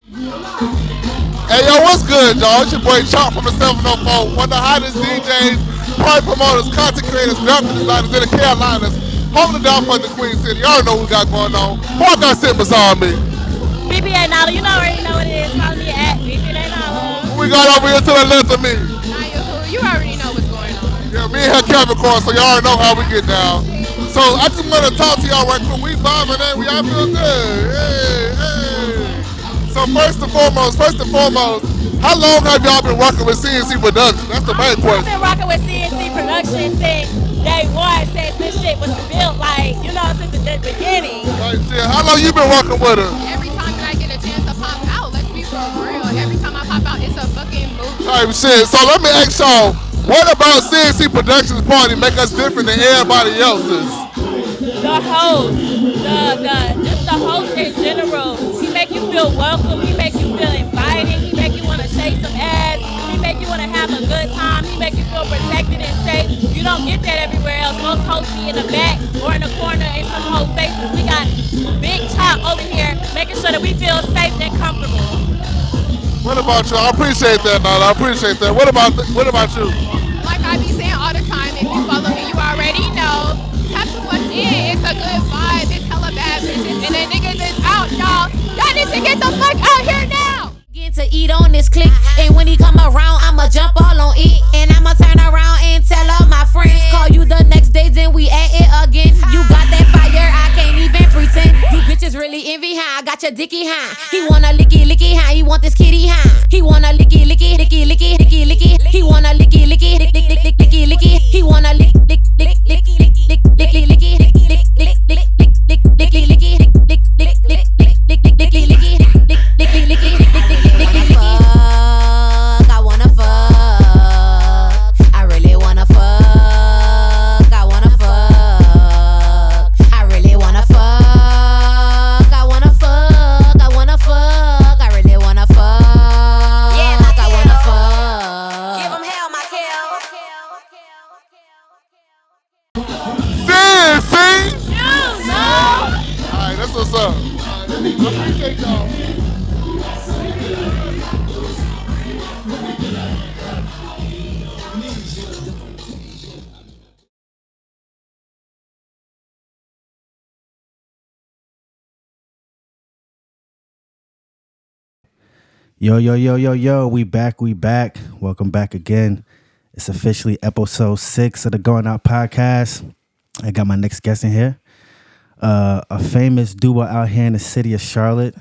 Hey, yo, what's good, y'all? It's your boy Chop from the 704, one of the hottest DJs, party promoters, content creators, graphic designers in the Carolinas, holding it down for the Queen City. Y'all know what we got going on. Who I got sitting beside me? BBA Nala, you already know what it is. Follow me at BBA Nala. Who we got over here to the left of me? You already know what's going on. Yeah, me and her Capricorn, so y'all already know how we get down. So I just want to talk to y'all right quick. We vibing and we all feel good. Hey, hey. So first and foremost, how long have y'all been working with CNC Productions? That's the main question. I've been rocking with CNC Productions since day one, since this shit was built, like, you know, since the beginning. Like, shit, how long you been working with her? Every time that I get a chance to pop out, let's be for real. Every time I pop out, it's a fucking movie. Type shit. So let me ask y'all, what about CNC Productions party make us different than everybody else's? The host, just the host in general. He make you feel welcome. He make you feel invited. He make you want to shake some ass. He make you want to have a good time. He make you feel protected and safe. You don't get that everywhere else. Most hosts be in the back or in the corner in some host faces. We got Big Chop over here making sure that we feel safe and comfortable. What about you? I appreciate that, Nala. I appreciate that. What about you? Like I be saying all the time, if you follow me, you already know. Tap the fuck in. It's a good vibe. It's hella bad bitches. And then niggas is out, y'all. Y'all need to get the fuck out here now. Get to eat on this click. And when he come around, I'ma jump all on it. And I'ma turn around and tell all my friends. Call you the next day, then we at it again. You got that fire, I can't even pretend. You bitches really envy how I got your dicky high. He wanna licky high, he want this kitty high. He wanna licky. He wanna licky. He wanna lick. I wanna fuck. I really wanna fuck. I wanna fuck. I really wanna fuck. I wanna fuck. I wanna fuck. I really wanna fuck. Yeah, like I wanna fuck. Give 'em hell, my kill. CNC? You know. Alright, that's what's up. I appreciate y'all. Yo, we back. Welcome back again. It's officially episode 6 of the Going Out podcast. I got my next guest in here. A famous duo out here in the city of Charlotte,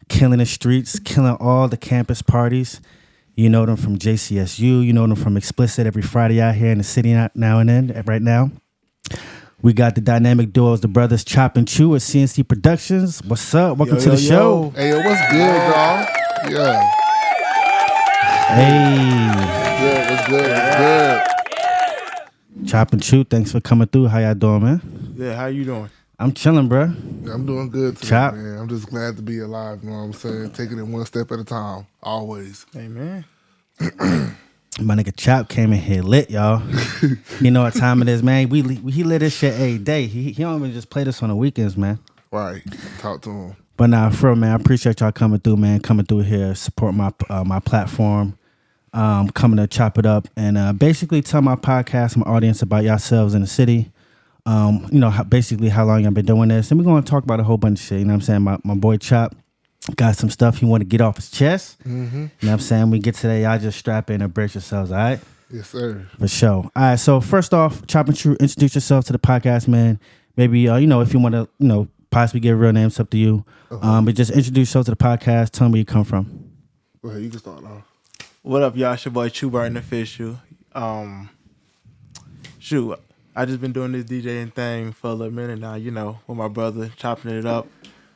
killing the streets, killing all the campus parties. You know them from JCSU, you know them from Explicit every Friday out here in the city now and then, right now. We got the dynamic duos, the brothers Chop and Chew at CNC Productions. What's up? Welcome to the show. Hey, yo, what's good, y'all? Yeah. Hey. What's good? Chop and Chew, thanks for coming through. How y'all doing, man? Yeah, how you doing? I'm chilling, bro. Yeah, I'm doing good today, Chop. man. I'm just glad to be alive, you know what I'm saying? Taking it one step at a time, always. Amen. My nigga Chop came in here lit, y'all. You know what time it is, man. He lit this shit every day. He don't even just play this on the weekends, man. Right. Talk to him. But nah, for real, man, I appreciate y'all coming through, man. Coming through here, support my platform. Coming to chop it up and basically tell my podcast, my audience about yourselves in the city. You know, basically how long I've been doing this. And we're going to talk about a whole bunch of shit. You know what I'm saying? My boy Chop got some stuff he want to get off his chest. Mm-hmm. You know what I'm saying? We get to that, y'all just strap in and brace yourselves, all right? Yes, sir. For sure. All right, so first off, Chop and True, introduce yourself to the podcast, man. Maybe, you know, if you want to, possibly give real names, up to you. But just introduce yourself to the podcast. Tell me where you come from. Go ahead, you can start off. What up, y'all? It's your boy Chew Barton Official. Shoot, I just been doing this DJing thing for a little minute now, with my brother, chopping it up.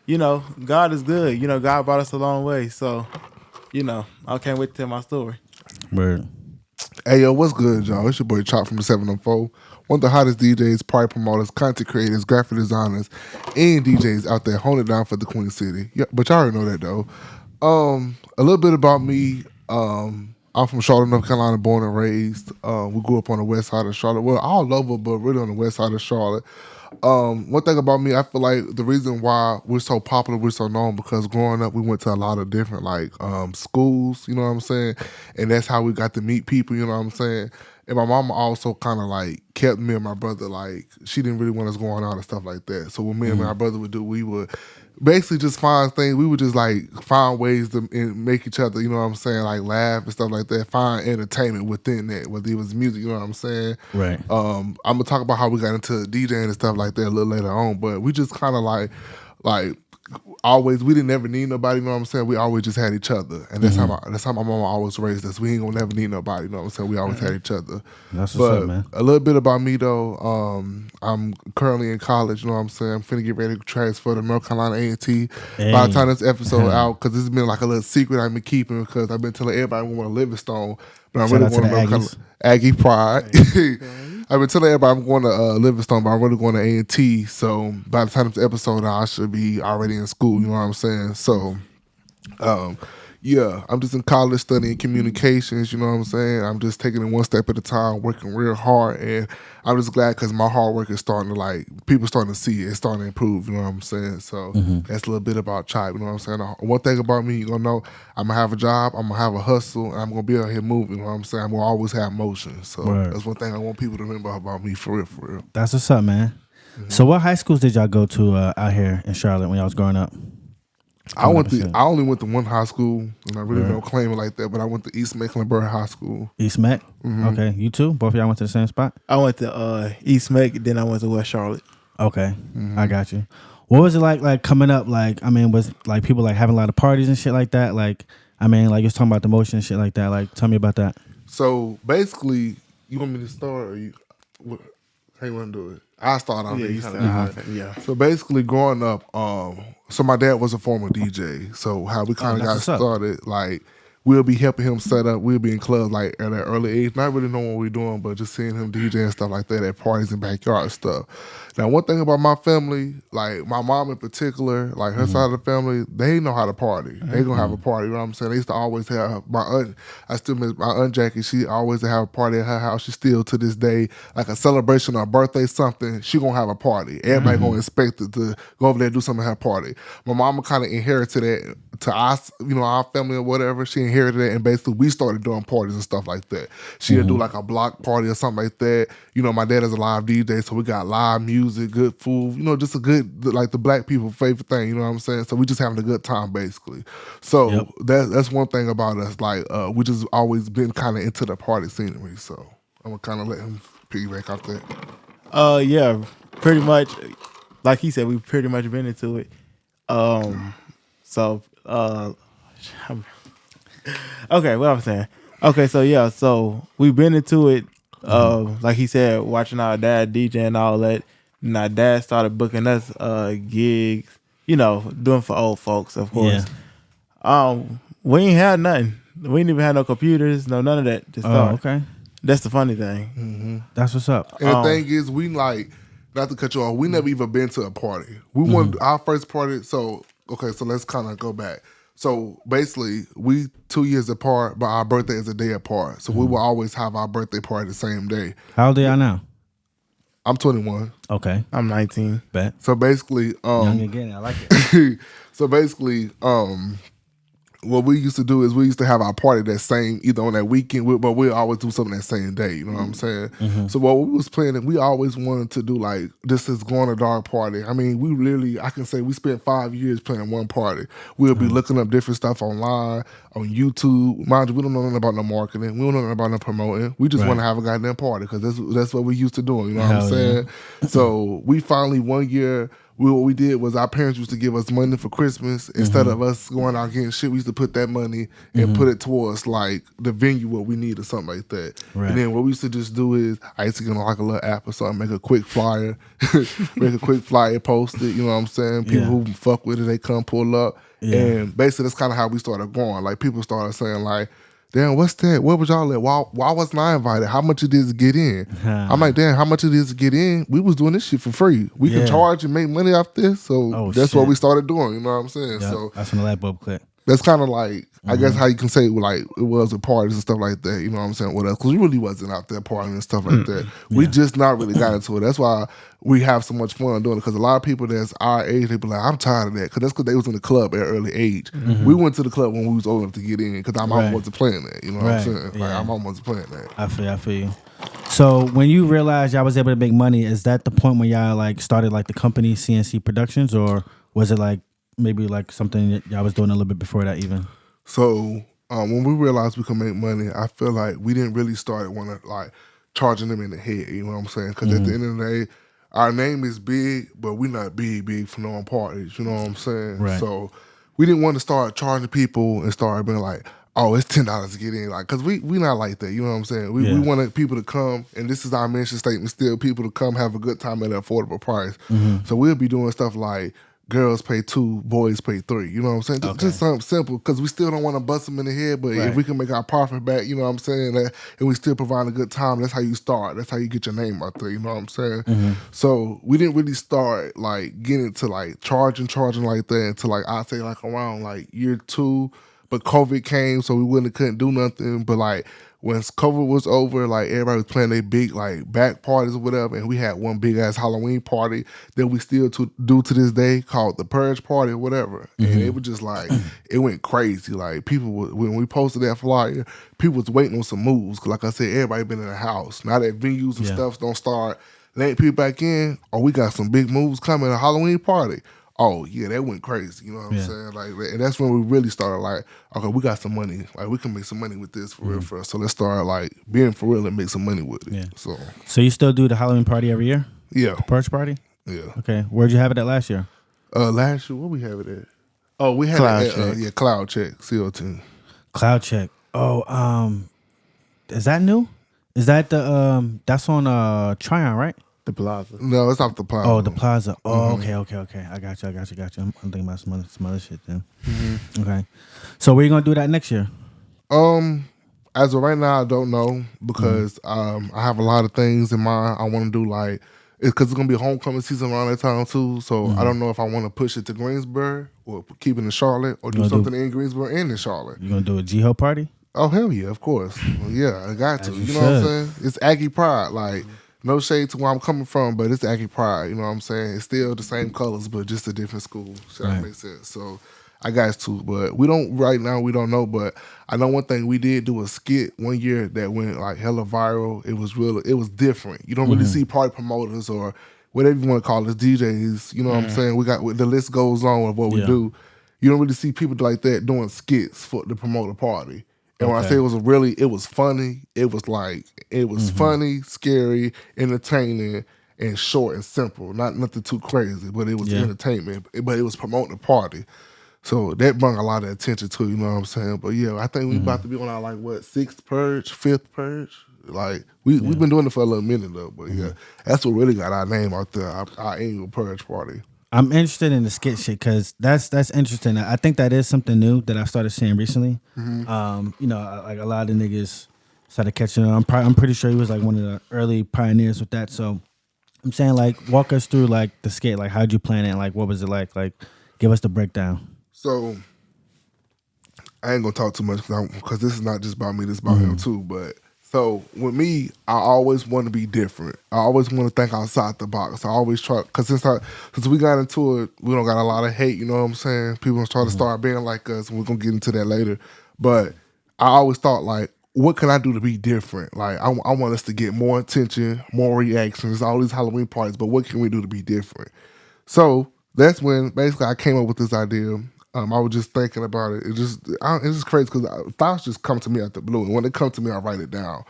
God is good. God brought us a long way. So, I can't wait to tell my story. Word. Hey, yo, what's good, y'all? It's your boy Chop from the 704. One of the hottest DJs, party promoters, content creators, graphic designers, and DJs out there holding it down for the Queen City. Yeah, but y'all already know that, though. A little bit about me. I'm from Charlotte, North Carolina, born and raised. We grew up on the west side of Charlotte. Well, all over, but really on the west side of Charlotte. One thing about me, I feel like the reason why we're so popular, we're so known, because growing up, we went to a lot of different schools, you know what I'm saying? And that's how we got to meet people, you know what I'm saying? And my mama also kind of like kept me and my brother, like she didn't really want us going out and stuff like that. So what me and my brother would do, we would basically just find things. We would just like find ways to make each other, you know what I'm saying, like laugh and stuff like that. Find entertainment within that, whether it was music, you know what I'm saying. Right. I'm gonna talk about how we got into DJing and stuff like that a little later on. But we just kind of like always, we didn't ever need nobody, you know what I'm saying? We always just had each other. And that's how my mama always raised us. We ain't gonna never need nobody, you know what I'm saying? We always had each other. That's what's up, man. A little bit about me though, I'm currently in college, you know what I'm saying? I'm finna get ready to transfer to North Carolina A&T. By the time this episode out, because this has been like a little secret I've been keeping, because I've been telling everybody we want to Livingstone, but I really want to know kind of Aggie pride. I've been telling everybody I'm going to Livingstone, but I'm really going to A&T. So by the time this episode out, I should be already in school. You know what I'm saying? So, yeah, I'm just in college studying communications. You know what I'm saying? I'm just taking it one step at a time, working real hard, and I'm just glad because my hard work is starting to people starting to see it. It's starting to improve. You know what I'm saying? So that's a little bit about Tribe. You know what I'm saying? One thing about me, you're gonna know, I'm gonna have a job, I'm gonna have a hustle, and I'm gonna be out here moving. You know what I'm saying? I'm gonna always have motion. So that's one thing I want people to remember about me, for real, for real. That's what's up, man. So what high schools did y'all go to out here in Charlotte when y'all was growing up? I only went to one high school, and I really don't claim it like that, but I went to East Mecklenburg High School. East Meck? Okay. You too? Both of y'all went to the same spot? I went to East Meck, then I went to West Charlotte. Okay. I got you. What was it like coming up? Like, I mean, was like people like having a lot of parties and shit like that? Like, I mean, like you was talking about the motion and shit like that. Like, tell me about that. So basically, you want me to start, or how you want to do it? I start off. Yeah. So basically, growing up, so my dad was a former DJ. So how we kind of got started, like we'll be helping him set up. We'll be in clubs like at an early age, not really knowing what we're doing, but just seeing him DJ and stuff like that at parties and backyard stuff. Now, one thing about my family, like my mom in particular, like her side of the family, they know how to party. They gonna have a party. You know what I'm saying? They used to always have my aunt. I still miss my aunt Jackie. She always have a party at her house. She still to this day, like a celebration or a birthday, something. She gonna have a party. Everybody gonna expect it to go over there and do something at her party. My mama kind of inherited that to us, you know, our family or whatever. She inherited it, and basically we started doing parties and stuff like that. She'd do like a block party or something like that. You know, my dad is a live DJ, so we got live music, good food, you know, just a good, like the black people favorite thing, you know what I'm saying? So we just having a good time basically. So that's one thing about us, like we just always been kind of into the party scenery. So I'm gonna kind of let him piggyback off that. Yeah, pretty much, like he said, we've pretty much been into it. Okay, what I'm saying. Okay, so yeah, so we've been into it. Like he said, watching our dad DJ and all that. And our dad started booking us gigs, you know, doing for old folks, of course. Yeah. We ain't had nothing. We ain't even had no computers, none of that to start. Okay. That's the funny thing. That's what's up. And the thing is, we like, not to cut you off, we never even been to a party. We went our first party, so let's kind of go back. So basically, we 2 years apart, but our birthday is a day apart. So we will always have our birthday party the same day. How old are y'all now? I'm 21. Okay. I'm 19. Bet. So basically, young again, I like it. So basically, what we used to do is we used to have our party that same, either on that weekend, but we always do something that same day, you know what I'm saying? So what we was planning, we always wanted to do like, this is going to dark party. I mean, we literally, I can say we spent 5 years planning one party. We'll be looking up different stuff online, on YouTube. Mind you, we don't know nothing about no marketing. We don't know nothing about no promoting. We just want to have a goddamn party because that's what we used to doing, you know what I'm saying? So we finally, one year, what we did was our parents used to give us money for Christmas. Instead of us going out getting shit, we used to put that money and put it towards like the venue what we need or something like that. Right. And then what we used to just do is I used to get on like a little app or something, make a quick flyer, post it, you know what I'm saying? People who fuck with it, they come pull up. And basically that's kind of how we started going. Like people started saying like, damn, what's that? Where was y'all at? Why wasn't I invited? How much it is to get in? I'm like, damn, how much it is to get in? We was doing this shit for free. We can charge and make money off this. So that's what we started doing. You know what I'm saying? Yep. So that's when the light bulb clicked. That's kind of like, I guess how you can say like it was with parties and stuff like that. You know what I'm saying? What else? Because we really wasn't out there partying and stuff like that. We just not really got into it. That's why we have so much fun doing it. Because a lot of people that's our age, they be like, I'm tired of that. Because that's because they was in the club at an early age. We went to the club when we was old enough to get in. Because our mom wasn't playing that. You know what I'm saying? Like our mom wasn't playing that. I feel you. So when you realized y'all was able to make money, is that the point when y'all like started like the company CNC Productions, or was it like maybe like something that y'all was doing a little bit before that even? So when we realized we could make money, I feel like we didn't really start want to like charging them in the head. You know what I'm saying? Because at the end of the day, our name is big, but we're not big for no parties. You know what I'm saying? Right. So we didn't want to start charging people and start being like, oh, it's $10 to get in. Like, because we not like that. You know what I'm saying? We wanted people to come, and this is our mission statement still, people to come have a good time at an affordable price. So we'll be doing stuff like, girls pay 2, boys pay 3. You know what I'm saying? Just something simple, because we still don't want to bust them in the head, but if we can make our profit back, you know what I'm saying, and we still provide a good time, that's how you start. That's how you get your name out there, you know what I'm saying? So we didn't really start like getting to like charging like that until like I'd say like around like year 2, but COVID came, so we couldn't do nothing. But like once COVID was over, like everybody was playing their big like back parties or whatever, and we had one big ass Halloween party that we still do to this day called the Purge party or whatever. And it was just like it went crazy. Like people when we posted that flyer, people was waiting on some moves. 'Cause like I said, everybody been in the house. Now that venues and stuff don't start letting people back in, or we got some big moves coming, a Halloween party. Oh yeah, that went crazy. You know what I'm saying? Like, and that's when we really started like, okay, we got some money. Like, we can make some money with this for real for us. So let's start like being for real and make some money with it. Yeah. So you still do the Halloween party every year? Yeah. The Purge party? Yeah. Okay. Where'd you have it at last year? Last year, where we have it at? Oh, we had Cloud it at, Check. Cloud Check, CO2. Cloud Check. Oh, is that new? Is that the that's on Tryon, right? The Plaza. No, it's off the Plaza. Oh, the Plaza. Oh, okay. I got you. I'm thinking about some other shit then. Okay. So where you gonna do that next year? As of right now, I don't know, because I have a lot of things in mind. I want to do like, because it's gonna be homecoming season around that time too. So I don't know if I want to push it to Greensboro or keep it in Charlotte, or do something in Greensboro and in Charlotte. You gonna do a G-Ho party? Oh hell yeah, of course. Well, yeah, I got to. As You you know what I'm should. saying? It's Aggie pride. Like, no shade to where I'm coming from, but it's Aggie pride. You know what I'm saying? It's still the same colors, but just a different school. So that makes sense. So I got to, but we don't right now. We don't know, but I know one thing. We did do a skit one year that went like hella viral. It was real. It was different. You don't really see party promoters or whatever you want to call us, DJs. You know what I'm saying? We got the list goes on of what we do. You don't really see people like that doing skits for to promote a party. And when I say it was funny. It was like, it was funny, scary, entertaining, and short and simple. Not nothing too crazy, but it was entertainment. But it was promoting the party. So that brought a lot of attention to, you know what I'm saying? But yeah, I think we about to be on our like, what, 6th Purge, 5th Purge? Like, we've been doing it for a little minute though. But yeah, that's what really got our name out there, our annual Purge party. I'm interested in the skit shit because that's interesting. I think that is something new that I started seeing recently. You know, like a lot of the niggas started catching on. I'm pretty sure he was like one of the early pioneers with that. So I'm saying, like, walk us through like the skit. Like, how'd you plan it? Like, what was it like? Like, give us the breakdown. So I ain't gonna talk too much because this is not just about me. This is about him too. But so with me, I always want to be different. I always want to think outside the box. I always try, because since we got into it, we don't got a lot of hate. You know what I'm saying? People try to start being like us, and we're gonna get into that later. But I always thought, like, what can I do to be different? Like, I want us to get more attention, more reactions, all these Halloween parties. But what can we do to be different? So that's when basically I came up with this idea. I was just thinking about it. It's just crazy because thoughts just come to me out the blue, and when they come to me, I write it down.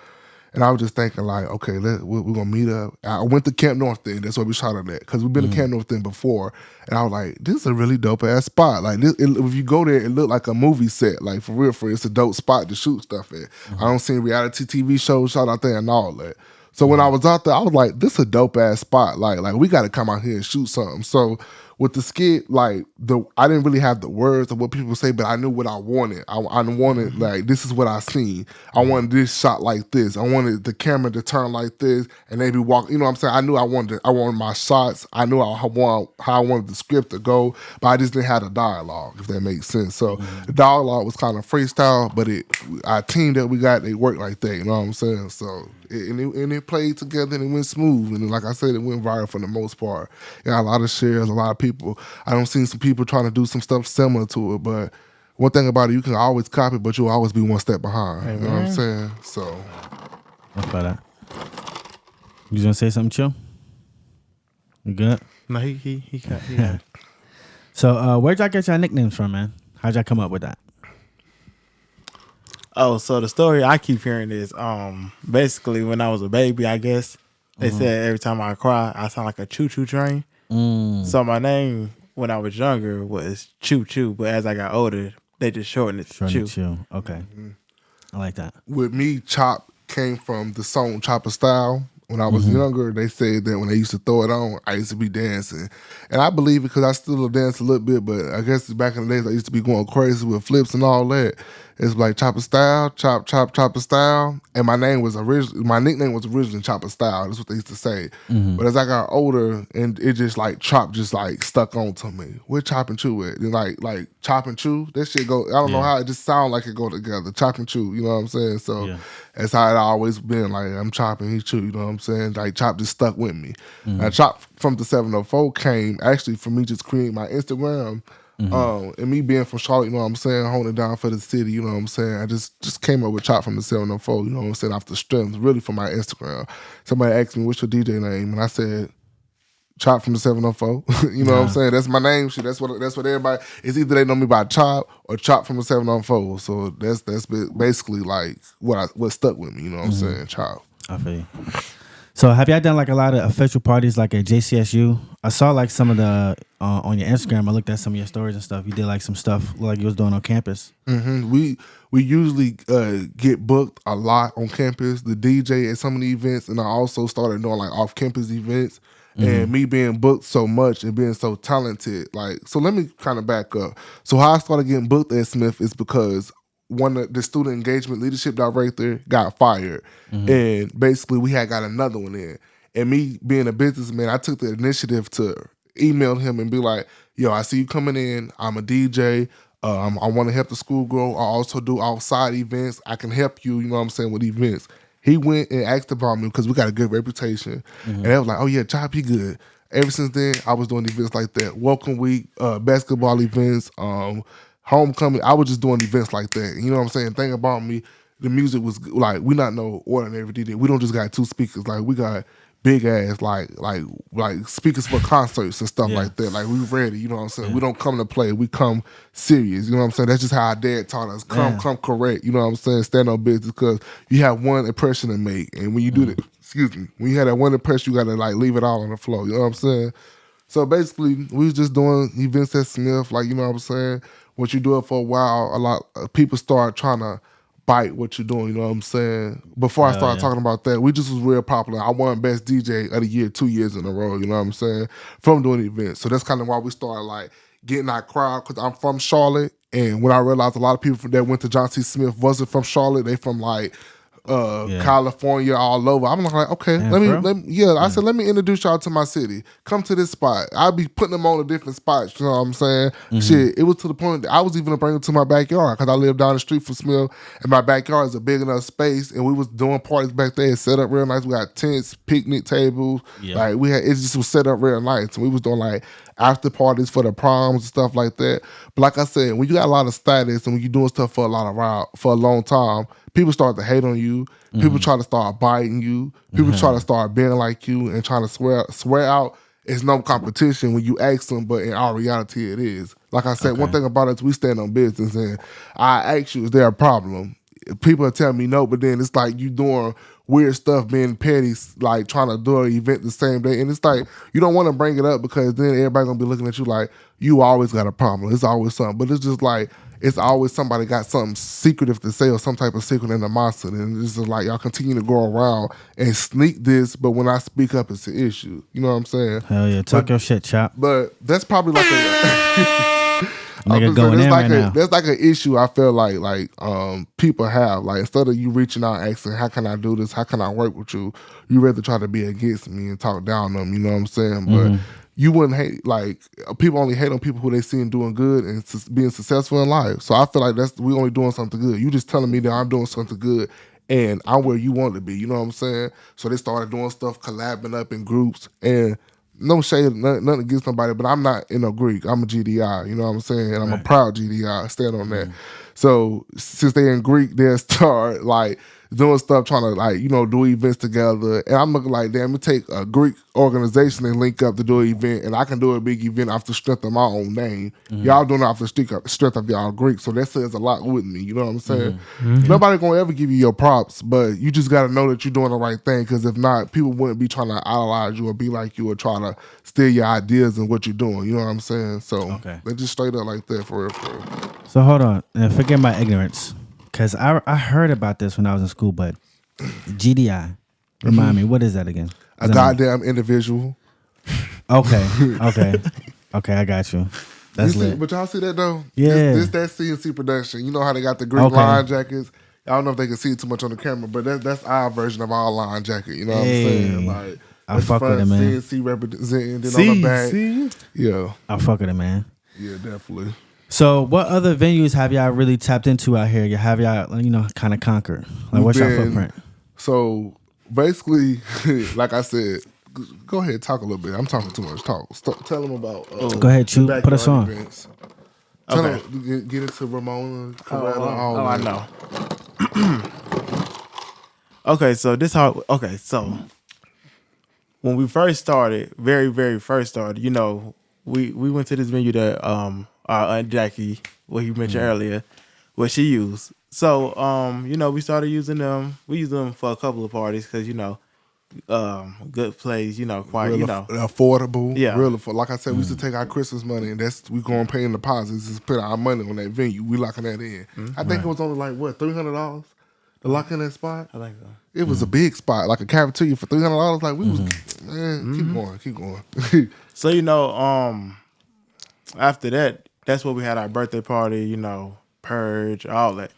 And I was just thinking, like, okay, we're gonna meet up. I went to Camp North then. That's where we shot it at, because we've been to Camp North then before. And I was like, this is a really dope ass spot. Like, if you go there, it looked like a movie set. Like, for real, it's a dope spot to shoot stuff at. I don't see reality TV shows shot out there and all that. So when I was out there, I was like, this is a dope ass spot. Like we got to come out here and shoot something. So with the skit, like I didn't really have the words of what people say, but I knew what I wanted. I wanted like this is what I seen. I wanted this shot like this. I wanted the camera to turn like this, and they be walking. You know what I'm saying? I knew I wanted my shots. I knew how I wanted the script to go, but I just didn't have the dialogue, if that makes sense. So the dialogue was kind of freestyle, but our team that we got, they worked like that. You know what I'm saying? So it played together and it went smooth. And like I said, it went viral for the most part. Got a lot of shares, a lot of people. I don't see some people trying to do some stuff similar to it, but one thing about it, you can always copy, but you'll always be one step behind. You know what I'm saying? So that's about that. You gonna say something, Chill? You good? No, he got. So where'd y'all get your nicknames from, man? How'd y'all come up with that? Oh, so the story I keep hearing is basically when I was a baby, I guess they said every time I cry, I sound like a choo-choo train. So my name when I was younger was Choo Choo, but as I got older, they just shortened it to Choo. Okay. I like that. With me, Chop came from the song Chopper Style. When I was younger, they said that when they used to throw it on, I used to be dancing. And I believe it because I still dance a little bit, but I guess back in the days, I used to be going crazy with flips and all that. It's like Chopper Style, Chopper Style. And my nickname was originally Chopper Style. That's what they used to say. But as I got older, and it just like Chop just like stuck on to me. Where Chop and Chew at? And like Chop and Chew, that shit go, I don't know how it just sound like it go together. Chop and Chew, you know what I'm saying? So that's how it always been. Like I'm chopping, he chew, you know what I'm saying? Like Chop just stuck with me. Now Chop from the 704 came actually from me just creating my Instagram. And me being from Charlotte, you know what I'm saying, holding it down for the city, you know what I'm saying. I just came up with Chop from the 704, you know what I'm saying, off the strength, really from my Instagram. Somebody asked me, what's your DJ name? And I said, Chop from the 704. You know what I'm saying? That's my name. Shit. That's what everybody. It's either they know me by Chop or Chop from the 704. So that's basically like what stuck with me. You know what I'm saying? Chop. I feel you. So have y'all done like a lot of official parties like at JCSU? I saw like some of the on your Instagram. I looked at some of your stories and stuff. You did like some stuff like you was doing on campus. We usually get booked a lot on campus. The DJ at some of the events, and I also started doing like off campus events. And me being booked so much and being so talented, like, so let me kind of back up. So how I started getting booked at Smith is because one of the student engagement leadership director got fired, and basically we had got another one in. And me being a businessman, I took the initiative to email him and be like, "Yo, I see you coming in. I'm a DJ. I want to help the school grow. I also do outside events. I can help you. You know what I'm saying, with events." He went and asked about me because we got a good reputation. And they was like, "Oh yeah, Chop, he good." Ever since then, I was doing events like that. Welcome week, basketball events, homecoming. I was just doing events like that. You know what I'm saying? Thing about me, the music was like, we not no ordinary DJ. We don't just got two speakers. Like we got big ass like speakers for concerts and stuff like that. Like we ready, you know what I'm saying? We don't come to play, we come serious, you know what I'm saying? That's just how our dad taught us. Come correct, you know what I'm saying? Stand on business, because you have one impression to make, and when you do that, when you have that one impression, you gotta like leave it all on the floor, you know what I'm saying? So basically, we was just doing events at Smith, like, you know what I'm saying? Once you do it for a while, a lot of people start trying to bite what you're doing, you know what I'm saying? Before I started talking about that, we just was real popular. I won Best DJ of the Year 2 years in a row, you know what I'm saying? From doing events. So that's kind of why we started like getting our crowd, because I'm from Charlotte, and when I realized a lot of people that went to John C. Smith wasn't from Charlotte, they from like California, all over. I'm like, okay, let me I said, let me introduce y'all to my city. Come to this spot. I'll be putting them on a different spot, you know what I'm saying? Shit, it was to the point that I was even bringing them to my backyard, because I live down the street from Smith, and my backyard is a big enough space, and we was doing parties back there, set up real nice. We got tents, picnic tables, like it just was set up real nice, and we was doing like after parties for the proms and stuff like that. But like I said, when you got a lot of status and when you're doing stuff for a long time, people start to hate on you. People try to start biting you. People try to start being like you and trying to swear out it's no competition when you ask them, but in our reality it is. Like I said, one thing about us, we stand on business, and I ask you, is there a problem? People are telling me no, but then it's like you doing weird stuff being petty, like trying to do an event the same day. And it's like, you don't want to bring it up because then everybody going to be looking at you like, you always got a problem. It's always something. But it's just like, it's always somebody got something secretive to say or some type of secret in the mindset. And it's just like, y'all continue to go around and sneak this, but when I speak up, it's an issue. You know what I'm saying? Hell yeah. Talk your shit, Chop. But that's probably like a... Nigga going in right now. That's like an issue I feel like people have. Like, instead of you reaching out asking, how can I do this? How can I work with you? You rather try to be against me and talk down on them. You know what I'm saying? But you wouldn't hate, like, people only hate on people who they see doing good and being successful in life. So I feel like we only doing something good. You just telling me that I'm doing something good and I'm where you want to be. You know what I'm saying? So they started doing stuff, collabing up in groups, and no shade, nothing against nobody, but I'm not in no Greek. I'm a GDI, you know what I'm saying? And I'm a proud GDI. I stand on that. So since they in Greek, they'll start like doing stuff, trying to like, you know, do events together. And I'm looking like, damn, it take a Greek organization and link up to do an event, and I can do a big event off the strength of my own name. Y'all doing it off the strength of y'all Greek. So that says a lot with me. You know what I'm saying? Nobody gonna ever give you your props, but you just gotta know that you're doing the right thing. Because if not, people wouldn't be trying to idolize you or be like you or try to steal your ideas and what you're doing. You know what I'm saying? So they just straight up like that for real, for real. So hold on, and forget my ignorance, because I heard about this when I was in school, but GDI, remind me, what is that again? A goddamn individual. Okay, I got you. That's lit. But y'all see that though? Yeah. This that CNC production. You know how they got the Greek line jackets? I don't know if they can see it too much on the camera, but that's our version of our line jacket. You know what I'm saying? Like, I fuck with it, man. CNC representing, then on the back. Yeah. I fuck with it, man. Yeah, definitely. So, what other venues have y'all really tapped into out here? Have y'all, you know, kind of conquered? Like, what's your footprint? So, basically, like I said, go ahead, talk a little bit. I'm talking too much. Tell them about. Go ahead, Chew. Put us on. Events. Tell them, get into Ramona. I know. Okay, so so when we first started, very, very first started, you know, we went to this venue that our Aunt Jackie, what you mentioned earlier, what she used. So, you know, we started using them. We used them for a couple of parties because, you know, good plays, you know, quite, real you know. affordable. Yeah. Real affordable. Like I said, we used to take our Christmas money and we go and pay in deposits, just put our money on that venue. We locking that in. I think it was only like, what, $300 to lock in that spot? I think so. It was a big spot, like a cafeteria for $300. Like, we was, man, keep going. So, you know, after that, that's where we had our birthday party, you know, Purge, all that.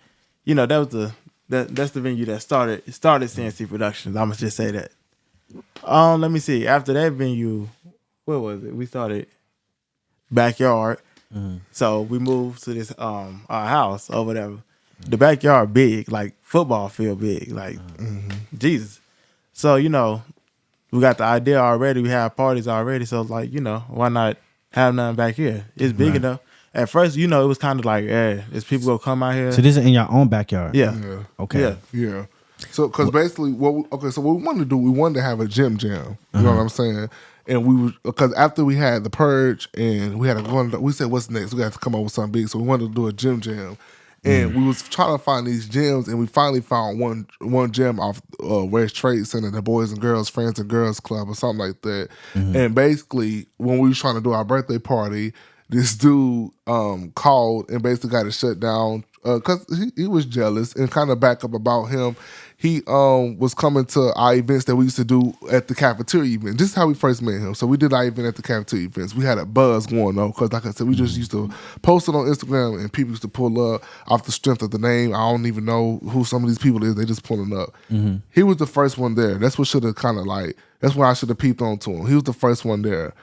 You know, that was that's the venue that started CNC Productions. I'm gonna just say that. Let me see. After that venue, where was it? We started backyard. So we moved to this our house or whatever. The backyard big, like football field big, like Jesus. So, you know, we got the idea already. We have parties already. So, like, you know, why not have nothing back here? It's big enough. At first, you know, it was kind of like, is people gonna come out here? So this is in your own backyard? Yeah. Okay. Yeah. So, because basically, what we wanted to do, we wanted to have a gym jam. You know what I'm saying? And because after we had the Purge and we had we said, what's next? We got to come up with something big. So we wanted to do a gym jam. And we was trying to find these gyms, and we finally found one gym off West Trade Center, the Boys and Girls, Friends and Girls Club or something like that. And basically, when we was trying to do our birthday party, this dude called and basically got it shut down because he was jealous, and kind of back up about him. He was coming to our events that we used to do at the cafeteria event. This is how we first met him. So we did our event at the cafeteria events. We had a buzz going on because, like I said, we just used to post it on Instagram, and people used to pull up off the strength of the name. I don't even know who some of these people is. They just pulling up. He was the first one there. That's what should have kind of like, that's why I should have peeped on to him. He was the first one there.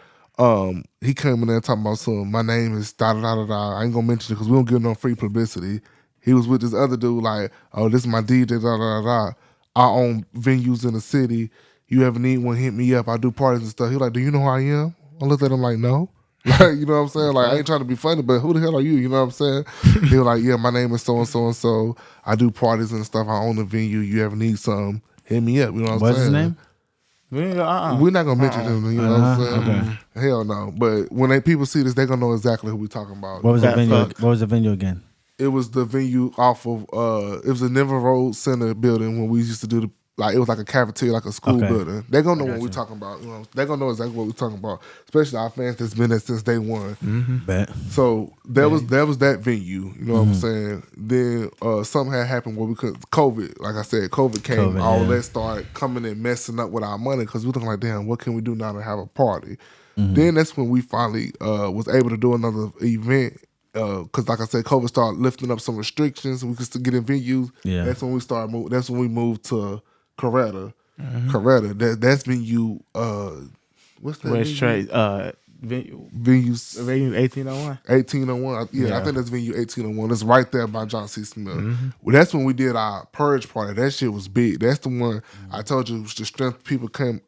He came in there talking about something. My name is da-da-da-da-da. I ain't gonna mention it because we don't give no free publicity. He was with this other dude like, oh, this is my DJ, da-da-da-da. I own venues in the city. You ever need one, hit me up. I do parties and stuff. He was like, do you know who I am? I looked at him like, no. Like, you know what I'm saying? Like, I ain't trying to be funny, but who the hell are you? You know what I'm saying? He was like, yeah, my name is so-and-so and so. I do parties and stuff. I own a venue. You ever need something, hit me up. You know what I'm saying? What's his name? We're not gonna mention him. You know what I'm saying? Okay. Hell no. But when people see this, they're gonna know exactly who we talking about. What was the venue? What was the venue again? It was the venue off of it was the Denver Road Center building when we used to do Like it was like a cafeteria, like a school Okay. building. They're gonna know what you. we're talking about. You know, they're gonna know exactly what we're talking about. Especially our fans that's been there since day one. Bet. So there was that venue. You know what I'm saying? Then something had happened where we could COVID. Like I said, COVID came. All that started coming and messing up with our money because we were like, damn, what can we do now to have a party? Then that's when we finally was able to do another event. Because like I said, COVID started lifting up some restrictions. We could still get in venues. Yeah. That's when we started. That's when we moved to Coretta. Coretta. That's venue. What's that? West venue? Trade. Venue Venue 1801. 1801. Yeah, I think that's venue 1801. It's right there by John C. Smith. Well, that's when we did our Purge party. That shit was big. That's the one I told you was the strength people came.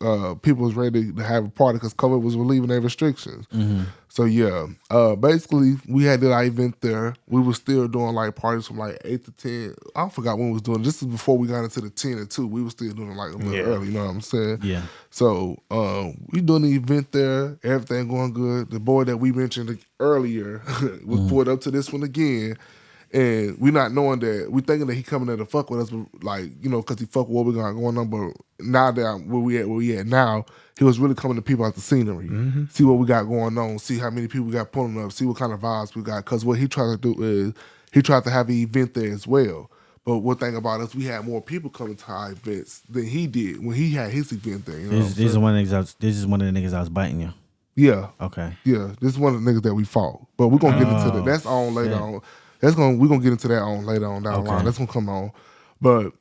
People was ready to have a party because COVID was relieving their restrictions. So yeah, basically we had our event there. We were still doing like parties from like 8 to 10. I forgot when we was doing. This is before we got into the 10 and 2. We were still doing like a little early. You know what I'm saying? Yeah. So we doing the event there. Everything going good. The boy that we mentioned earlier was pulled up to this one again. And we not knowing that, we thinking that he coming there to fuck with us, but like, you know, because he fuck with what we got going on. But now that where we at now, he was really coming to people out the scenery, see what we got going on, see how many people we got pulling up, see what kind of vibes we got. Because what he tried to do is he tried to have an event there as well. But one thing about us, we had more people coming to our events than he did when he had his event there. You know This is one of the niggas I was biting you. Yeah. Okay. Yeah. This is one of the niggas that we fought. But we're gonna get into that. That's on later on. We're gonna get into that on later on down the line. That's gonna come on. But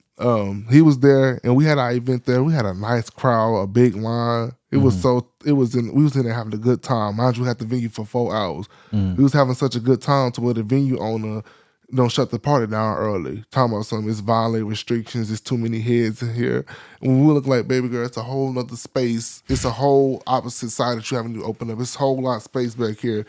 he was there and we had our event there. We had a nice crowd, a big line. We was in there having a good time. Mind you, we had the venue for 4 hours. We was having such a good time to where the venue owner don't shut the party down early. Talking about something, it's violate restrictions, there's too many heads in here. And when we look like, baby girl, it's a whole nother space. It's a whole opposite side that you having to open up. It's a whole lot of space back here.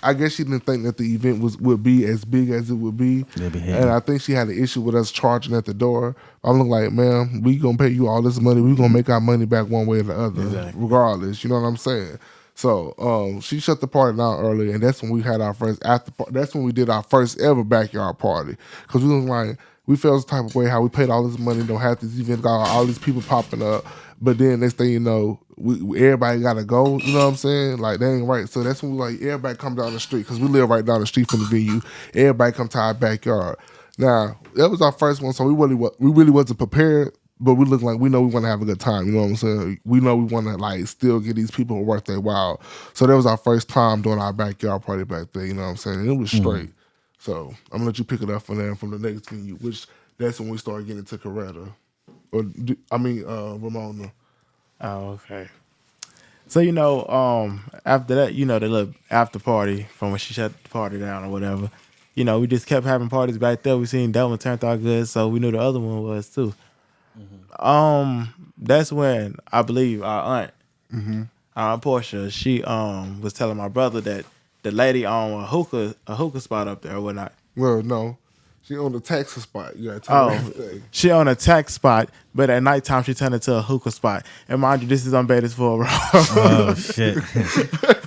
I guess she didn't think that the event would be as big as it would be. And I think she had an issue with us charging at the door. I'm looking like, man, we gonna pay you all this money. We gonna make our money back one way or the other, regardless. You know what I'm saying? So she shut the party down early, and that's when we had our first after party. That's when we did our first ever backyard party. Because we was like, we felt the type of way how we paid all this money, don't have this event, got all these people popping up. But then next thing you know, everybody got to go. You know what I'm saying? Like, that ain't right. So that's when we like, everybody come down the street, because we live right down the street from the venue. Everybody come to our backyard. Now, that was our first one, so we really wasn't prepared. But we look like we know we want to have a good time. You know what I'm saying? We know we want to like still get these people worth their while. So that was our first time doing our backyard party back there. You know what I'm saying? And it was straight. So I'm gonna let you pick it up from there from the next venue, which that's when we started getting to Coretta, Ramona. Oh, okay. So after that, the little after party from when she shut the party down or whatever. We just kept having parties back there. We seen that one turned out good, so we knew the other one was too. That's when I believe our aunt Portia, she was telling my brother that the lady owned a hookah spot up there or whatnot. Well, no. She owned a taxi spot. You gotta tell me everything. She owned a tax spot, but at nighttime she turned into a hookah spot. And mind you, this is on Betty's Full Road. Oh shit!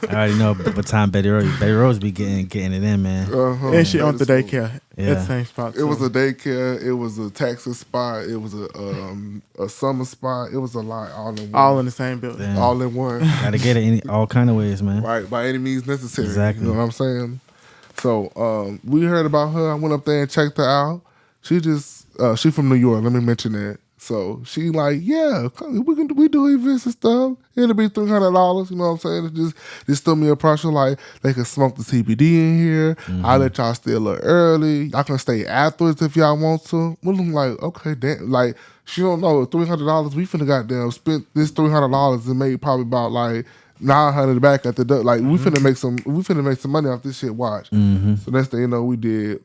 I already know what time Betty Rose be getting it in, man. And she owned the daycare at the same spot. It was a daycare. It was a taxi spot. It was a summer spot. It was a lot all in one. All in the same building. Damn. All in one. Gotta get it all kind of ways, man. Right, by any means necessary. Exactly. You know what I'm saying? So we heard about her. I went up there and checked her out. She from New York. Let me mention that. So she like, yeah, we do events and stuff. It'll be $300. You know what I'm saying? Just threw me a price. Like they can smoke the CBD in here. I'll let y'all stay a little early. Y'all can stay afterwards if y'all want to. We're like, okay, damn. Like she don't know $300. We finna goddamn spent this $300 and made probably about like $900 back at the door. Like we finna make some money off this shit. Watch. So next thing you know, we did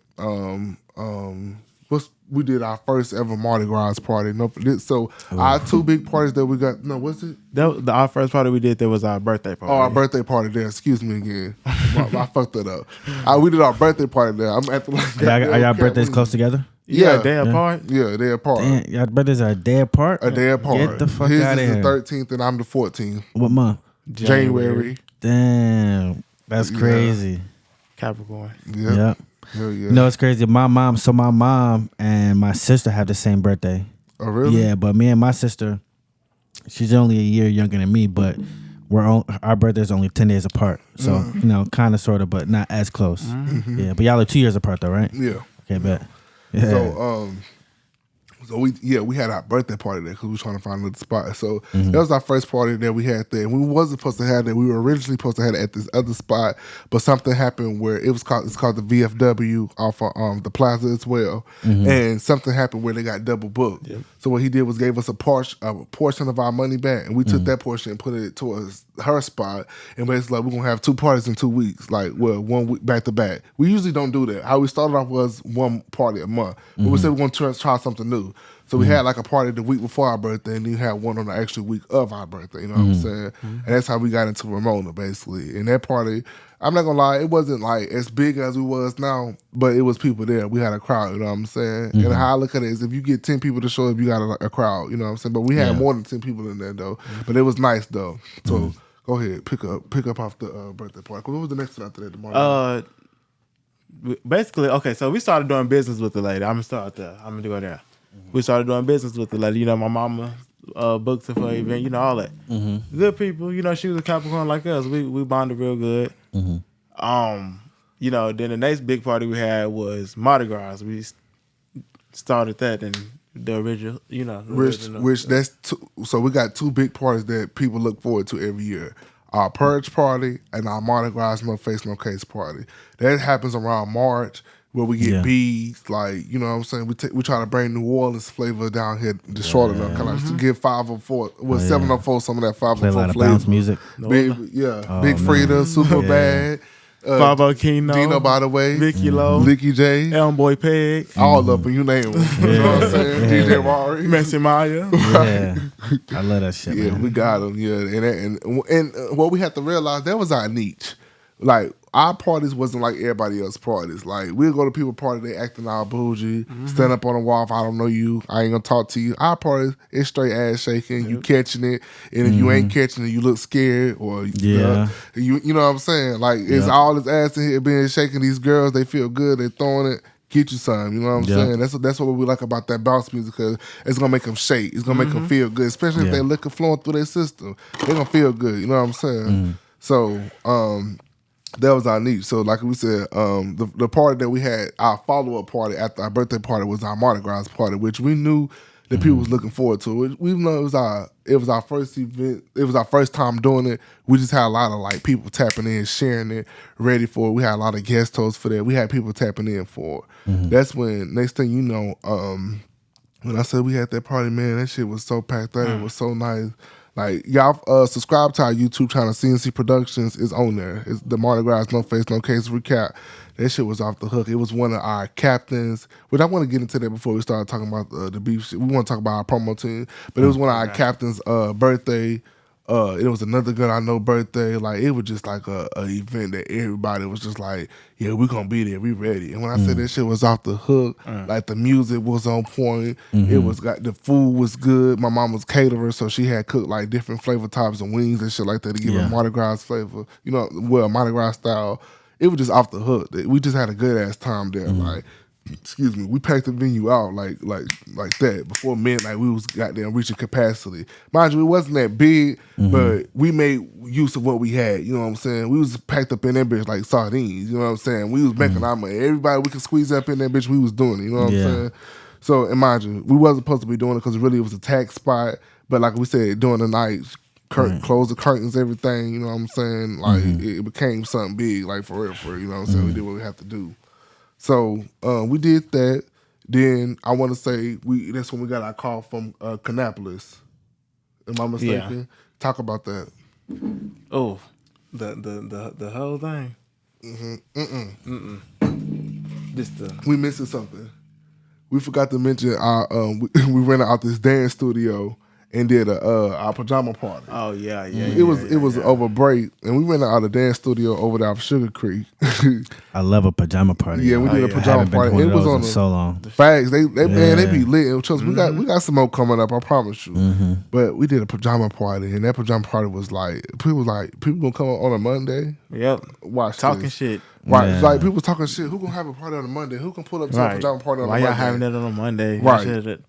we did our first ever Mardi Gras party. So our two big parties that we got. No, what's it? Our first party we did there was our birthday party. Oh, our birthday party there. Excuse me again. I fucked that up. We did our birthday party there. I'm at the. Are y'all birthdays close together? Yeah, a day apart. Yeah, they apart. Damn, y'all brothers are a day apart. A day apart. Get the fuck His out of is here. the 13th and I'm the 14th. What month? January. Damn, that's crazy. Capricorn. Yeah. Yep. Hell yeah. You know, it's crazy. My mom and my sister have the same birthday. Oh, really? Yeah, but me and my sister, she's only a year younger than me, but our birthdays are only 10 days apart. So, kind of, sort of, but not as close. Mm-hmm. Yeah, but y'all are 2 years apart though, right? Yeah. Okay, bet. Yeah. So we had our birthday party there because we were trying to find another spot. So that was our first party that we had there. We wasn't supposed to have that. We were originally supposed to have it at this other spot, but something happened where it's called the VFW off of the plaza as well. And something happened where they got double booked. Yep. So what he did was gave us a portion of our money back, and we took that portion and put it towards her spot. And basically, like, we're gonna have 2 parties in 2 weeks, like 1 week back to back. We usually don't do that. How we started off was 1 party a month, but we said we're gonna try something new. So we had like a party the week before our birthday, and then you had one on the actual week of our birthday. You know what I'm saying? And that's how we got into Ramona, basically. And that party, I'm not gonna lie, it wasn't like as big as we was now, but it was people there. We had a crowd. You know what I'm saying? And how I look at it is, if you get 10 people to show up, you got a crowd. You know what I'm saying? But we had more than 10 people in there though. But it was nice though. So go ahead, pick up off the birthday party. What was the next one after that? Tomorrow. Basically, okay. So we started doing business with the lady. I'm gonna start there. I'm gonna go there. We started doing business with the lady. You know, my mama booked her for an event. You know, all that. Good people. You know, she was a Capricorn like us. We bonded real good. You know, then the next big party we had was Mardi Gras. We started that and the original. You know, so we got 2 big parties that people look forward to every year. Our Purge party and our Mardi Gras No Face No Case party. That happens around March. Where we get beads, like, you know what I'm saying? We try to bring New Orleans flavor down here to Charlotte, kind of to give 504, 704 some of that 504 Play a lot of flavor. bounce music. Big Frida, Super Bad, Fabo Kino, Dino, by the way, Vicky Lowe, Licky J, Elm Boy Peg, all of them, you name them. You know what I'm saying? DJ Mari, Messi Maya. Yeah, I love that shit. Yeah, man. we got them. Yeah, and what we have to realize, that was our niche. Like, our parties wasn't like everybody else's parties. Like, we'll go to people's party, they acting all bougie, stand up on the wall, if I don't know you, I ain't gonna talk to you. Our parties, it's straight ass shaking, you catching it, and if you ain't catching it, you look scared, or you know what I'm saying? Like, it's all this ass in here being shaking. These girls, they feel good, they throwing it. Get you some, you know what I'm saying? That's what we like about that bounce music, because it's gonna make them shake. It's gonna make them feel good, especially if they liquor flowing through their system. They're gonna feel good, you know what I'm saying? So, that was our niche. So, like we said, the party that we had, our follow-up party after our birthday party, was our Mardi Gras party, which we knew that people was looking forward to. We know it was our first event. It was our first time doing it. We just had a lot of like people tapping in, sharing it, ready for it. We had a lot of guest hosts for that. We had people tapping in for it. That's when, next thing you know, when I said we had that party, man, that shit was so packed out. It was so nice. Like, y'all subscribe to our YouTube channel, CNC Productions is on there. It's the Mardi Gras No Face No Case recap. That shit was off the hook. It was one of our captains, which I want to get into that before we start talking about the beef shit. We want to talk about our promo team, but it was one of our captains' birthday. It was another girl I know birthday. Like, it was just like a event that everybody was just like, yeah, we gonna be there, we ready. And when I said that shit was off the hook, like, the music was on point. It was the food was good. My mom was caterer, so she had cooked like different flavor types of wings and shit like that to give it Mardi Gras flavor. You know, well, Mardi Gras style. It was just off the hook. We just had a good ass time there. Like, excuse me, we packed the venue out like that. Before midnight, we was goddamn reaching capacity. Mind you, it wasn't that big, but we made use of what we had. You know what I'm saying? We was packed up in that bitch like sardines. You know what I'm saying? We was making our money. Everybody we could squeeze up in that bitch, we was doing it. You know what I'm saying? So imagine, we wasn't supposed to be doing it because really it was a tax spot. But like we said, during the night, close the curtains, everything. You know what I'm saying? Like, it became something big, like for real. You know what I'm saying? We did what we had to do. So we did that. Then I want to say that's when we got our call from Canapolis. Am I mistaken? Yeah. Talk about that. Oh, the whole thing. We missing something. We forgot to mention our we rented out this dance studio and did our pajama party. Oh yeah. It was over break, and we went out a dance studio over there off Sugar Creek. I love a pajama party. Yeah, we did a pajama party. It was on so long. Facts. They man, they be lit. And trust me, we got some more coming up. I promise you. But we did a pajama party, and that pajama party was like people gonna come on a Monday. Yep. Watch talking this. Shit. Right, yeah. Like people talking shit. Who gonna have a party on a Monday? Who can pull up to a pajama party on a Monday? Why y'all having it on a Monday? Right.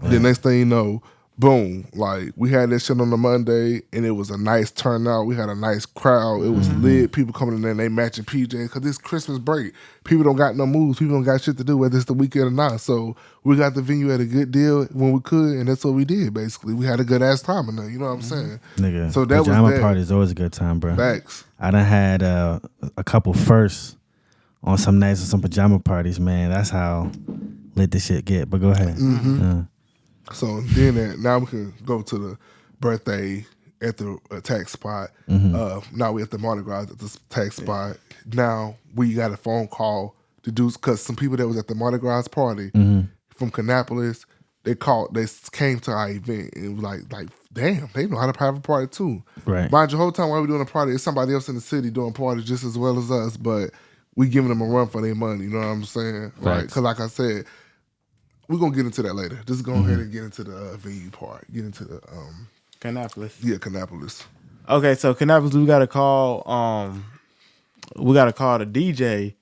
Then next thing you know, boom, like we had that shit on the Monday and it was a nice turnout. We had a nice crowd. It was lit. People coming in there and they matching PJs because it's Christmas break. People don't got no moves. People don't got shit to do whether it's the weekend or not. So we got the venue at a good deal when we could, and that's what we did basically. We had a good ass time in there. You know what I'm saying? Nigga, so that Pajama was that. party is always a good time, bro. Facts. I done had a couple firsts on some nights of some pajama parties, man. That's how lit this shit get. But go ahead. So then now we can go to the birthday at the tax spot. Now we at the Mardi Gras at the tax spot. Now we got a phone call to do, because some people that was at the Mardi Gras party from Kannapolis, they came to our event and it was like, damn, they know how to have a party too. Right. Mind you, the whole time while we doing a party, it's somebody else in the city doing parties just as well as us, but we giving them a run for their money. You know what I'm saying? Right. Because like I said, we're going to get into that later. Just go ahead and get into the venue part. Get into the... Kannapolis. Yeah, Kannapolis. Okay, so Kannapolis, we got to call the DJ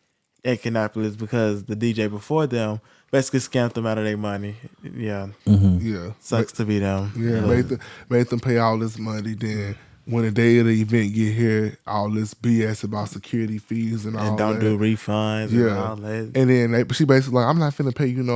at Kannapolis because the DJ before them basically scammed them out of their money. Yeah. Yeah. Sucks to be them. Yeah, made them pay all this money. Then when the day of the event get here, all this BS about security fees and all that. And don't do refunds and all that. And then she basically like, I'm not finna pay you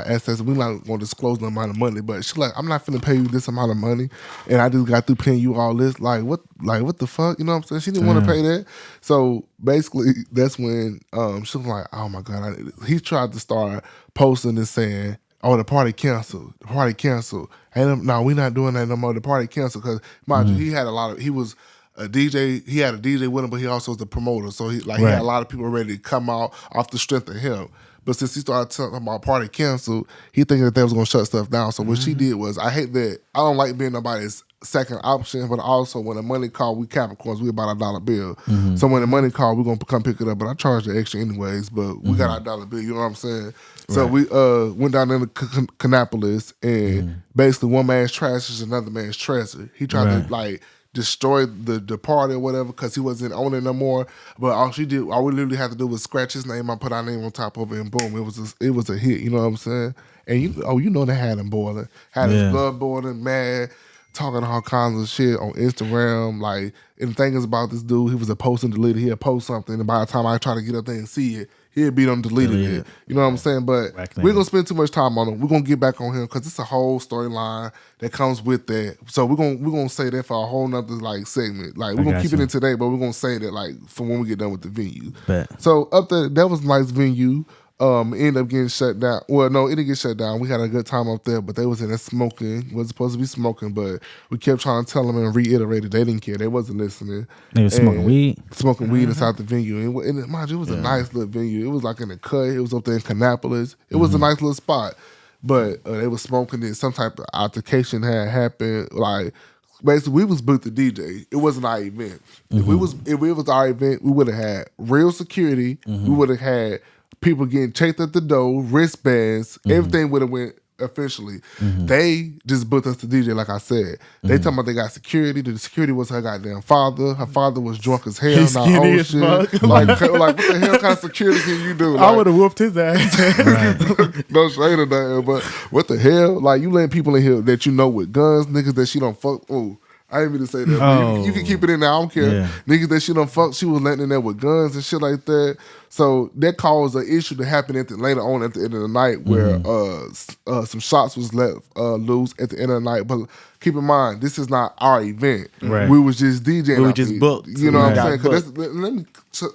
assets. We not gonna disclose the amount of money, but she like, I'm not finna pay you this amount of money, and I just got through paying you all this. Like what the fuck? You know what I'm saying? She didn't want to pay that. So basically, that's when she was like, oh my god. He tried to start posting and saying, oh, the party canceled. The party canceled. No, we not doing that no more. The party canceled because, mind you, he was a DJ. He had a DJ with him, but he also was the promoter. So he had a lot of people ready to come out off the strength of him. But since he started talking about party canceled, he thinking that they was going to shut stuff down. So what she did was, I hate that. I don't like being nobody's second option, but also when the money call, we Capricorns, we about $1 bill. So when the money call, we're going to come pick it up. But I charge the extra anyways, but we got our $1 bill, you know what I'm saying? So we went down into Kannapolis, and basically one man's trash is another man's treasure. He tried to like destroy the party or whatever because he wasn't on it no more. But all we literally had to do was scratch his name. I put our name on top of it, and boom, it was a hit. You know what I'm saying? And you know they had him boiling, had his blood boiling, mad, talking all kinds of shit on Instagram. Like, and the thing is about this dude, he was a post and deleted. He'd post something, and by the time I try to get up there and see it, he'd be done deleted it. You know what I'm saying? But we're going to spend too much time on him. We're going to get back on him because it's a whole storyline that comes with that. So we're gonna say that for a whole nother like segment. Like, we're going to keep it in today, but we're going to say that like for when we get done with the venue. So up there, that was a nice venue. Ended up getting shut down. Well, no, it didn't get shut down. We had a good time up there, but they was in there smoking. Wasn't supposed to be smoking, but we kept trying to tell them and reiterate it. They didn't care. They wasn't listening. They was smoking weed? Smoking weed inside the venue. And mind you, it was a nice little venue. It was like in the cut. It was up there in Kannapolis. It was a nice little spot. But they was smoking it. Some type of altercation had happened. Like, basically, we was booked the DJ. It wasn't our event. If it was our event, we would have had real security. We would have had people getting checked at the door, wristbands, everything would have went officially. They just booked us the DJ, like I said. They talking about they got security. The security was her goddamn father. Her father was drunk as hell. He's skinny as fuck. Like what the hell kind of security can you do? Like, I would have whooped his ass. No shade or nothing, but what the hell? Like, you letting people in here that you know with guns, niggas that she don't fuck. Oh, I didn't mean to say that. But you can keep it in there. I don't care. Niggas that she don't fuck, she was letting in there with guns and shit like that. So that caused an issue to happen later on at the end of the night where some shots was let loose at the end of the night. But keep in mind, this is not our event. Right. We was just DJing. We were just booked. You know what I'm saying? Let me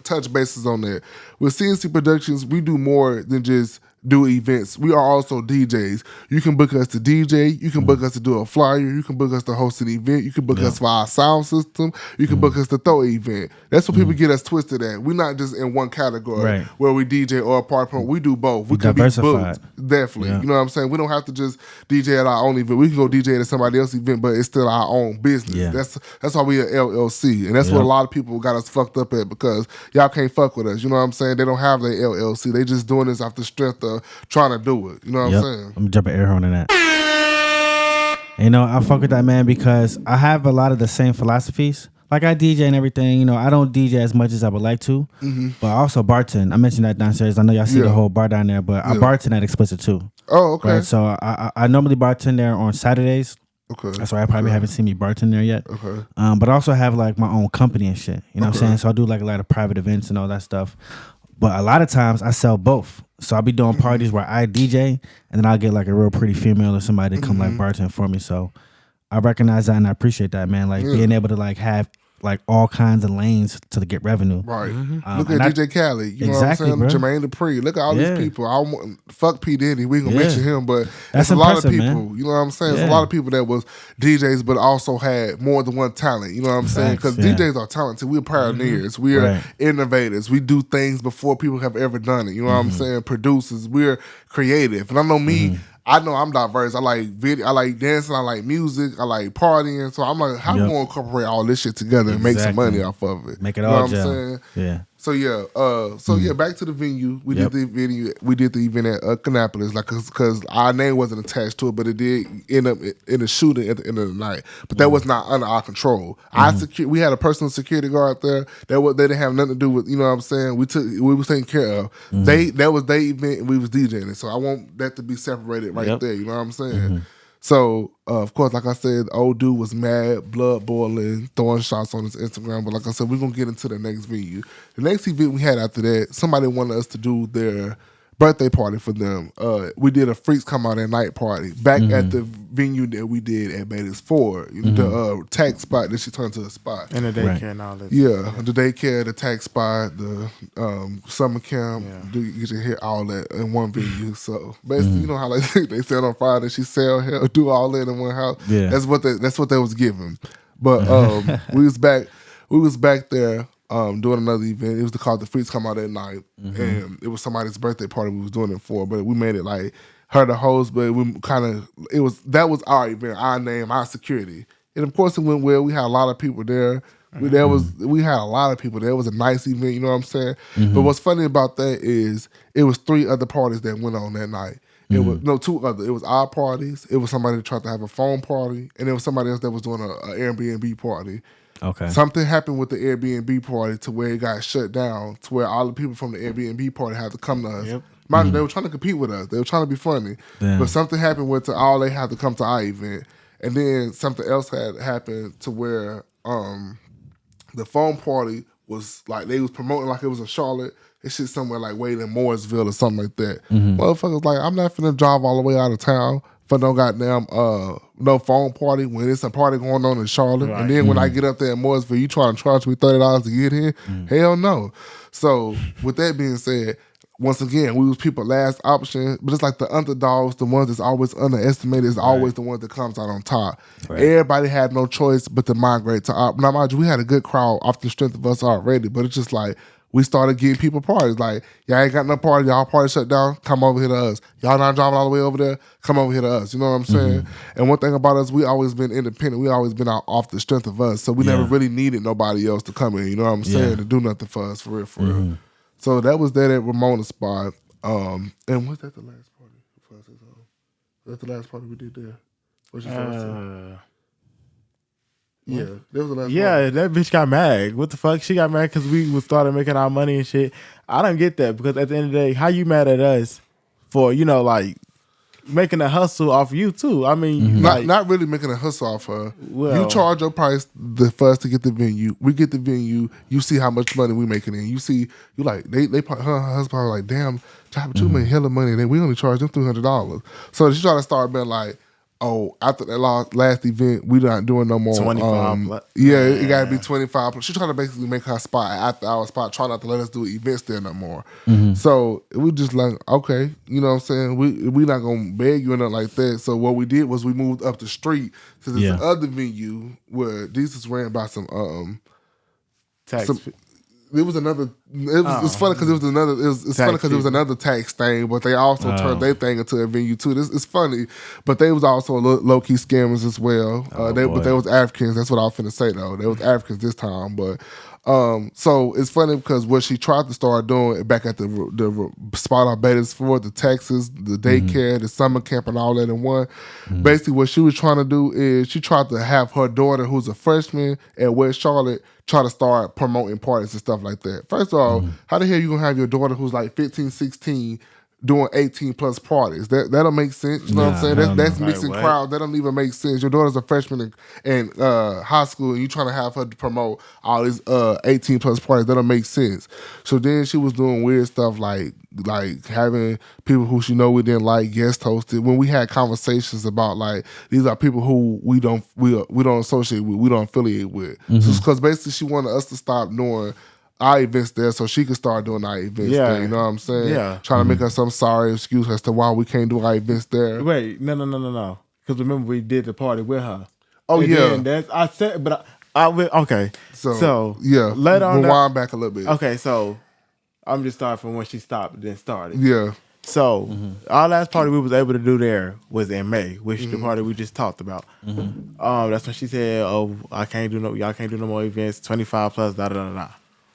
touch bases on that. With CNC Productions, we do more than just do events. We are also DJs. You can book us to DJ. You can book us to do a flyer. You can book us to host an event. You can book us for our sound system. You can book us to throw an event. That's what people get us twisted at. We're not just in one category where we DJ or a part. We do both. We can be booked. Definitely. You know what I'm saying? We don't have to just DJ at our own event. We can go DJ at somebody else's event, but it's still our own business. That's why we are LLC. And that's what a lot of people got us fucked up at, because y'all can't fuck with us. You know what I'm saying? They don't have their LLC. They just doing this off the strength of trying to do it. You know what I'm saying? I'm jumping air horn in that. You know, I fuck with that, man, because I have a lot of the same philosophies. Like, I DJ and everything. You know, I don't DJ as much as I would like to, but I also bartend. I mentioned that downstairs. I know y'all see the whole bar down there, but I bartend at Explicit too. Oh, okay. Right. So I normally bartend there on Saturdays. Okay. That's why I probably haven't seen me bartend there yet. Okay. But I also have like my own company and shit. You know what I'm saying? So I do like a lot of private events and all that stuff. But a lot of times I sell both. So I'll be doing parties where I DJ and then I'll get like a real pretty female or somebody to come like bartend for me. So I recognize that and I appreciate that, man. Like being able to like have like all kinds of lanes to get revenue. Right. Look at DJ Khaled. You know what I'm saying? Bro. Jermaine Dupri. Look at all these people. Fuck P. Diddy. We ain't gonna mention him, but that's a lot of people. Man. You know what I'm saying? It's a lot of people that was DJs, but also had more than one talent. You know what I'm saying? Because DJs are talented. We're pioneers. We are innovators. We do things before people have ever done it. You know what I'm saying? Producers. We're creative. And I know me. I know I'm diverse. I like video. I like dancing. I like music. I like partying. So I'm like, how we gonna incorporate all this shit together and make some money off of it? Make it you all know what gel. I'm saying? Yeah. So yeah, back to the venue. We did the venue. We did the event at Canopolis, like because our name wasn't attached to it, but it did end up in a shooting at the end of the night. But that was not under our control. We had a personal security guard there. They didn't have nothing to do with, you know what I'm saying. We was taken care of. That was their event and we was DJing it. So I want that to be separated right there. You know what I'm saying. So, of course, like I said, old dude was mad, blood boiling, throwing shots on his Instagram. But like I said, we're going to get into the next venue. The next event we had after that, somebody wanted us to do their birthday party for them. We did a Freaks Come Out at Night party back at the venue that we did at Bates Ford, the tax spot that she turned to a spot. And the daycare and all that. Yeah, the daycare, the tax spot, the summer camp, you can hear all that in one venue. So basically, you know how like they said on Friday, she sell hell, do all that in one house. Yeah. That's what they was giving. But we was back there doing another event. It was called the Freaks Come Out at Night, and it was somebody's birthday party we was doing it for. But we made it like her the host, but we that was our event, our name, our security, and of course it went well. We had a lot of people there. We had a lot of people there. It was a nice event, you know what I'm saying. But what's funny about that is it was 3 other parties that went on that night. It was 2 other. It was our parties. It was somebody that tried to have a phone party, and it was somebody else that was doing an Airbnb party. Okay. Something happened with the Airbnb party to where it got shut down, to where all the people from the Airbnb party had to come to us. Mind you, they were trying to compete with us. They were trying to be funny. Damn. But something happened with all they had to come to our event. And then something else had happened to where the phone party was like, they was promoting like it was in Charlotte. It's shit somewhere like way in Mooresville or something like that. Motherfuckers like, I'm not finna drive all the way out of town for no goddamn no phone party when it's a party going on in Charlotte. Right. And then when I get up there in Mooresville, you trying to charge me $30 to get here? Hell no. So with that being said, once again, we was people last option, but it's like the underdogs, the ones that's always underestimated, is always the one that comes out on top. Right. Everybody had no choice but to migrate to op. Now, mind you, we had a good crowd off the strength of us already, but it's just like, we started getting people parties. Like, y'all ain't got no party, y'all party shut down, come over here to us. Y'all not driving all the way over there, come over here to us. You know what I'm saying? And one thing about us, we always been independent. We always been out off the strength of us. So we never really needed nobody else to come in, you know what I'm saying, to do nothing for us, for real. So that was that at Ramona's spot. And was that the last party? Was that the last party we did there? What's your first Yeah, that was the last party. That bitch got mad. What the fuck? She got mad because we started making our money and shit. I don't get that because at the end of the day, how you mad at us for, you know, like making a hustle off of you too? I mean, not really making a hustle off her. Well, you charge your price for us to get the venue. We get the venue. You see how much money we making in. You see, you like her husband probably like, damn, Chopper 2 made hella money, and then we only charge them $300. So she trying to start being like, oh, after that last event, we not doing no more. 25. It got to be 25. She trying to basically make her spot after our spot, trying not to let us do events there no more. So we just like, okay, you know what I'm saying? We not going to beg you or nothing like that. So what we did was we moved up the street to this other venue where these is ran by some tax. It was another. It's funny because it was another. It's funny because it was another tax thing, but they also turned their thing into a venue too. It's funny, but they was also low key scammers as well. But they was Africans. That's what I was finna say though. They was Africans this time, but. So it's funny because what she tried to start doing back at the spot I Betas for, the Texas, the daycare, the summer camp, and all that in one. Basically, what she was trying to do is she tried to have her daughter, who's a freshman at West Charlotte, try to start promoting parties and stuff like that. First of all, how the hell you gonna have your daughter who's like 15, 16 doing 18 plus parties. That'll make sense. You know what I'm saying? That's mixing Like, crowd. That don't even make sense. Your daughter's a freshman in high school, and you trying to have her to promote all these 18 plus parties. That don't make sense. So then she was doing weird stuff like having people who she know we didn't like guest hosted. When we had conversations about like these are people who we don't associate with, we don't affiliate with. Because basically she wanted us to stop doing our events there so she could start doing our events there. You know what I'm saying? Yeah. Trying to make us some sorry excuse as to why we can't do our events there. Wait, no. Because remember we did the party with her. Oh, and yeah. Then I said, but I went, okay. So yeah, later on. Rewind back a little bit. Okay, so I'm just starting from when she stopped and then started. Yeah. So our last party we was able to do there was in May, which is the party we just talked about. That's when she said, "Oh, y'all can't do no more events. 25 plus, da da da da."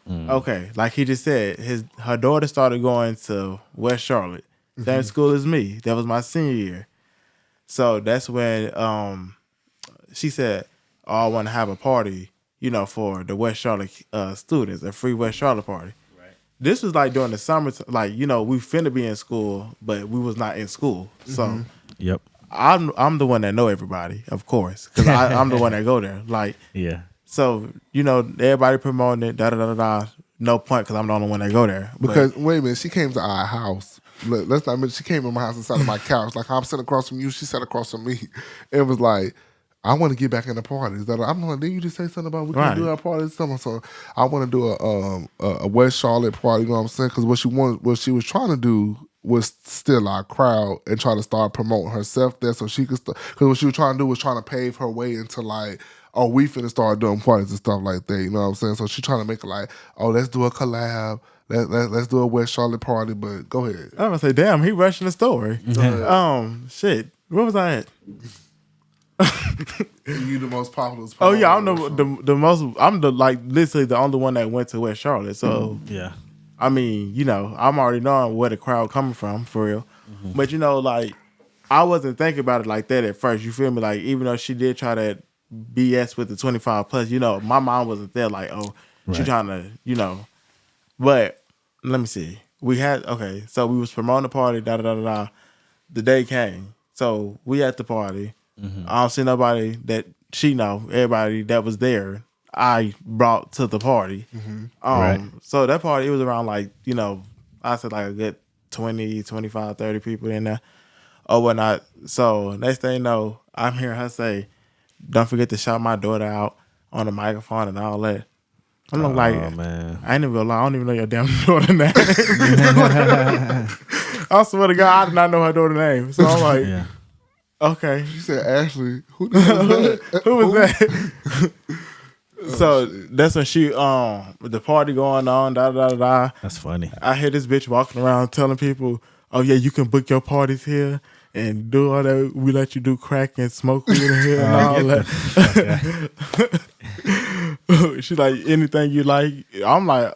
Okay, like he just said, her daughter started going to West Charlotte, same school as me. That was my senior year. So that's when she said, "Oh, I want to have a party, for the West Charlotte students, a free West Charlotte party." This was like during the summer, like, we finna be in school, but we was not in school. So Yep. I'm the one that know everybody, of course, because I'm the one that go there. Like, Yeah. so, everybody promoting it, da-da-da-da-da. No point, because I'm the only one that go there. Because, wait a minute, she came to our house. Let's not admit, she came to my house and sat on my couch. Like, I'm sitting across from you, she sat across from me. It was like, I want to get back in the parties. I'm like, didn't you just say something about we can do our parties? So I want to do a West Charlotte party, you know what I'm saying? Because what she was trying to do was steal our crowd and try to start promoting herself there so she could start. Because what she was trying to do was trying to pave her way into like, oh, we finna start doing parties and stuff like that, you know what I'm saying? So she trying to make it like, oh, let's do a collab. Let's do a West Charlotte party, but go ahead. I'm gonna say, damn, he rushing the story. Shit, where was I at? You the most popular. Oh yeah, I'm the most. I'm literally the only one that went to West Charlotte. So Yeah. I mean, I'm already knowing where the crowd coming from for real. But like, I wasn't thinking about it like that at first. You feel me? Like, even though she did try that BS with the 25 plus, my mom wasn't there. Like, oh, she trying to, But let me see. So we was promoting the party. Da da da da. The day came, so we at the party. I don't see nobody that she know. Everybody that was there, I brought to the party. So that party, it was around like, I said like a good 20, 25, 30 people in there or whatnot. So next thing you know, I'm hearing her say, "Don't forget to shout my daughter out on the microphone and all that." I'm like, man. I ain't even gonna lie, I don't even know your damn daughter name. I swear to God, I did not know her daughter name. So I'm like, Yeah. okay. She said, Ashley, who the hell is that? Who was that? So that's when the party going on, da da da da. That's funny. I hear this bitch walking around telling people, "Oh yeah, you can book your parties here and do all that. We let you do crack and smoke weed in here and all that." She's like, "Anything you like." I'm like,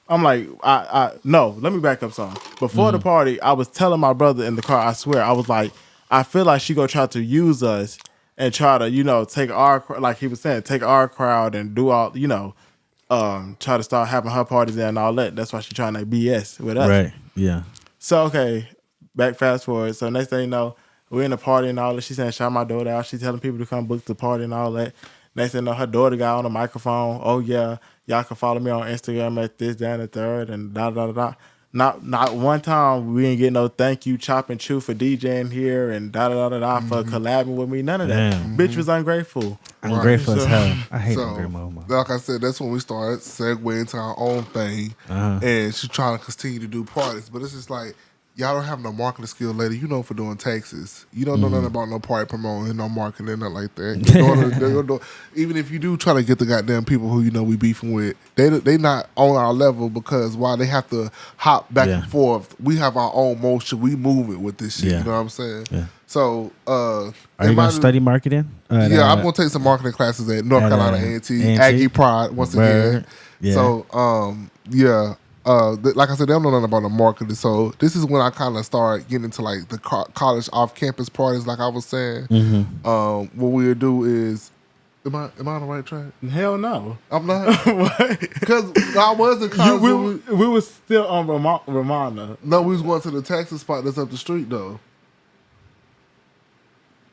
I no. Let me back up some. Before the party, I was telling my brother in the car. I swear, I was like, I feel like she gonna try to use us and try to, take our, like he was saying, take our crowd and do all, try to start having her parties there and all that. That's why she's trying to BS with us. Right. Yeah. So, okay, back fast forward. So next thing you know, we're in the party and all that. She's saying, shout my daughter out. She's telling people to come book the party and all that. Next thing you know, her daughter got on the microphone. "Oh, yeah, y'all can follow me on Instagram at this, that, and the third, and da, da, da, da." Not one time we didn't get no thank you, Chop and Chew, for DJing here and da, da, da, da, for collabing with me. None of that. Damn. Bitch was ungrateful. Ungrateful as So- hell. I hate So, ungrateful. like I said, that's when we started segueing into our own thing. And she's trying to continue to do parties. But it's just like, y'all don't have no marketing skill, lady. You know for doing taxes. You don't know nothing about no party promoting, no marketing, nothing like that. Your daughter, even if you do try to get the goddamn people who we beefing with, they not on our level because why they have to hop back and forth. We have our own motion. We move it with this shit. Yeah. You know what I'm saying? Yeah. So, Are you going to study marketing? I'm going to take some marketing classes at North Carolina A&T, Aggie Pride, once Word. again. Yeah. So, like I said, they don't know nothing about the marketing. So this is when I kind of start getting into like the college off-campus parties, like I was saying. What we'll do is Am I on the right track? Hell no. I'm not. Because I was in college. We was still on Ramona. No, we was going to the taxi spot that's up the street though.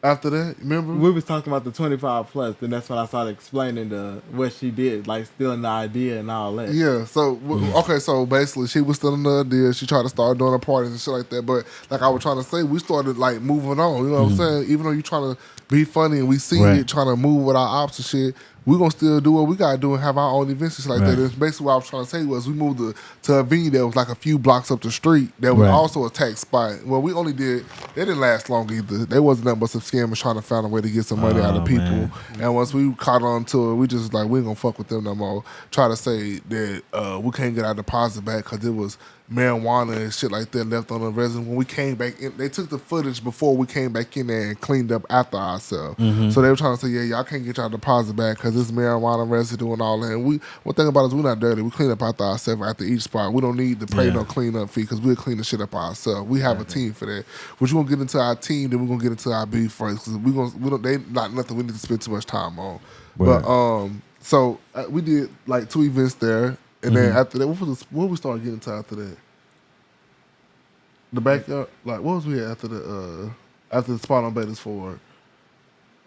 After that, remember? We was talking about the 25 plus, then that's when I started explaining what she did, like stealing the idea and all that. Yeah, so, okay, so basically she was stealing the idea. She tried to start doing her parties and shit like that. But like I was trying to say, we started like moving on. You know what I'm saying? Even though you trying to be funny and we see it trying to move with our ops and shit, we gonna still do what we gotta do and have our own events and shit like that. And basically what I was trying to say was we moved to a venue that was like a few blocks up the street that was also a tax spot. Well, we only did, they didn't last long either. They wasn't nothing but some scammers trying to find a way to get some money out of people. Man. And once we caught on to it, we just like, we ain't gonna fuck with them no more. Try to say that we can't get our deposit back because it was marijuana and shit like that left on the resident. When we came back in, they took the footage before we came back in there and cleaned up after ourselves. So they were trying to say, yeah, y'all can't get y'all deposit back because it's marijuana residue and all that. And one thing about us, we're not dirty. We clean up after ourselves after each spot. We don't need to pay no cleanup fee because we'll clean the shit up ourselves. We have a team for that. Which we're gonna get into our team, then we're gonna get into our beef first because they not nothing we need to spend too much time on. Right. But so we did like 2 events there. And then after that, what we started getting to after that? The backyard, like what was we at after the spot on Beatties Ford?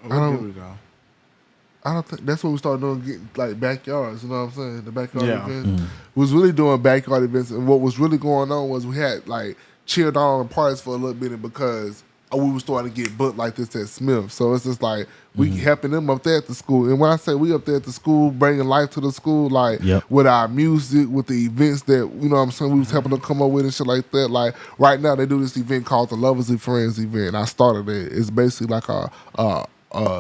I don't think that's what we started doing, getting like backyards. You know what I'm saying? The backyard events. We was really doing backyard events, and what was really going on was we had like chilled out on the parties for a little bit because we were starting to get booked like this at Smith. So it's just like we helping them up there at the school. And when I say we up there at the school, bringing life to the school, like with our music, with the events that, you know what I'm saying, we was helping them come up with and shit like that. Like right now they do this event called the Lovers and Friends event. And I started it. It's basically like a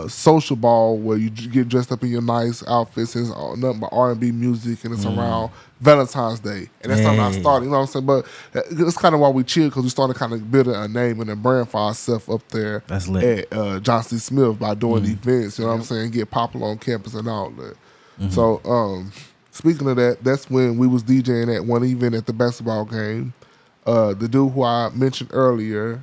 social ball where you get dressed up in your nice outfits and it's nothing but R&B music and it's around Valentine's Day. And that's something I started, you know what I'm saying? But it's kind of why we chill because we started kind of building a name and a brand for ourselves up there at Johnson Smith by doing events, you know what I'm saying? Get popular on campus and all that. So speaking of that, that's when we was DJing at one event at the basketball game. The dude who I mentioned earlier,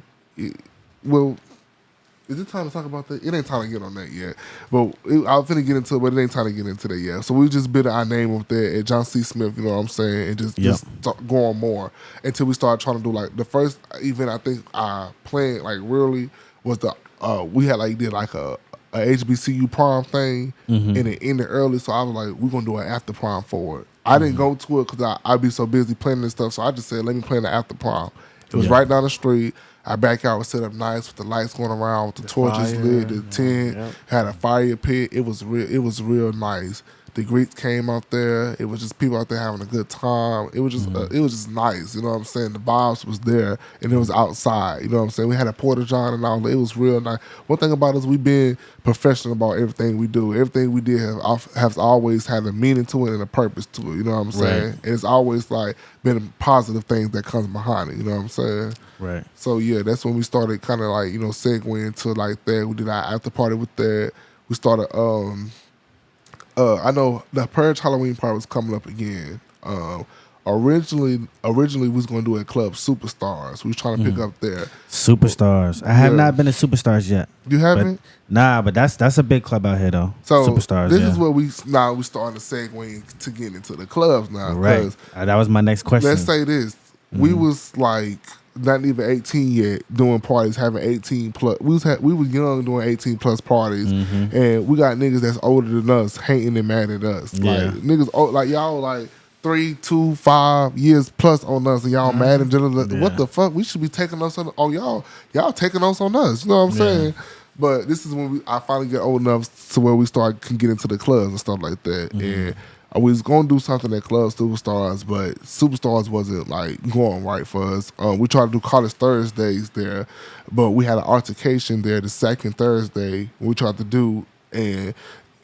is it time to talk about that? It ain't time to get on that yet. But I'm finna get into it, but it ain't time to get into that yet. So we just built our name up there at John C. Smith, you know what I'm saying? And just go on more until we started trying to do like the first event I think I planned like really was we had like did like a HBCU prom thing and it ended early. So I was like, we're going to do an after prom for it. I didn't go to it because I'd be so busy planning this stuff. So I just said, let me plan the after prom. It was right down the street. Our backyard was set up nice with the lights going around, with the torches lit, the tent, had a fire pit. It was real nice. The greets came out there. It was just people out there having a good time. It was just nice. You know what I'm saying? The vibes was there, and it was outside. You know what I'm saying? We had a porta john and all that. It was real nice. One thing about us, we've been professional about everything we do. Everything we did has always had a meaning to it and a purpose to it. You know what I'm saying? Right. And it's always like been positive things that comes behind it. You know what I'm saying? Right. So yeah, that's when we started kind of like, you know, segueing into like that. We did our after party with that. We started. I know the Purge Halloween party was coming up again. Originally we was going to do it at Club Superstars. We was trying to pick up there. Superstars. I have not been to Superstars yet. You haven't? But that's a big club out here though. So Superstars. This is what we starting to segue to get into the clubs now. Right. That was my next question. Let's say this: we was like not even 18 yet, doing parties, having 18 plus. We was young doing 18 plus parties, and we got niggas that's older than us hating and mad at us. Like niggas, like y'all, like 3, 2, 5 years plus on us, and y'all mad and just what the fuck? We should be taking us on y'all. Y'all taking us on us. You know what I'm saying? But this is when I finally get old enough to where we can get into the clubs and stuff like that, and. We was gonna do something at Club Superstars, but Superstars wasn't like going right for us. We tried to do College Thursdays there, but we had an altercation there the second Thursday we tried to do, and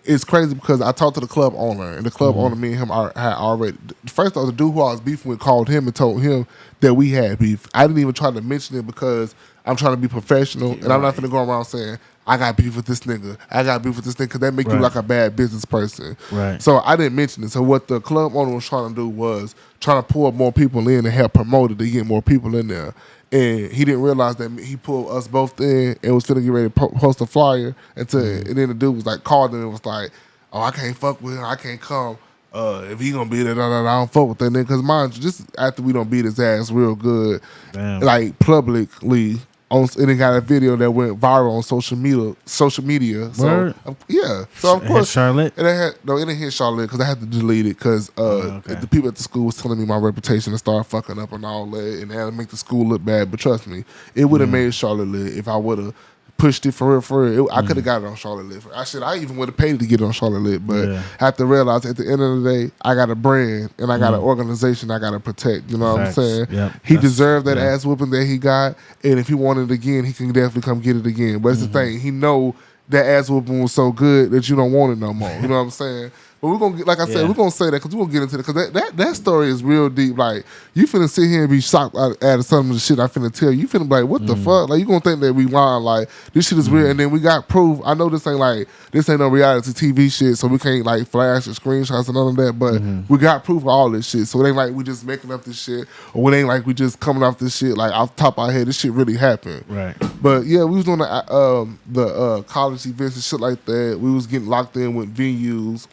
it's crazy because I talked to the club owner, and the club owner, me and him had already. First off, the dude who I was beefing with called him and told him that we had beef. I didn't even try to mention it because I'm trying to be professional, and I'm not gonna go around saying I got beef with this nigga. I got beef with this nigga because that make you Right. like a bad business person. Right. So I didn't mention it. So what the club owner was trying to do was trying to pull more people in and help promote it to get more people in there. And he didn't realize that he pulled us both in and was finna get ready to post a flyer and then the dude was like called him and was like, oh, I can't fuck with him. I can't come. If he gonna be there, I don't fuck with that nigga. Cause mind you, just after we don't beat his ass real good, Damn. like publicly, and it got a video that went viral on social media. So Word? yeah, so of It hit course Charlotte? It didn't hit Charlotte because I had to delete it because okay. the people at the school was telling me my reputation to start fucking up and all that, and it had to make the school look bad. But trust me, it would have made Charlotte lit if I would have pushed it for real. I could have got it on Charlotte Lit. I even would have paid to get it on Charlotte Lit, but I have to realize at the end of the day, I got a brand and I got an organization I got to protect. You know Facts. what I'm saying? Yep. He deserved that ass whooping that he got, and if he wanted it again, he can definitely come get it again. But it's the thing, he know that ass whooping was so good that you don't want it no more. You know what I'm saying? But we're gonna get, like I said, we're gonna say that because we're gonna get into it because that story is real deep. Like you finna sit here and be shocked at some of the shit I finna tell you. You finna be like, what the fuck? Like you gonna think that we lying? Like this shit is real, and then we got proof. I know this ain't no reality TV shit, so we can't like flash or screenshots and none of that. But we got proof of all this shit, so it ain't like we just making up this shit, or it ain't like we just coming off this shit like off the top of our head. This shit really happened. Right. But yeah, we was doing the college events and shit like that. We was getting locked in with venues.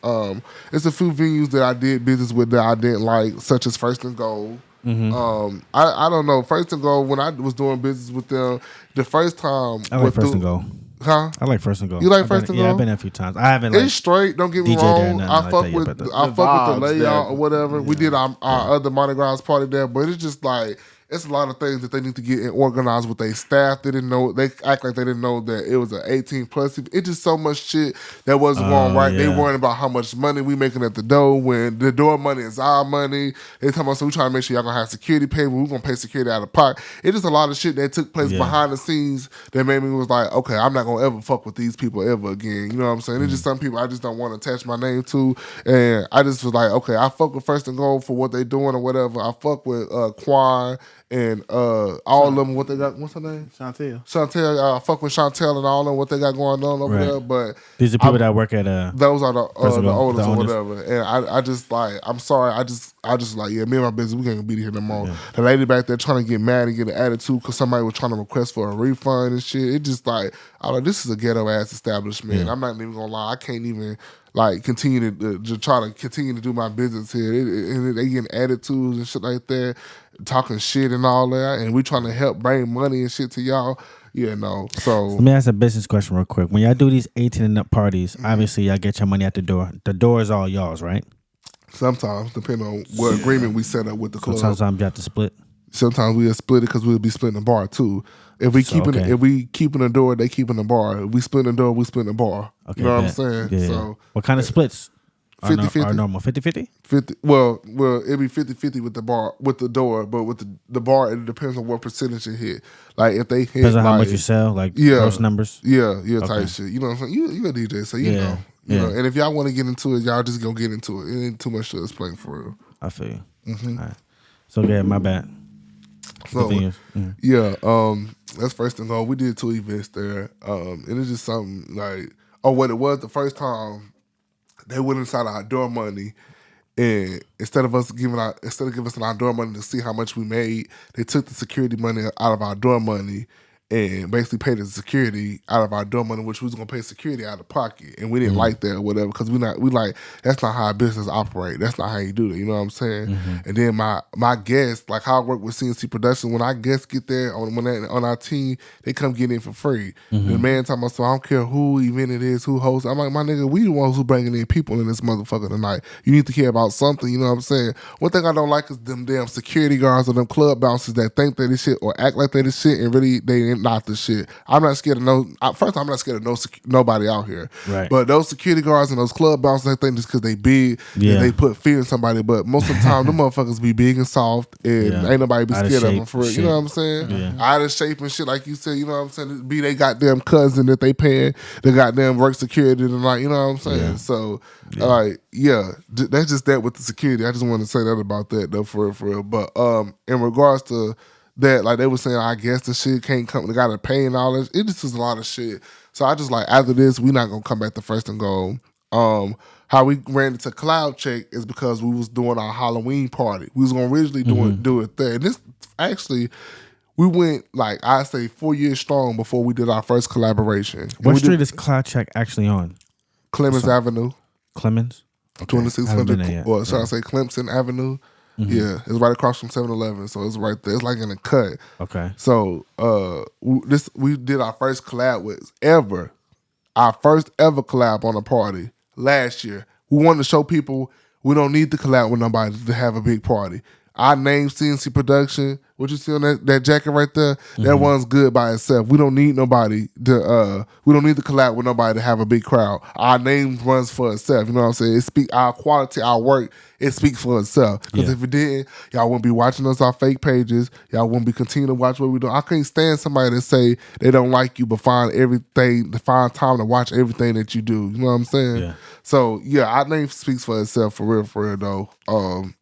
It's a few venues that I did business with that I didn't like, such as First and Gold. I don't know. First and Gold, when I was doing business with them, the first time I like First and Gold. Huh? I like First and Gold. You like First and Gold? Yeah, I've been there a few times. I haven't. It's straight. Don't get me DJ there wrong. and nothing I like fuck that, with but the vibes layout there. or whatever. We did our other Mardi Gras party there, but it's just like it's a lot of things that they need to get organized with their staff. They didn't know. They act like they didn't know that it was an 18 plus. It's just so much shit that wasn't going right. They yeah. worrying about how much money we making at the door when the door money is our money. They talking about, so we trying to make sure y'all gonna have security pay, but we gonna pay security out of pocket. It's just a lot of shit that took place behind the scenes that made me was like, okay, I'm not gonna ever fuck with these people ever again. You know what I'm saying? It's just some people I just don't want to attach my name to, and I just was like, okay, I fuck with First and Gold for what they doing or whatever. I fuck with Quan and all of them, what they got. What's her name? Chantel. I fuck with Chantel and all of them, what they got going on over there. But these are people that work at those are the owners the or whatever. And I just like, I'm sorry. I just like, yeah, me and my business, we can't be here no more. Yeah. The lady back there trying to get mad and get an attitude because somebody was trying to request for a refund and shit. It just like, I like, this is a ghetto ass establishment. I'm not even gonna lie. I can't even like continue to try to continue to do my business here. And they getting attitudes and shit like that, talking shit and all that, and we trying to help bring money and shit to y'all. Yeah, no. So let me ask a business question real quick. When y'all do these 18 and up parties, obviously y'all get your money at the door. The door is all y'all's, right? Sometimes, depending on what agreement we set up with the club. Sometimes you have to split. Sometimes we'll split it because we'll be splitting the bar too. If we keeping the door, they keeping the bar. If we split the door, we split the bar. Okay, you know what I'm saying? Yeah. So what kind of splits? 50-50. Are normal 50-50? 50. Well, it'd be 50-50 with the bar, with the door, but with the bar, it depends on what percentage it hit. Like if they hit, depends on how much you sell, like gross numbers. Yeah, type shit. You know what I'm saying? You a DJ, so you know. You know. And if y'all want to get into it, y'all just gonna get into it. It ain't too much to explain for real. I feel you. All right. So yeah, my bad. So that's First and Gold. We did 2 events there, and it's just something like, what it was the first time. They went inside our door money, and instead of giving us our door money to see how much we made, they took the security money out of our door money and basically paid the security out of our door money, which we was gonna pay security out of pocket, and we didn't like that or whatever because we like that's not how a business operate. That's not how you do that. You know what I'm saying? And then my guests, like how I work with CNC Productions, when our guests get there on our team, they come get in for free. The man talking about, so I don't care who event it is, who hosts. I'm like, my nigga, we the ones who bringing in people in this motherfucker tonight. You need to care about something. You know what I'm saying? One thing I don't like is them damn security guards or them club bouncers that think that this shit or act like they this shit and really they ain't not the shit. I'm not scared of first I'm not scared of nobody out here. Right. But those security guards and those club bouncers, they think just because they big and they put fear in somebody. But most of the time, them motherfuckers be big and soft and ain't nobody be scared of them for it. You know what I'm saying? Out of shape and shit, like you said. You know what I'm saying? Be they goddamn cousin that they paying, they goddamn work security tonight. You know what I'm saying? Yeah. So that's just that with the security. I just want to say that about that though, for real. But in regards to that like they were saying, I guess the shit can't come. They got to pay and all this. It just was a lot of shit. So I just like after this, we not gonna come back to First and Gold. How we ran into Cloud Check is because we was doing our Halloween party. We was gonna originally do it there. And this actually, we went like I say 4 years strong before we did our first collaboration. What street is Cloud Check actually on? Clemens Avenue. Clemens? Okay. 2600, or should I say Clemson Avenue? Yeah, it's right across from 7-Eleven, so it's right there. It's like in a cut. Okay. So we did our first collab our first ever collab on a party last year. We wanted to show people we don't need to collab with nobody to have a big party. Our name CNC Production. What you see on that jacket right there? That one's good by itself. We don't need nobody to we don't need to collab with nobody to have a big crowd. Our name runs for itself. You know what I'm saying? It speaks our quality, our work, it speaks for itself. Because if it didn't, y'all wouldn't be watching us off fake pages. Y'all wouldn't be continuing to watch what we do. I can't stand somebody that say they don't like you but find time to watch everything that you do. You know what I'm saying? Yeah. So yeah, our name speaks for itself for real though.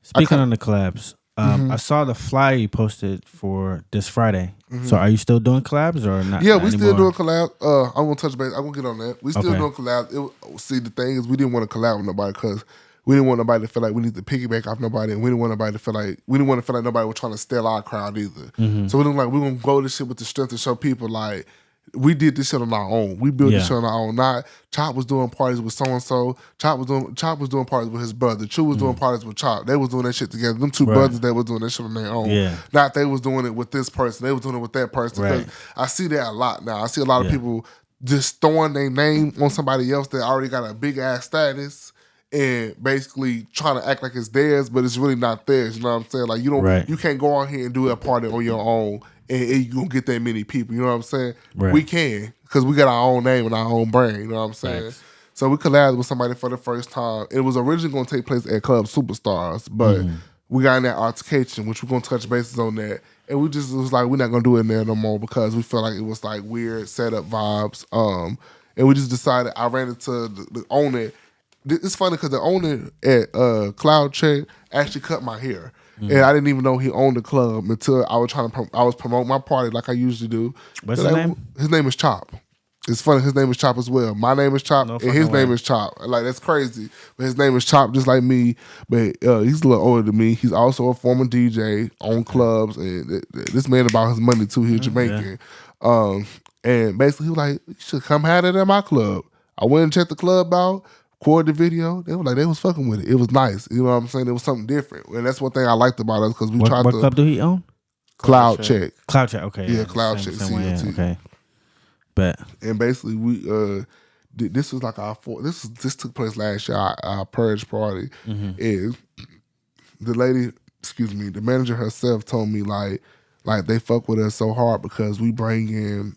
Speaking on the collabs, I saw the flyer you posted for this Friday. So are you still doing collabs or not? Yeah, not we anymore? still doing collabs. I'm gonna touch base. I'm gonna get on that. We still doing collabs. See, the thing is, we didn't want to collab with nobody because we didn't want nobody to feel like we need to piggyback off nobody, and we didn't want nobody to feel like nobody was trying to steal our crowd either. So we didn't like we're gonna grow this shit with the strength to show people like we did this shit on our own. We built this shit on our own. Not Chop was doing parties with so and so. Chop was doing parties with his brother. Chu was doing parties with Chop. They was doing that shit together. Them two brothers that was doing that shit on their own. Yeah. Not they was doing it with this person. They was doing it with that person. Right. I see that a lot now. I see a lot of people just throwing their name on somebody else that already got a big ass status and basically trying to act like it's theirs, but it's really not theirs. You know what I'm saying? Like you can't go out here and do a party on your own and you gonna get that many people. You know what I'm saying? Right. We can because we got our own name and our own brand. You know what I'm saying? Thanks. So we collabed with somebody for the first time. It was originally gonna take place at Club Superstars, but we got in that altercation, which we're gonna touch bases on that. And we just was like, we're not gonna do it in there no more because we felt like it was like weird setup vibes. And we just decided. I ran into the owner. It's funny because the owner at Cloud Check actually cut my hair. And I didn't even know he owned the club until I was promoting my party like I usually do. What's his name? His name is Chop. It's funny, his name is Chop as well. My name is Chop, and his name is Chop. Like, that's crazy. But his name is Chop just like me, but he's a little older than me. He's also a former DJ on clubs, and this man about his money too. He's Jamaican. And basically he was like, you should come have it at my club. I went and checked the club out, recorded the video. They was fucking with it. It was nice. You know what I'm saying? It was something different. And that's one thing I liked about us because what club do he own? Cloud Check. Cloud Check, okay. Yeah, Cloud Check. C&C. Okay. But and basically we this was like this took place last year, our Purge party. Is the lady, the manager herself told me like they fuck with us so hard because we bring in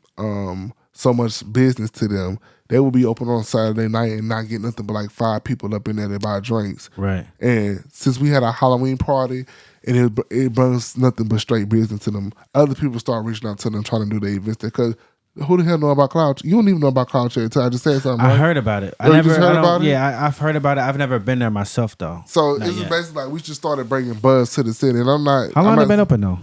so much business to them. They will be open on Saturday night and not get nothing but like 5 people up in there to buy drinks. Right. And since we had our Halloween party, and it brings nothing but straight business to them, other people start reaching out to them trying to do their events there. Because who the hell know about Cloud? You don't even know about Cloud Check until I just said something. Right? I heard about it. I've heard about it. Yeah, I've heard about it. I've never been there myself though. So it's just basically like we just started bringing buzz to the city, and I'm not. How long have they been open though?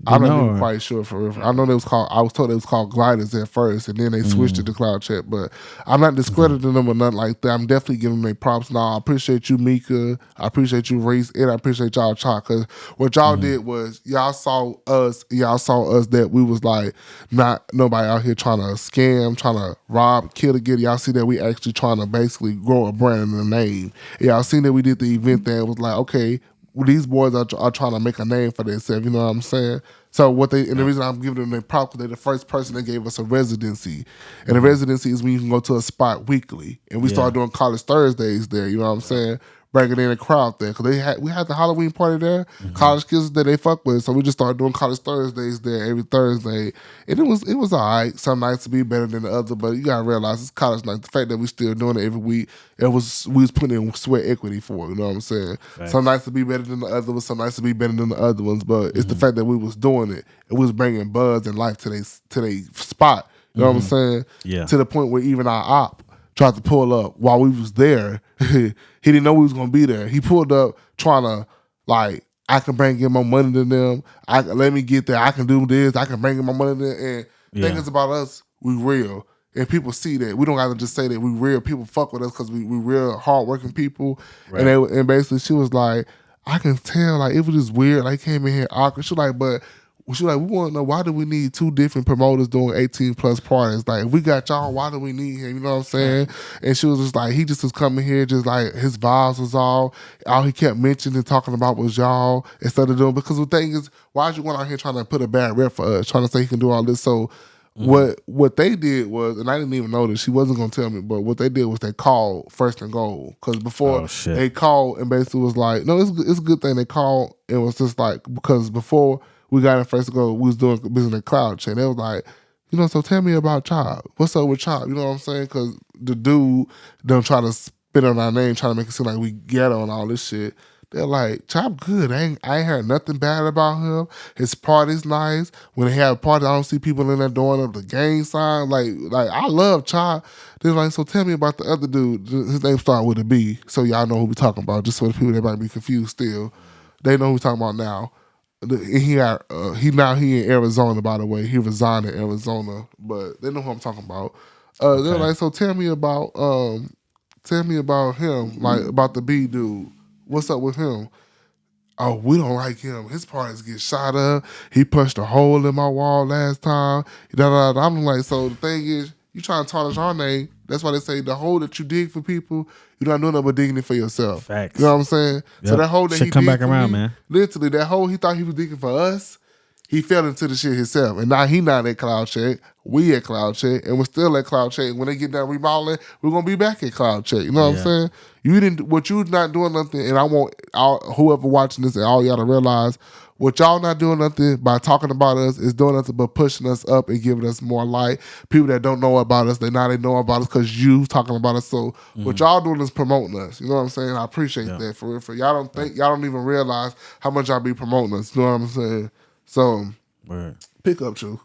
I'm not even quite sure for real. I know I was told it was called Gliders at first, and then they switched it to Cloud Check. But I'm not discrediting them or nothing like that. I'm definitely giving them their props. Now I appreciate you, Mika. I appreciate you, Reese, and I appreciate y'all, Chalk. Because what y'all did was y'all saw us that we was like not nobody out here trying to scam, trying to rob, kill to get it. Y'all see that we actually trying to basically grow a brand and a name. Y'all seen that we did the event there. It was like, okay, well, these boys are trying to make a name for themselves, you know what I'm saying? So the reason I'm giving them their props, because they're the first person that gave us a residency. And a residency is when you can go to a spot weekly. And we started doing College Thursdays there, you know what I'm saying? Bringing in a crowd there. Because we had the Halloween party there, college kids that they fuck with. So we just started doing College Thursdays there every Thursday. And it was all right. Some nights to be better than the other, but you got to realize it's college night. The fact that we still doing it every week, we was putting in sweat equity for it, you know what I'm saying? Thanks. Some nights to be better than the other ones, some nights to be better than the other ones, but it's the fact that we was doing it. It was bringing buzz and life to they spot, you know what I'm saying? Yeah. To the point where even our op tried to pull up while we was there. He didn't know we was gonna be there. He pulled up trying to like I can bring in more money than them. Let me get there. I can do this. I can bring in more money than them. And thing is about us, we real. And people see that. We don't have to just say that we real. People fuck with us because we real hardworking people. Right. And basically she was like, I can tell, like, it was just weird. Like, came in here awkward. She like, but we want to know, why do we need 2 different promoters doing 18 plus parties? Like, if we got y'all, why do we need him? You know what I'm saying? And she was just like, he just was coming here, just like his vibes was all he kept mentioning and talking about was y'all instead of doing, because the thing is, why is you going out here trying to put a bad rep for us, trying to say he can do all this? So what they did was, and I didn't even know this, she wasn't going to tell me, but what they did was they called First and Goal. Because before they called and basically was like, no, it's a good thing they called. It was just like, because before we got in First and Goal, we was doing business at Cloud Chain. They was like, so tell me about Chop. What's up with Chop? You know what I'm saying? Because the dude don't try to spit on our name, trying to make it seem like we ghetto and all this shit. They're like, Chop good. I ain't heard nothing bad about him. His party's nice. When they have a party, I don't see people in there doing up the gang sign. Like I love Chop. They're like, so tell me about the other dude. His name started with a B, so y'all know who we talking about. Just for the people that might be confused still, they know who we talking about now. He in Arizona, by the way. He resigned in Arizona, but they know who I'm talking about. They're like, so tell me about him, like about the B dude. What's up with him? Oh, we don't like him. His parties get shot up. He punched a hole in my wall last time. I'm like, so the thing is, you trying to tarnish our name. That's why they say the hole that you dig for people, you're not doing nothing but digging it for yourself. Facts. You know what I'm saying? Yep. So that hole that he come dig back around, me, man. Literally, that hole he thought he was digging for us, he fell into the shit himself. And now he not at Cloud Check. We at Cloud Check. And we're still at Cloud Check. When they get done remodeling, we're going to be back at Cloud Check. You know what I'm saying? You're not doing nothing, and I want whoever watching this and all y'all to realize, what y'all not doing nothing by talking about us is doing nothing but pushing us up and giving us more light. People that don't know about us, they know about us because you talking about us. So what y'all doing is promoting us. You know what I'm saying? I appreciate that for real. For y'all don't even realize how much y'all be promoting us. You know what I'm saying? So pick up, True.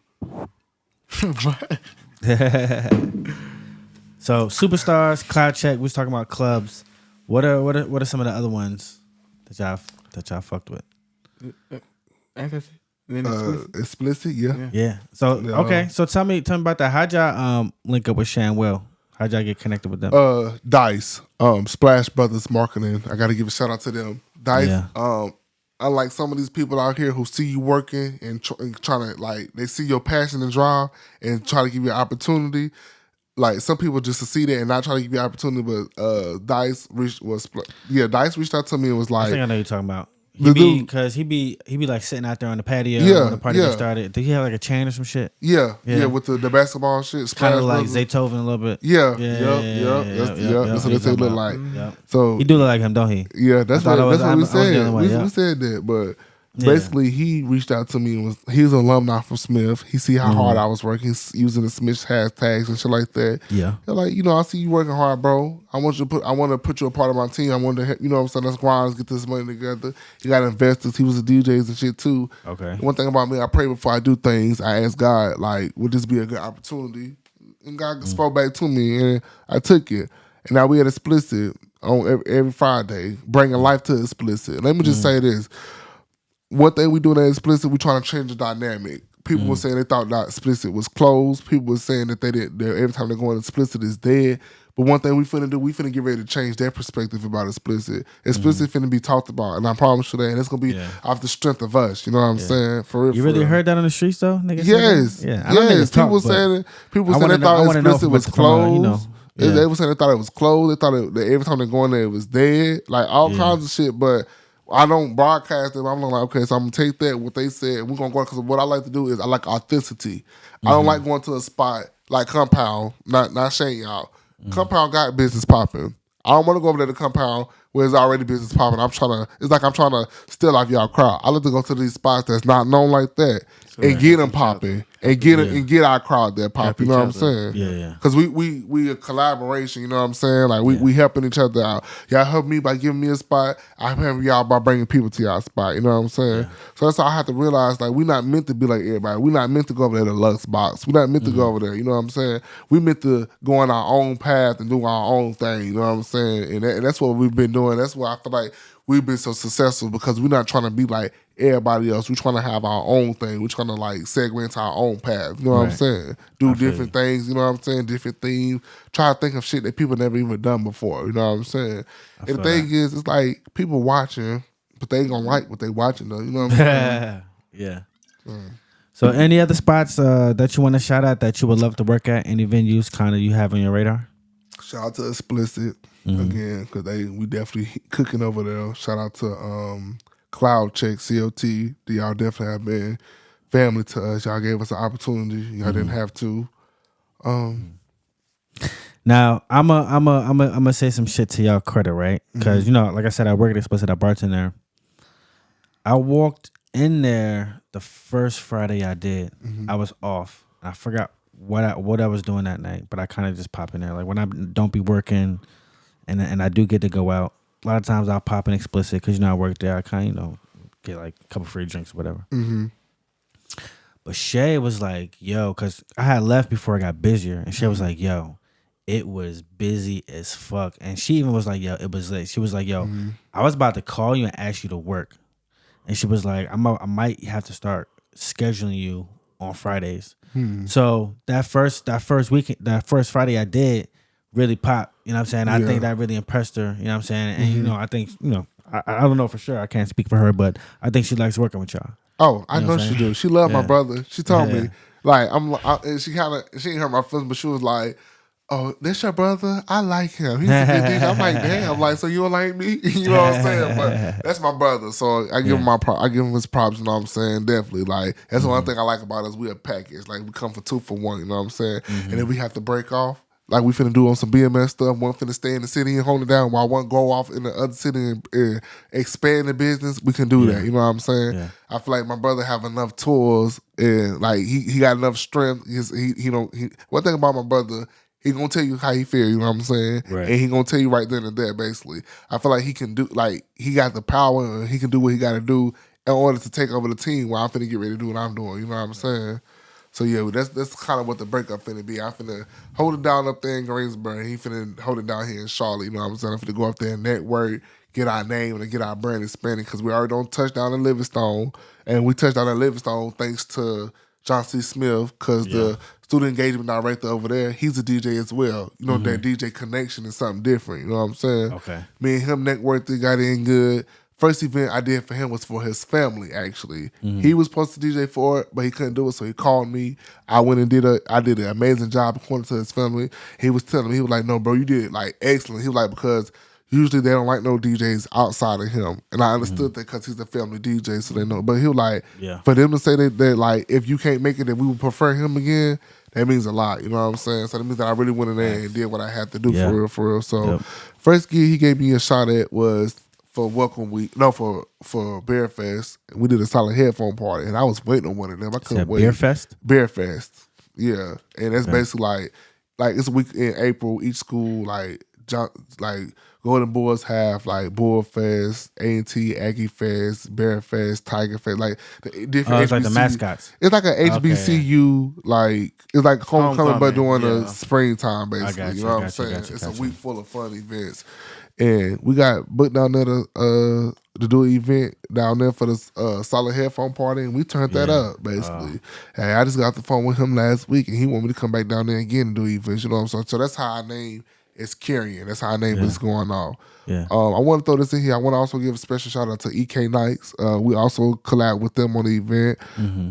So Superstars, Cloud Check. We was talking about clubs. What are some of the other ones that y'all fucked with? Explicit, yeah. So okay, so tell me about that. How'd y'all link up with Shanwell? How'd y'all get connected with them? Dice, Splash Brothers Marketing. I got to give a shout out to them. Dice, unlike some of these people out here who see you working and trying to, like, they see your passion and drive and try to give you an opportunity. Like, some people just to see that and not try to give you an opportunity, but Dice reached out to me and was like, I think I know what you're talking about. He be like sitting out there on the patio when the party get started. Did he have like a chain or some shit? Yeah, with the basketball shit. Kind of like Zaytoven a little bit. Yeah. That's what they say look like. So he do look like him, don't he? Yeah, that's what we said. We said that, but basically he reached out to me and he was an alumni from Smith. He see how hard I was working using the Smith hashtags and shit like that. Yeah, they're like, I see you working hard, bro. I want to put you a part of my team. I want to, what I'm saying, let's grind, let's get this money together. He got investors. He was a DJs and shit too. Okay. One thing about me, I pray before I do things. I ask God, like, would this be a good opportunity? And God spoke back to me, and I took it. And now we at Explicit on every Friday, bringing life to Explicit. Let me just say this. One thing we doing at Explicit, we trying to change the dynamic. People were saying they thought that Explicit was closed. People were saying that every time they go on Explicit is dead. But one thing we finna get ready to change their perspective about Explicit. Explicit finna be talked about, and I promise you that. And it's gonna be off the strength of us. You know what I'm saying? For real. You really heard that on the streets though, niggas? Yes. Yes. People saying they thought Explicit was closed. They were saying they thought it was closed. They thought that every time they go in there it was dead. Like all kinds of shit, but I don't broadcast them. I'm like, okay, so I'm gonna take that what they said. We're gonna go, because what I like to do is I like authenticity. I don't like going to a spot like Compound, not shame y'all. Compound got business popping. I don't want to go over there to Compound where it's already business popping. I'm trying to steal off y'all crowd. I like to go to these spots that's not known like that and get them popping and get our crowd there popping. You know what I'm saying? Yeah. Because we a collaboration. You know what I'm saying? Like we helping each other out. Y'all help me by giving me a spot. I help y'all by bringing people to y'all spot. You know what I'm saying? So that's how I have to realize, like, we're not meant to be like everybody. We're not meant to go over there to Lux Box. We're not meant to go over there. You know what I'm saying? We meant to go on our own path and do our own thing. You know what I'm saying? And that's what we've been doing. That's why I feel like we've been so successful because we're not trying to be like everybody else. We're trying to have our own thing. We're trying to like segue into our own path. You know what I'm saying? Do different things. You know what I'm saying? Different themes. Try to think of shit that people never even done before. You know what I'm saying? And the thing is, it's like people watching, but they ain't gonna like what they watching though. You know what I'm saying? Yeah. So any other spots that you want to shout out that you would love to work at? Any venues kind of you have on your radar? Shout out to Explicit again, because we definitely cooking over there. Shout out to Cloud Check, COT. Y'all definitely have been family to us. Y'all gave us an opportunity. Y'all didn't have to. Now I'm gonna say some shit to y'all credit, right? Because you know, like I said, I work at Explicit. I bartender. I walked in there the first Friday I did. I was off. I forgot what I was doing that night, but I kind of just pop in there. Like when I don't be working, and I do get to go out. A lot of times I'll pop in Explicit because you know I work there. I kind of get like a couple free drinks or whatever. But Shay was like, "Yo," because I had left before I got busier, and Shay was like, "Yo, it was busy as fuck." And she even was like, "Yo, it was late." She was like, "Yo, I was about to call you and ask you to work," and she was like, I might have to start scheduling you on Fridays." So that first Friday I did really pop. You know what I'm saying? I think that really impressed her. You know what I'm saying? And you know, I think I don't know for sure. I can't speak for her, but I think she likes working with y'all. Oh, I know she do. She loved my brother. She told me, like, she ain't hurt my feelings, but she was like, "Oh, that's your brother? I like him. He's a good dude." I'm like, damn. Like, so you don't like me? You know what I'm saying? But that's my brother, so I give him I give him his props. You know what I'm saying? Definitely. Like, that's one thing I like about us. We a package. Like, we come for 2 for 1. You know what I'm saying? And then we have to break off. Like we finna do on some BMS stuff. One finna stay in the city and hold it down while one go off in the other city and expand the business. We can do that. You know what I'm saying? Yeah. I feel like my brother have enough tools and like he got enough strength. One thing about my brother, he gonna tell you how he feel. You know what I'm saying? Right. And he gonna tell you right then and there. Basically, I feel like he can do he got the power and he can do what he got to do in order to take over the team. While I'm finna get ready to do what I'm doing. You know what I'm saying? So yeah, that's kind of what the breakup finna be. I'm finna hold it down up there in Greensboro. He finna hold it down here in Charlotte. You know what I'm saying? I'm finna go up there and network, get our name and get our brand expanded because we already don't touch down in Livingstone, and we touched down in Livingstone thanks to John C. Smith because the student engagement director over there, he's a DJ as well. You know that DJ connection is something different. You know what I'm saying? Okay. Me and him networked, got in good. First event I did for him was for his family, actually. He was supposed to DJ for it, but he couldn't do it, so he called me. I went and I did an amazing job according to his family. He was telling me, he was like, "No, bro, you did like excellent." He was like, because usually they don't like no DJs outside of him. And I understood that because he's a family DJ, so they know. But he was like, for them to say that like, if you can't make it, that we would prefer him again, that means a lot. You know what I'm saying? So that means that I really went in there and did what I had to do for real. So first gig he gave me a shot at was for Welcome Week, for Bear Fest. We did a solid headphone party, and I was waiting on one of them. I couldn't wait. Bear Fest? Bear Fest, yeah. And that's basically like it's a week in April. Each school like Golden Boys have like Bull Fest, A&T, Aggie Fest, Bear Fest, Tiger Fest, like the different. It's like the mascots. It's like a HBCU, like it's like homecoming, but during the springtime, basically. You know what I'm saying? It's a week full of fun events. And we got booked down there to do an event down there for the solid headphone party, and we turned that up, basically. Hey, I just got off the phone with him last week, and he wanted me to come back down there again and do events, you know what I'm saying? So that's how our name is carrying. That's how our name is going on. Yeah. I want to throw this in here. I want to also give a special shout out to EK Nights. We also collab with them on the event.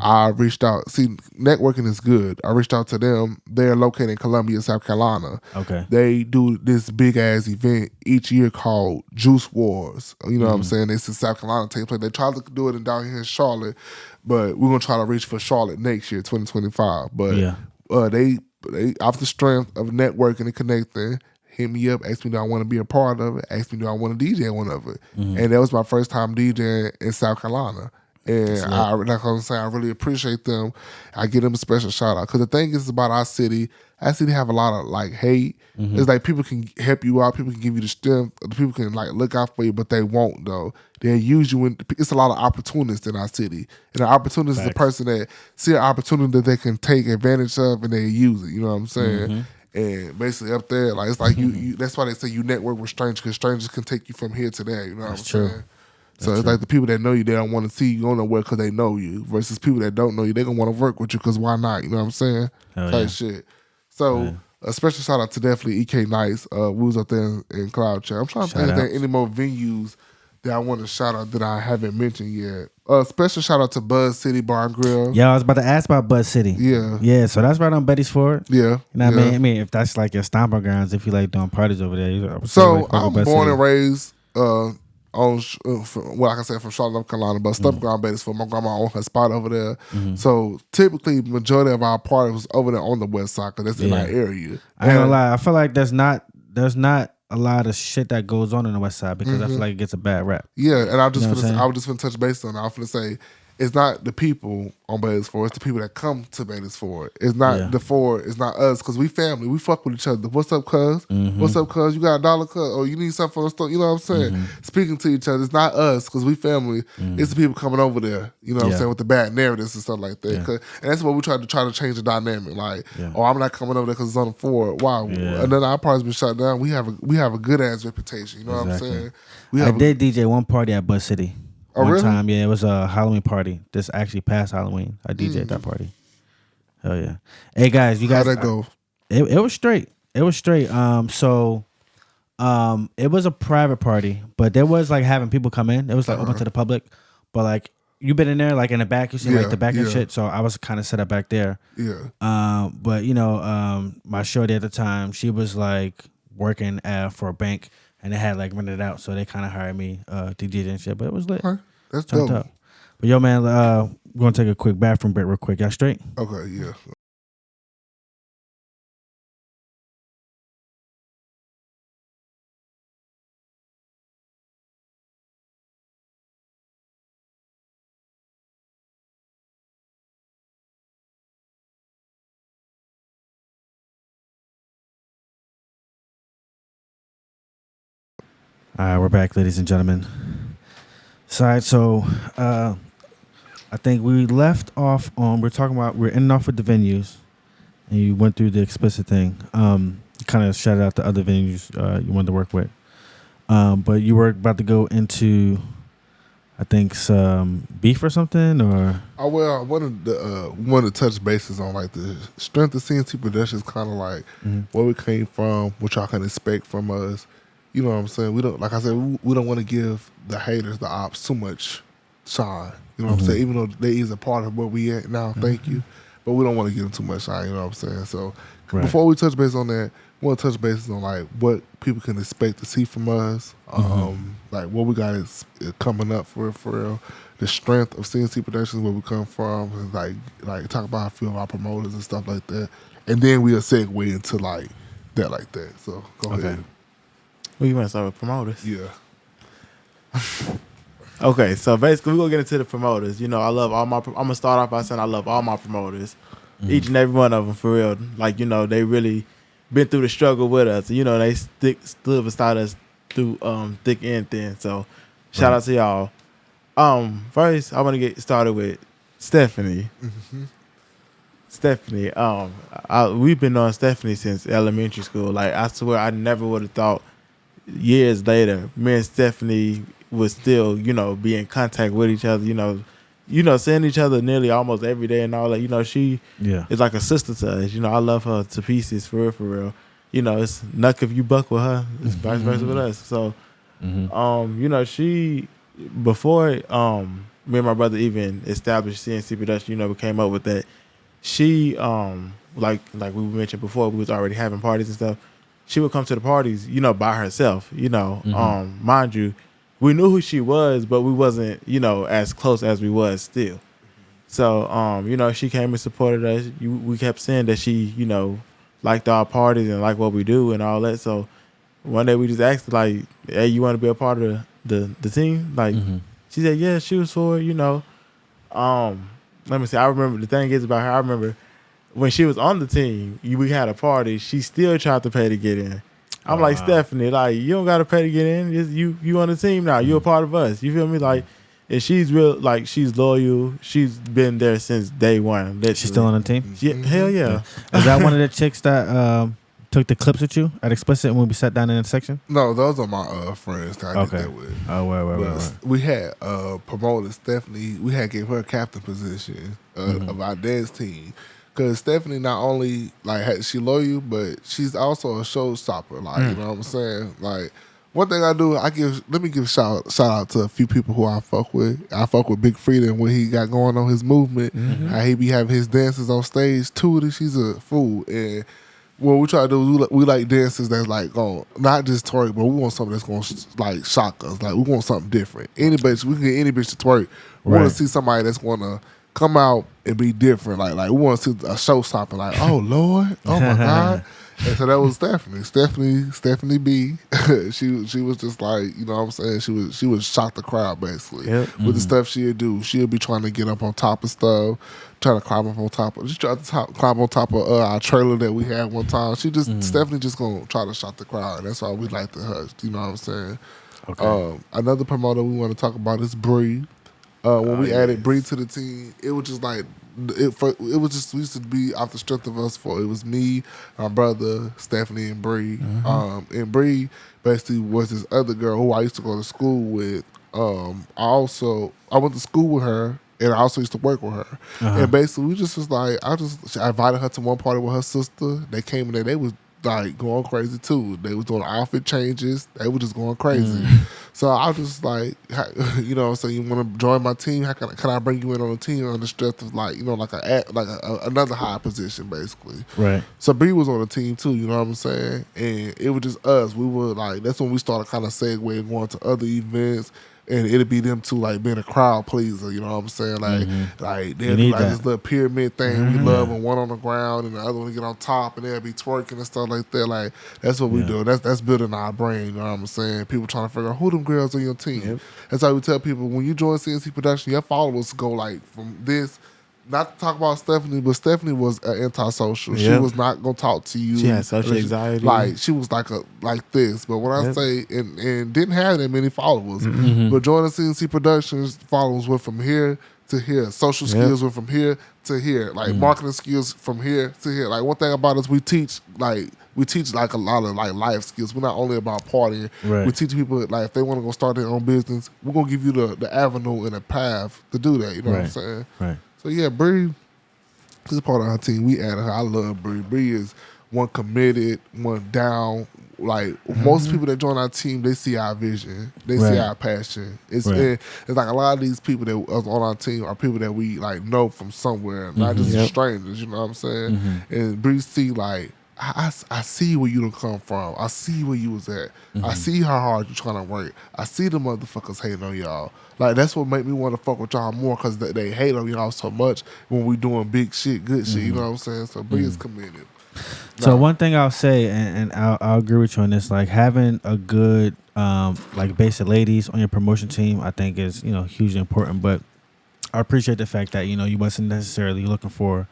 I reached out. See, networking is good. I reached out to them. They're located in Columbia, South Carolina. Okay. They do this big ass event each year called Juice Wars. You know what I'm saying? It's in South Carolina. Take place. They try to do it down here in Charlotte, but we're gonna try to reach for Charlotte next year, 2025. But they off the strength of networking and connecting, hit me up, asked me do I want to be a part of it, asked me do I want to DJ one of it. And that was my first time DJing in South Carolina. And like I was saying, I really appreciate them. I give them a special shout out. Because the thing is about our city have a lot of like hate. It's like people can help you out, people can give you the strength, people can like look out for you, but they won't though. They use you it's a lot of opportunists in our city. And an opportunist is a person that see an opportunity that they can take advantage of and they use it. You know what I'm saying? And basically up there, like it's like you that's why they say you network with strangers, because strangers can take you from here to there. You know what I'm saying? So it's like the people that know you, they don't want to see you go nowhere because they know you. Versus people that don't know you, they gonna want to work with you because why not? You know what I'm saying? Type shit. So a special shout out to definitely EK Nights. We was up there in Cloud Chat. I'm trying to think if there are any more venues that I want to shout out that I haven't mentioned yet. Special shout out to Buzz City Bar and Grill. Yeah, I was about to ask about Buzz City. Yeah. So that's right on Betty's Ford. Yeah. You know what I mean? I mean, if that's like your stomping grounds, if you like doing parties over there. So I'm born and raised on, well, like I said, from Charlotte, North Carolina, but stomping ground Betty's Ford. My grandma owned her spot over there. So typically, majority of our parties was over there on the west side because that's in our area. I ain't gonna lie. I feel like there's not a lot of shit that goes on in the west side because I feel like it gets a bad rap. Yeah, and I was just gonna touch base on that. I was gonna say it's not the people on Betty's Ford, it's the people that come to Betty's Ford. It's not the Ford, it's not us, because we family. We fuck with each other. What's up, cuz? What's up, cuz? You got $1, cuz? Oh, you need something from the store? You know what I'm saying? Speaking to each other. It's not us, because we family. It's the people coming over there, you know what I'm saying, with the bad narratives and stuff like that. And that's what we try to change the dynamic. Like, oh, I'm not coming over there because it's on the Ford. Wow. And then our party's been shut down. We have a good ass reputation. You know what I'm saying? I did DJ one party at Buzz City. One time, it was a Halloween party. This actually past Halloween. I DJ'd that party. Hell yeah. Hey guys, you guys. How'd that go? It was straight. It was straight. So it was a private party, but there was like having people come in. It was like open to the public, but like you been in there like in the back, you see like the back and shit. So I was kind of set up back there. Yeah. But my shorty at the time, she was like working for a bank. And they had like rented it out, so they kind of hired me DJ and shit. But it was lit. Okay. That's dope. Up. But yo, man, we're gonna take a quick bathroom break real quick. Y'all straight? Okay, yeah. All right, we're back, ladies and gentlemen. So I think we left off on we're ending off with the venues, and you went through the explicit thing. Kind of shouted out the other venues you wanted to work with, but you were about to go into, I think, some beef or something, or I wanted to touch bases on like the strength of CNC Productions, kind of like where we came from, what y'all can expect from us. You know what I'm saying? We don't, like I said, we don't want to give the haters, the ops, too much shine. You know what I'm saying? Even though they is a part of where we at now, thank you. But we don't want to give them too much shine, you know what I'm saying? So before we touch base on that, we want to touch bases on like what people can expect to see from us, like what we got is coming up for real, the strength of CNC Productions, where we come from, and like talk about how I feel about promoters and stuff like that. And then we'll segue into like that. So go ahead. Well, you want to start with promoters? Yeah. Okay, so basically we're going to get into the promoters. You know, I love all my... I'm going to start off by saying I love all my promoters. Each and every one of them, for real. Like, you know, they really been through the struggle with us. You know, they stood beside us through thick and thin. So, shout out to y'all. First, I want to get started with Stephanie. Stephanie, we've been on Stephanie since elementary school. Like, I swear I never would have thought years later, me and Stephanie would still, you know, be in contact with each other, you know, seeing each other nearly almost every day and all that. You know, she is like a sister to us. You know, I love her to pieces, for real. You know, it's nuck if you buck with her, it's vice versa with us. So, you know, she, before me and my brother even established CNC Production, you know, we came up with that. She, like we mentioned before, we was already having parties and stuff. She would come to the parties, you know, by herself, you know. Mind you, we knew who she was, but we wasn't, you know, as close as we was still. So, you know, she came and supported us. We kept saying that she, you know, liked our parties and liked what we do and all that. So one day we just asked her, like, hey, you want to be a part of the team? Like, she said, yeah, she was for it, you know. Let me see. I remember, the thing is about her, I remember when she was on the team, we had a party. She still tried to pay to get in. I'm like, Stephanie, like, you don't got to pay to get in. It's you on the team now. You're a part of us. You feel me? Like, and she's real, like, she's loyal. She's been there since day one. Literally. She's still on the team? Yeah, hell yeah. Is that one of the chicks that took the clips with you at Explicit when we sat down in the section? No, those are my friends that I did that with. Oh, right. We had promoted Stephanie. We had gave her a captain position of our dance team. Because Stephanie not only like she loyal, but she's also a showstopper. Like you know what I'm saying. Like one thing I do, let me give a shout out to a few people who I fuck with. I fuck with Big Freedom when he got going on his movement. How he be having his dances on stage. Tootie, she's a fool. And what we try to do, we like dances that's like not just twerk, but we want something that's gonna like shock us. Like we want something different. We can get any bitch to twerk. We want to see somebody that's gonna come out and be different. Like we want to see a showstopper. Like, oh Lord, oh my God. And so that was Stephanie B. she was just like, you know what I'm saying? She would shock the crowd basically with the stuff she'd do. She'll be trying to get up on top of stuff, trying to climb up on top of. She tried to climb on top of our trailer that we had one time. Stephanie just gonna try to shock the crowd. That's why we like to hush. You know what I'm saying? Okay. Another promoter we want to talk about is Bree. When we added Bree to the team, it was just like we used to be off the strength of us four. It was me, my brother, Stephanie, and Bree. And Bree basically was this other girl who I used to go to school with. I went to school with her, and I also used to work with her. And basically, we just was like, I invited her to one party with her sister. They came in there, they was like going crazy too. They was doing outfit changes. They were just going crazy. So I was just like, you know, so you want to join my team? How can I bring you in on the team on the strength of like, you know, like another high position basically. Right. So Bree was on the team too. You know what I'm saying? And it was just us. We were like, that's when we started kind of segueing going to other events. And it'd be them two like being a crowd pleaser, you know what I'm saying? Like they'd do like this little pyramid thing we love, and one on the ground and the other one to get on top, and they'd be twerking and stuff like that. Like that's what we do. That's building our brain, you know what I'm saying? People trying to figure out who them girls on your team. That's how we tell people when you join CNC Production, your followers go like from this. Not to talk about Stephanie, but Stephanie was antisocial. She was not gonna talk to you. She had social anxiety. Like she was like this. But when I say and didn't have that many followers, but joining CNC Productions, followers went from here to here. Social skills went from here to here. Like marketing skills from here to here. Like one thing about us, we teach like a lot of like life skills. We're not only about partying. Right. We teach people like if they want to go start their own business, we're gonna give you the avenue and the path to do that. You know what I'm saying? Right. So yeah, Bree is part of our team. We added her. I love Bree. Bree is one committed, one down. Like most people that join our team, they see our vision, they see our passion. It's like a lot of these people that are on our team are people that we like know from somewhere, not just strangers. You know what I'm saying? And Bree see like. I see where you done come from. I see where you was at. I see how hard you trying to work. I see the motherfuckers hating on y'all. Like, that's what make me want to fuck with y'all more because they hate on y'all so much when we doing big shit, good shit. You know what I'm saying? So, Bree is committed. So, one thing I'll say, and I'll agree with you on this, like, having a good, like, base of ladies on your promotion team, I think is, you know, hugely important. But I appreciate the fact that, you know, you wasn't necessarily looking for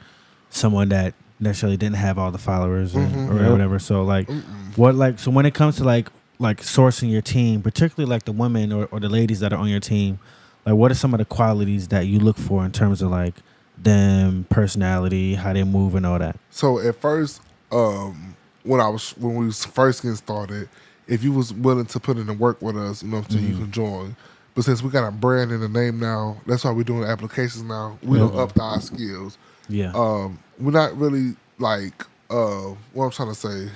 someone that necessarily didn't have all the followers or whatever. So like so when it comes to like sourcing your team, particularly like the women or the ladies that are on your team, like what are some of the qualities that you look for in terms of like them personality, how they move and all that? So at first, when we was first getting started, if you was willing to put in the work with us, you know what I'm saying, you can join. But since we got a brand and a name now, that's why we're doing the applications now. We don't up our skills. Yeah. We're not really like what I'm trying to say.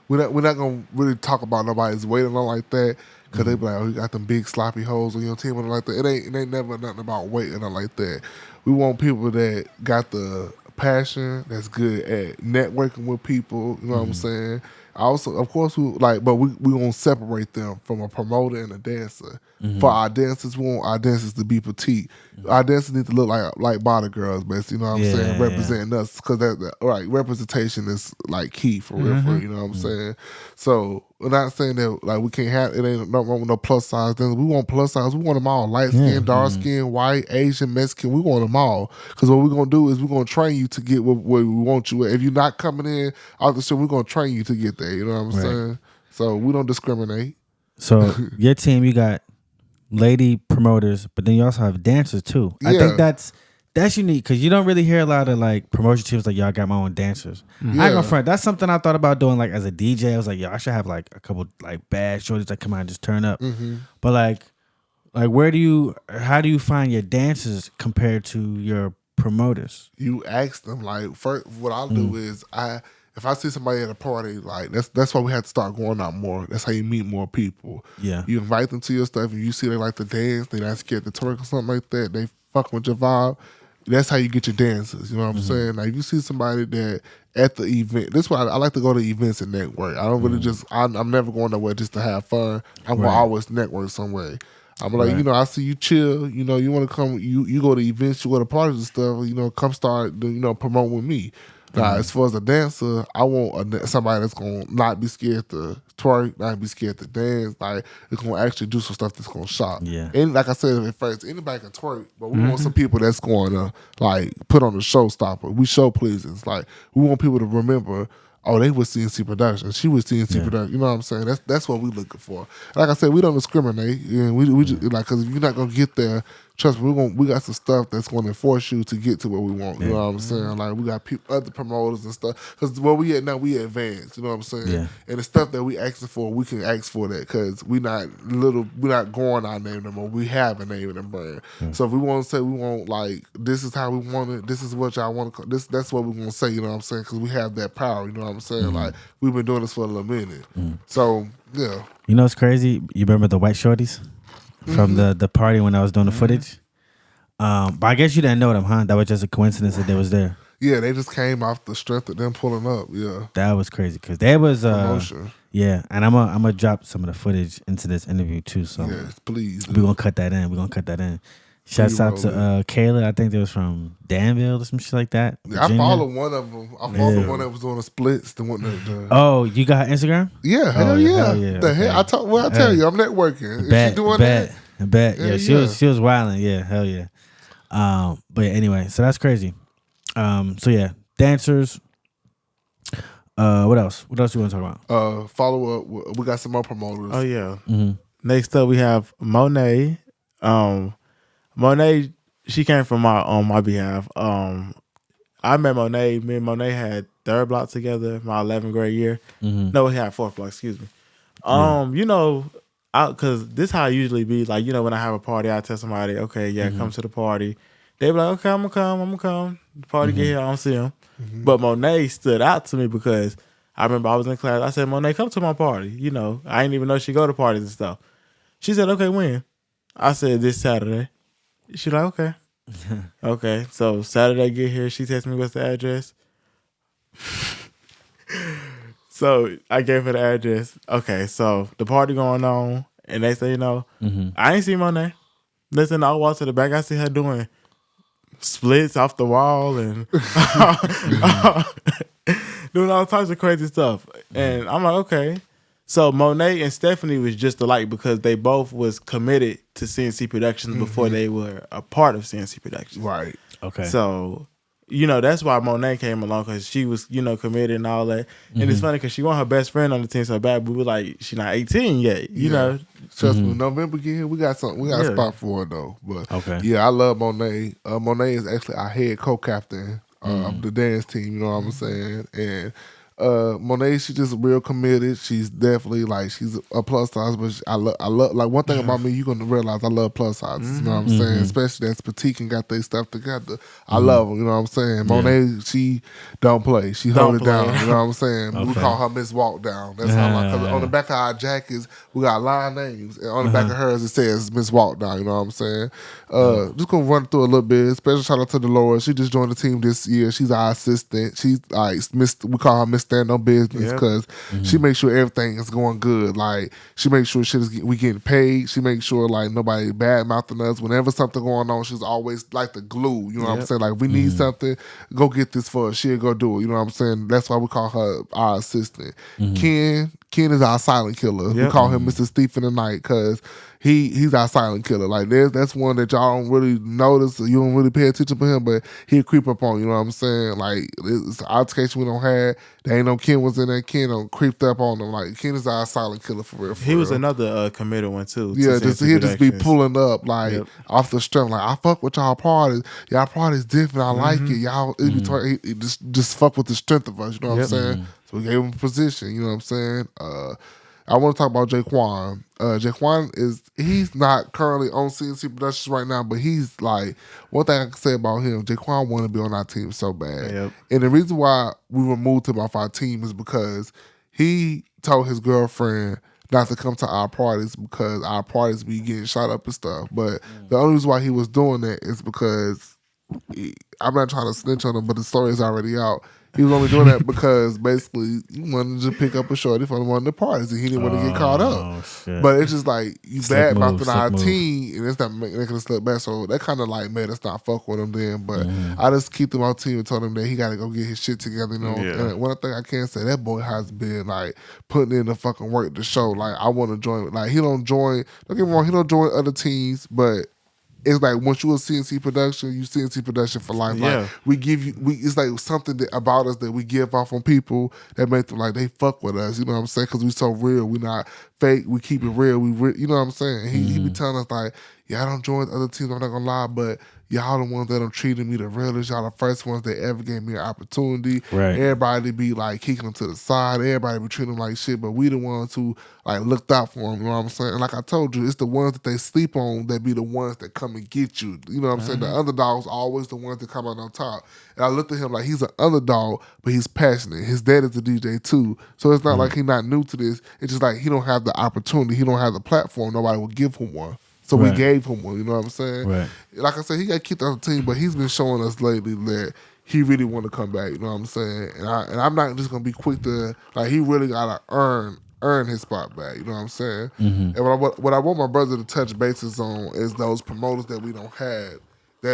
We're not gonna really talk about nobody's weight or nothing like that because they be like, oh, you got them big sloppy holes on your team and like that. It ain't never nothing about weight and nothing like that. We want people that got the passion, that's good at networking with people. You know what I'm saying? Also, of course, we gonna separate them from a promoter and a dancer. For our dancers, we want our dancers to be petite. Our dancers need to look like body girls, basically. You know what I'm saying? Representing us, because representation is like key for real. You know what I'm saying? So we're not saying that like we can't have it. Ain't no wrong with no plus size dancers. We want plus size. We want them all: light skin, dark skin, white, Asian, Mexican. We want them all. Because what we're gonna do is we're gonna train you to get where we want you at. If you're not coming in out the show, we're gonna train you to get there. You know what I'm saying? So we don't discriminate. So your team, you got lady promoters, but then you also have dancers too. I think that's That's unique because you don't really hear a lot of like promotion teams like, yo, I got my own dancers. I ain't gonna front. That's something I thought about doing like as a DJ. I was like, yo, I should have like a couple like bad shorties that come out and just turn up. But like how do you find your dancers compared to your promoters? You ask them. Like first, what I'll do is if I see somebody at a party, like that's why we have to start going out more. That's how you meet more people. Yeah. You invite them to your stuff, and you see they like to dance, they not scared to twerk or something like that. They fuck with your vibe. That's how you get your dancers. You know what I'm saying? Like if you see somebody that at the event, that's why I like to go to events and network. I don't really just. I'm never going nowhere just to have fun. I'm gonna always network some way. I'm like, you know, I see you chill. You know, you want to come. You go to events, you go to parties and stuff. You know, come start. You know, promote with me. Now, as far as a dancer, I want somebody that's gonna not be scared to twerk, not be scared to dance. Like, it's gonna actually do some stuff that's gonna shock. Yeah. And like I said at first, anybody can twerk, but we want some people that's going to like put on the showstopper. We show pleasers. Like, we want people to remember. Oh, they was CNC Productions. She was CNC Production. You know what I'm saying? That's what we looking for. Like I said, we don't discriminate. And we just like because if you're not gonna get there, trust me, we got some stuff that's gonna force you to get to where we want. You know what I'm saying? Like we got other promoters and stuff. Because where we at now, we advanced. You know what I'm saying? Yeah. And the stuff that we asking for, we can ask for that because we not going our name no more. We have a name and a brand. So if we want to say we want like this is how we want it, this is what y'all want to. That's what we're gonna say. You know what I'm saying? Because we have that power. You know what I'm saying? Like we've been doing this for a little minute. So yeah. You know what's crazy? You remember the white shorties from the party when I was doing the footage? But I guess you didn't know them, huh? That was just a coincidence that they was there. Yeah, they just came off the strength of them pulling up. Yeah, that was crazy because there was promotion. Yeah, and I'm gonna drop some of the footage into this interview too. So yes, please. We're gonna cut that in. Shouts out to Kayla. I think they was from Danville or some shit like that. Yeah, I follow one of them. I follow the one that was doing the splits. The one that. Oh, you got her Instagram? Yeah, hell yeah. The hell, I tell you, I'm networking. Is she doing that? Bet. Yeah, she was wilding. Yeah, hell yeah. But yeah, anyway, so that's crazy. So yeah, dancers. What else? What else you want to talk about? Follow up. We got some more promoters. Oh yeah. Next up, we have Monet. Monet, she came from on my behalf. I met Monet. Me and Monet had third block together, my 11th grade year. No, we had fourth block. Excuse me. You know, because this how I usually be. Like, you know, when I have a party, I tell somebody, okay, come to the party. They be like, okay, I'm gonna come. The party get here, I don't see him. But Monet stood out to me because I remember I was in class. I said, Monet, come to my party. You know, I didn't even know she go to parties and stuff. She said, okay, when? I said, this Saturday. She like, okay. Okay, so Saturday get here. She texts me what's the address. So I gave her the address. Okay, so the party going on, and they say, you know, I ain't see Monet. Listen, I walk to the back. I see her doing splits off the wall and doing all types of crazy stuff. And I'm like, okay. So Monet and Stephanie was just alike because they both was committed to CNC Productions before they were a part of CNC Productions. Right. Okay. So, you know, that's why Monet came along because she was, you know, committed and all that. And it's funny because she want her best friend on the team so bad, but we were like, she not 18 yet, you know. Trust me, November get here, we got something. We got a spot for her though. But yeah, I love Monet. Monet is actually our head co-captain of the dance team. You know what I'm saying? And Monet, she's just real committed. She's definitely like she's a plus size, but I love like one thing about me. You're gonna realize I love plus sizes. You know what I'm saying? Especially that's petite and got their stuff together. I love them. You know what I'm saying? Monet, she don't play. She hold it down. You know what I'm saying? We call her Miss Walk Down. That's how cause on the back of our jackets we got line names, and on the back of hers it says Miss Walk Down. You know what I'm saying? Just gonna run through a little bit. Special shout out to Dolores. She just joined the team this year. She's our assistant. She's like we call her Miss Stand on Business because she makes sure everything is going good. Like she makes sure we getting paid. She makes sure like nobody bad mouthing us. Whenever something going on, she's always like the glue. You know what I'm saying? Like if we need something, go get this for us. She'll go do it. You know what I'm saying? That's why we call her our assistant. Ken is our silent killer. We call him Mr. Steve in the night because he's our silent killer. Like that's one that y'all don't really notice, or you don't really pay attention to him, but he'll creep up on you. Know what I'm saying? Like it's an altercation we don't have. There ain't no Ken was in there. Ken don't creeped up on them. Like Ken is our silent killer for real. He was another committed one too. Yeah, he'll just be pulling up like off the strength. Like I fuck with y'all parties. Y'all parties different. I like it. Y'all just fuck with the strength of us. You know what I'm saying? So we gave him a position. You know what I'm saying? I want to talk about JQuan. JQuan he's not currently on CNC Productions right now, but he's like, one thing I can say about him, JQuan want to be on our team so bad. Yep. And the reason why we removed him off our team is because he told his girlfriend not to come to our parties because our parties be getting shot up and stuff. But the only reason why he was doing that is because I'm not trying to snitch on him, but the story is already out. He was only doing that because basically he wanted to pick up a shorty from one of the parties and he didn't want to get caught up. Shit. But it's just like you Slick bad mouthing our move. team and it's not making us look bad. So that kind of like made us not fuck with him then. But I just keep him on team and told him that he got to go get his shit together. You know, and one thing I can say, that boy has been like putting in the fucking work to show. Like I want to join. Like he don't join. Don't get me wrong. He don't join other teams, but it's like once you a CNC production, you CNC production for life. Yeah. Like we give you, it's like something about us that we give off on people that make them like they fuck with us. You know what I'm saying? Because we so real. We not fake. We keep it real. You know what I'm saying? He be telling us like, yeah, I don't join other teams. I'm not gonna lie, but y'all the ones that have treated me the realest. Y'all the first ones that ever gave me an opportunity. Right. Everybody be like kicking them to the side. Everybody be treating them like shit, but we the ones who like looked out for them. You know what I'm saying? And like I told you, it's the ones that they sleep on that be the ones that come and get you. You know what I'm saying? The underdogs always the ones that come out on top. And I looked at him like he's an underdog, but he's passionate. His dad is a DJ too, so it's not like he's not new to this. It's just like he don't have the opportunity. He don't have the platform. Nobody will give him one. So we gave him one, you know what I'm saying? Right. Like I said, he got kicked out the team, but he's been showing us lately that he really want to come back, you know what I'm saying? And I'm not just going to be quick to, like, he really got to earn his spot back, you know what I'm saying? And what I want my brother to touch bases on is those promoters that we don't have, that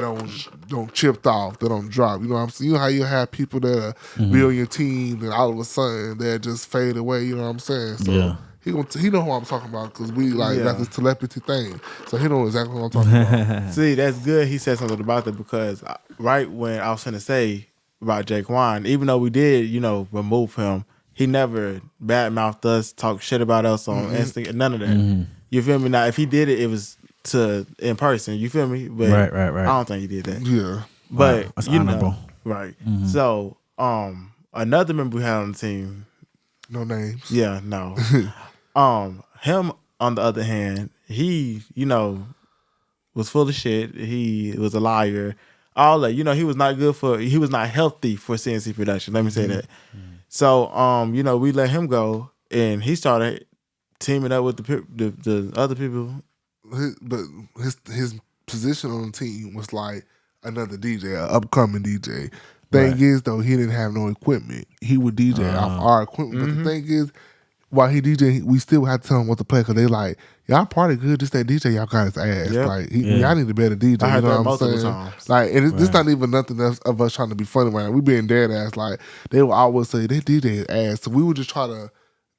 don't chipped off, that don't drop, you know what I'm saying? You know how you have people that be on your team and all of a sudden they just fade away, you know what I'm saying? So he know who I'm talking about because we got this telepathy thing. So he knows exactly what I'm talking about. See, that's good. He said something about that because right when I was going to say about JQuan, even though we did, remove him, he never badmouthed us, talk shit about us on Instagram, none of that. You feel me? Now, if he did it, it was in person. You feel me? But right. I don't think he did that. Yeah. But That's honorable. Right. So, another member we had on the team. No names. Yeah, no. Him on the other hand, he, was full of shit. He was a liar. All that, he was not he was not healthy for CNC production. Let me say that. So, we let him go and he started teaming up with the other people. But his position on the team was like another DJ, an upcoming DJ. Thing is, though, he didn't have no equipment. He would DJ off our equipment. But the thing is, while he DJ, we still had to tell him what to play because they like, y'all party good, just that DJ, y'all got his ass. Yep. Like, y'all need a better DJ. I heard you know that what I'm multiple saying? times. Like, and it's not even nothing else of us trying to be funny right now. We being dead ass. Like, they would always say, they DJ his ass. So we would just try to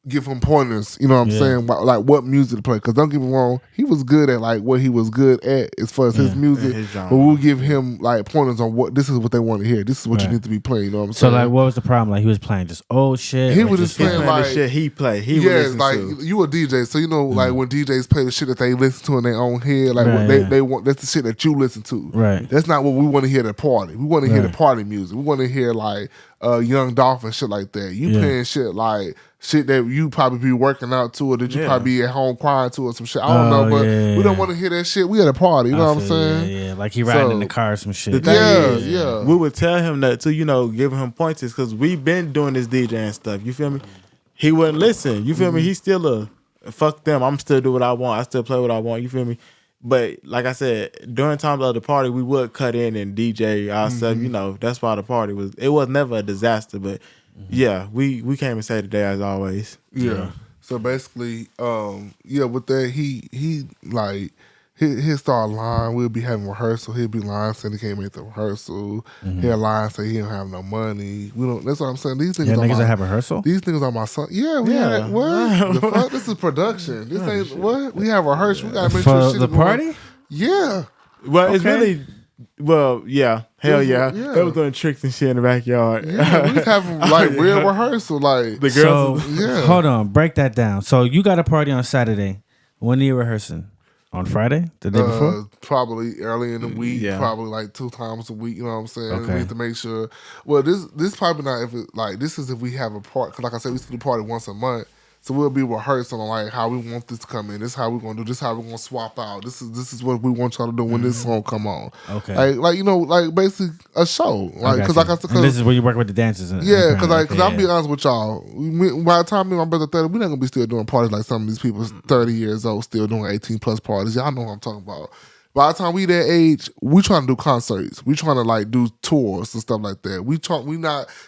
give him pointers, you know what I'm saying, like what music to play. Because don't get me wrong, he was good at like what he was good at as far as his music. his genre. But we'll give him like pointers on this is what they want to hear. This is what you need to be playing. You know what I'm So saying? like, what was the problem? Like he was playing just old shit. He or was just playing Playing like the shit he played. He would yeah, listen like to. you a DJ, so like when DJs play the shit that they listen to in their own head, like what they want. That's the shit that you listen to. Right. That's not what we want to hear at a party. We want to hear the party music. We want to hear like Young Dolph and shit like that. You playing shit like shit that you probably be working out to, or that you probably be at home crying to, or some shit. I don't know, but we don't want to hear that shit. We at a party. You know what I'm saying? Yeah, like he riding in the car or some shit. The thing Yeah. We would tell him that too, giving him pointers because we've been doing this DJing stuff. You feel me? He wouldn't listen. You feel me? He's still fuck them. I'm still do what I want. I still play what I want. You feel me? But like I said, during times of the party, we would cut in and DJ ourselves. That's why the party was. It was never a disaster, but yeah, we came and saved the day as always. Yeah. So basically, with that, he like He'll start lying. We'll be having rehearsal. He'll be lying, saying he can't make the rehearsal. He'll lie and say he don't have no money. We don't. That's what I'm saying. These niggas, niggas that have rehearsal. These niggas are my son. Yeah, we had what? The fuck? This is production. This ain't what we have rehearsal. We gotta make sure shit the is party. going. Yeah. Well, it's really. Well, yeah, hell yeah. Yeah. They was doing tricks and shit in the backyard. Yeah, we was having like real rehearsal. Like The girls. So hold on, break that down. So you got a party on Saturday. When are you rehearsing? On Friday, the day before? Probably early in the week, probably like 2 times a week, you know what I'm saying? Okay. We have to make sure. Well, this probably not if it, like, this is if we have a party, because like I said, we used to do a party once a month. So we'll be rehearsing on like how we want this to come in. This is how we're gonna do. This is how we're gonna swap out. This is what we want y'all to do when this song come on. Okay. Like you know, like basically a show. Like because like I said, and this is where you work with the dancers. Yeah, because I'll be honest with y'all. By the time me and my brother 30, we're not gonna be still doing parties like some of these people 30 years old still doing 18+ parties. Y'all know what I'm talking about. By the time we that age, we trying to do concerts. We trying to like do tours and stuff like that.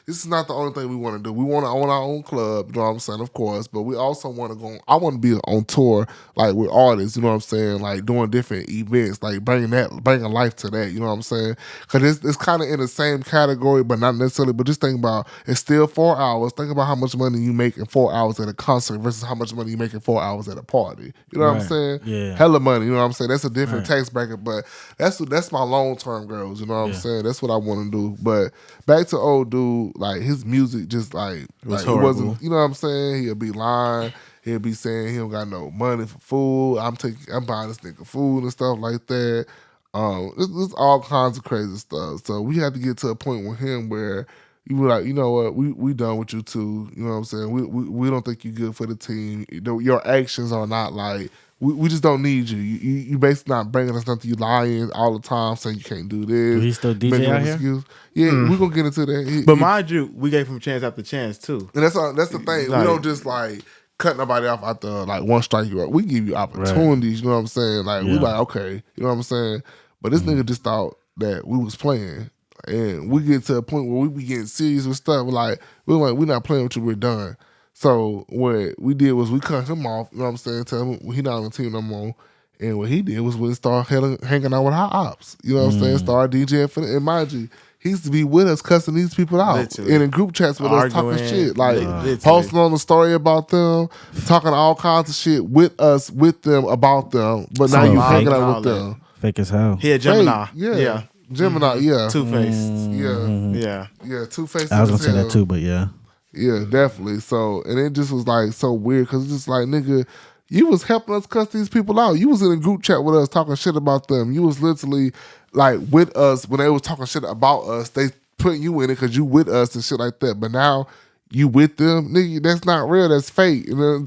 This is not the only thing we want to do. We want to own our own club, you know what I'm saying, of course. But we also want to go. I want to be on tour like with artists, you know what I'm saying, like doing different events, like bringing life to that, you know what I'm saying? Because it's kind of in the same category, but not necessarily. But just think about it's still 4 hours. Think about how much money you make in 4 hours at a concert versus how much money you make in 4 hours at a party. You know what I'm saying? Yeah. Hella money. You know what I'm saying? That's a different tax bracket, but that's my long-term goals, you know what I'm saying? That's what I want to do. But back to old dude, like his music just like it wasn't, you know what I'm saying? He'll be lying. He'll be saying he don't got no money for food. I'm buying this nigga food and stuff like that. It's all kinds of crazy stuff. So we had to get to a point with him where you were like, you know what, we done with you too. You know what I'm saying? We don't think you're good for the team. Your actions are not like, we just don't need you. You basically not bringing us nothing. You lying all the time, saying you can't do this. He still DJ out here? Excuse. Yeah, we're gonna get into that. But mind you, we gave him chance after chance too. And that's the thing. Like, we don't just like cut nobody off after like one strike you out. We give you opportunities. You know what I'm saying? Like we like okay. You know what I'm saying? But this nigga just thought that we was playing, and we get to a point where we be getting serious with stuff. We're not playing with you. We're done. So what we did was we cut him off, you know what I'm saying, tell him he not on the team no more. And what he did was we started hanging out with our ops. You know what I'm saying? Started DJing for them. And mind you, he used to be with us cussing these people out. Literally. And in group chats with us talking shit. Like posting on the story about them, talking all kinds of shit with us, with them, about them. But now you hanging out with them. Fake as hell. He a Gemini. Yeah. Gemini, yeah. Two-faced. Yeah, two-faced. I was going to say that too, but yeah. Yeah, definitely. So, and it just was like so weird because it's just like, nigga, you was helping us cuss these people out. You was in a group chat with us talking shit about them. You was literally like with us when they was talking shit about us. They putting you in it because you with us and shit like that. But now you with them, nigga, that's not real. That's fake. And the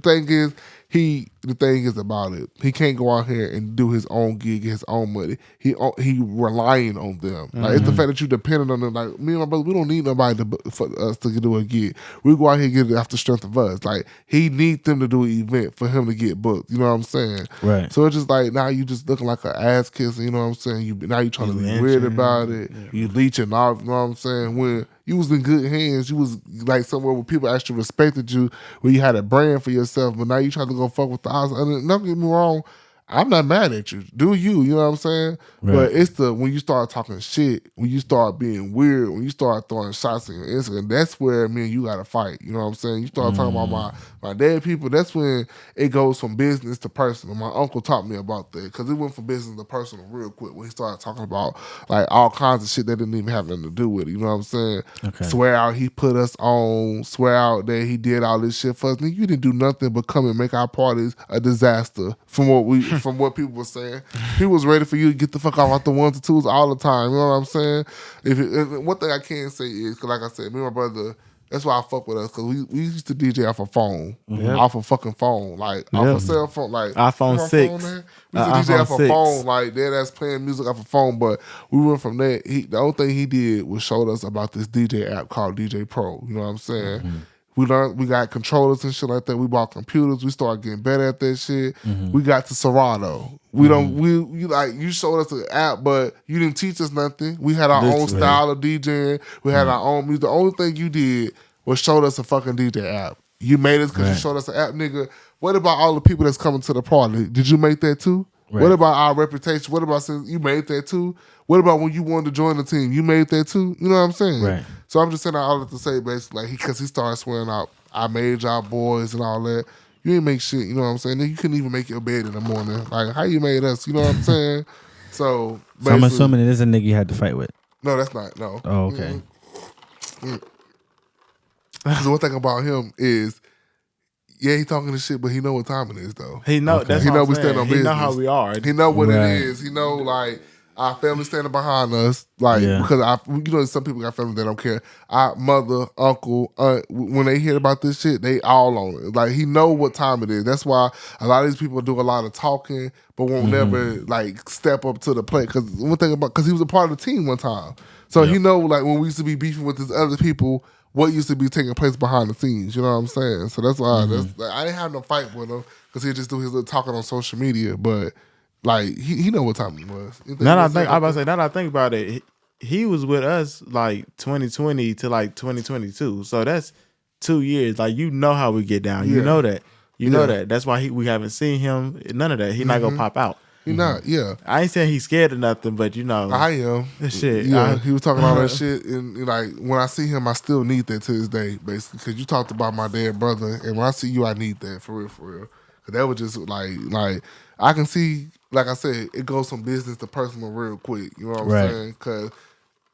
thing is about it. He can't go out here and do his own gig, his own money. He relying on them. Like it's the fact that you dependent on them. Like me and my brother, we don't need nobody for us to do a gig. We go out here and get it off the strength of us. Like he need them to do an event for him to get booked. You know what I'm saying? Right. So it's just like now you just looking like an ass kisser. You know what I'm saying? Now you trying to be weird about it. Yeah. You leeching off. You know what I'm saying? When you was in good hands, you was like somewhere where people actually respected you, where you had a brand for yourself. But now you trying to go fuck with the odds. And don't get me wrong, I'm not mad at you. Do you know what I'm saying? Right. But it's when you start talking shit, when you start being weird, when you start throwing shots in your Instagram, that's where me and you got to fight. You know what I'm saying? You start talking about my dead people, that's when it goes from business to personal. My uncle taught me about that because it went from business to personal real quick when he started talking about like all kinds of shit that didn't even have nothing to do with it. You know what I'm saying? Okay. Swear out he put us on, swear out that he did all this shit for us. Nigga, you didn't do nothing but come and make our parties a disaster from what people were saying. He was ready for you to get the fuck off the ones and twos all the time. You know what I'm saying? One thing I can say is, because like I said, me and my brother, that's why I fuck with us, because we used to DJ off a phone, off a fucking phone, like off a cell phone, like iPhone 6. We used to DJ off a phone, like that's playing music off a phone. But we went from that. The only thing he did was showed us about this DJ app called DJ Pro. You know what I'm saying? Mm-hmm. We learned, we got controllers and shit like that. We bought computers. We started getting better at that shit. Mm-hmm. We got to Serato. You showed us the app, but you didn't teach us nothing. We had our own style of DJing. We had our own music. The only thing you did was showed us a fucking DJ app. You made us because you showed us an app, nigga. What about all the people that's coming to the party? Did you make that too? Right. What about our reputation? What about since you made that too? What about when you wanted to join the team? You made that too? You know what I'm saying? Right. So I'm just saying all that to say basically, like, because he started swearing out, I made y'all boys and all that. You ain't make shit, you know what I'm saying? Then you couldn't even make your bed in the morning. Like, how you made us? You know what I'm saying? So I'm assuming it is a nigga you had to fight with. No, that's not. No. Oh, okay. Because one thing about him is, yeah, he talking this shit, but he know what time it is though. He know that's he what know I'm we saying. stand on He business. know how we are. He know what Right. it is. He know like our family standing behind us. Like because some people got family that don't care. Our mother, uncle, aunt, when they hear about this shit, they all on it. Like he know what time it is. That's why a lot of these people do a lot of talking, but won't never like step up to the plate. Because one thing about because he was a part of the team one time, so he know like when we used to be beefing with these other people, what used to be taking place behind the scenes. You know what I'm saying? So that's why I didn't have no fight with him because he just do his little talking on social media, but. Like he know what time it was. Now that I think about it, he was with us like 2020 to like 2022. So that's 2 years. Like you know how we get down. You know that. You know that. That's why we haven't seen him. None of that. He not gonna pop out. He not. Yeah. I ain't saying he's scared of nothing, but you know. I am. Shit. Yeah. He was talking all that shit, and like when I see him, I still need that to this day, basically. Because you talked about my dead brother, and when I see you, I need that for real, for real. Because that was just like I can see. Like I said, it goes from business to personal real quick. You know what I'm saying? Because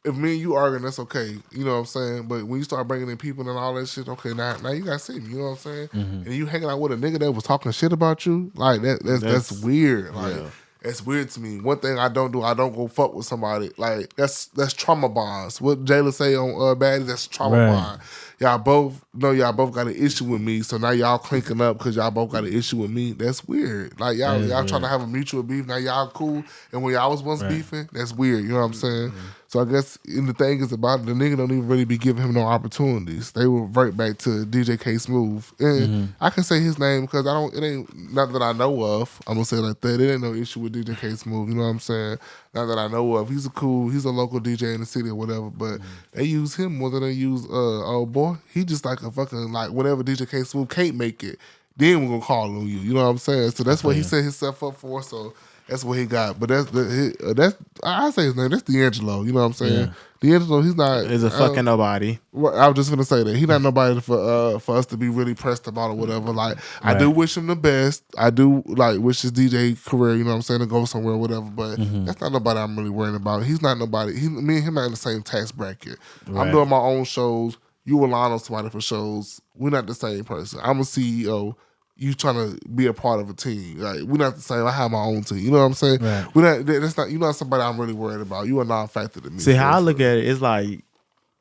if me and you arguing, that's okay. You know what I'm saying? But when you start bringing in people and all that shit, okay, now you got to see me. You know what I'm saying? And you hanging out with a nigga that was talking shit about you, like that's weird. Like that's weird to me. One thing I don't do, I don't go fuck with somebody. Like that's trauma bonds. What Jayla say on Baddie, that's trauma bond. Y'all both know y'all both got an issue with me, so now y'all clinking up because y'all both got an issue with me. That's weird. Like y'all trying to have a mutual beef. Now y'all cool, and when y'all was once beefing, that's weird. You know what I'm saying? So I guess and the thing is about it, the nigga don't even really be giving him no opportunities. They will revert back to DJ K Smooth, and I can say his name because it ain't not that I know of. I'm gonna say it like that. It ain't no issue with DJ K Smooth. You know what I'm saying? Not that I know of. He's a local DJ in the city or whatever. But they use him more than they use old boy. He just like a fucking like whenever DJ K Smooth can't make it, then we're gonna call on you. You know what I'm saying? So that's what he set himself up for. So that's what he got. But that's I say his name. That's D'Angelo. You know what I'm saying? D'Angelo, he's not. Is a fucking nobody. I was just gonna say that he's not nobody for us to be really pressed about or whatever. Like I do wish him the best. I do like wish his DJ career, you know what I'm saying, to go somewhere or whatever. But that's not nobody I'm really worrying about. He's not nobody. Me and him not in the same tax bracket. I'm doing my own shows. You relying on somebody for shows. We're not the same person. I'm a CEO. You trying to be a part of a team. Like we're not the same. I have my own team. You know what I'm saying? Right. We're not. That's not. You're not somebody I'm really worried about. You are non-factor to me. See how I look at it, it's like you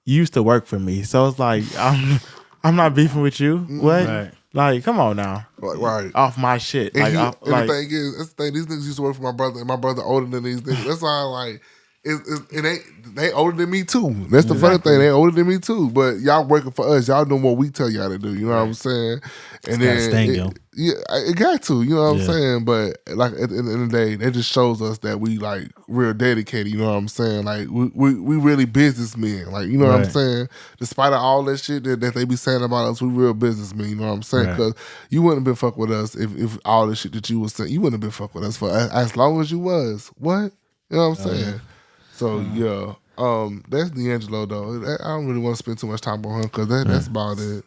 used to work for me, so it's like I'm not beefing with you. What? Right. Like, come on now. Right. Off my shit. And, Like, the thing is, that's the thing. These niggas used to work for my brother, and my brother older than these niggas. That's why like. They older than me too. That's the funny thing. They older than me too. But y'all working for us. Y'all doing what we tell y'all to do. You know what I'm saying? And then it got to. You know what I'm saying? But like at the end of the day, it just shows us that we like real dedicated. You know what I'm saying? Like we really businessmen. Like you know what I'm saying? Despite of all that shit that they be saying about us, we real businessmen. You know what I'm saying? Because you wouldn't have been fuck with us if all the shit that you was saying. You wouldn't have been fuck with us for as long as you was. What? You know what I'm saying? So that's D'Angelo though. I don't really want to spend too much time on him because that's about it.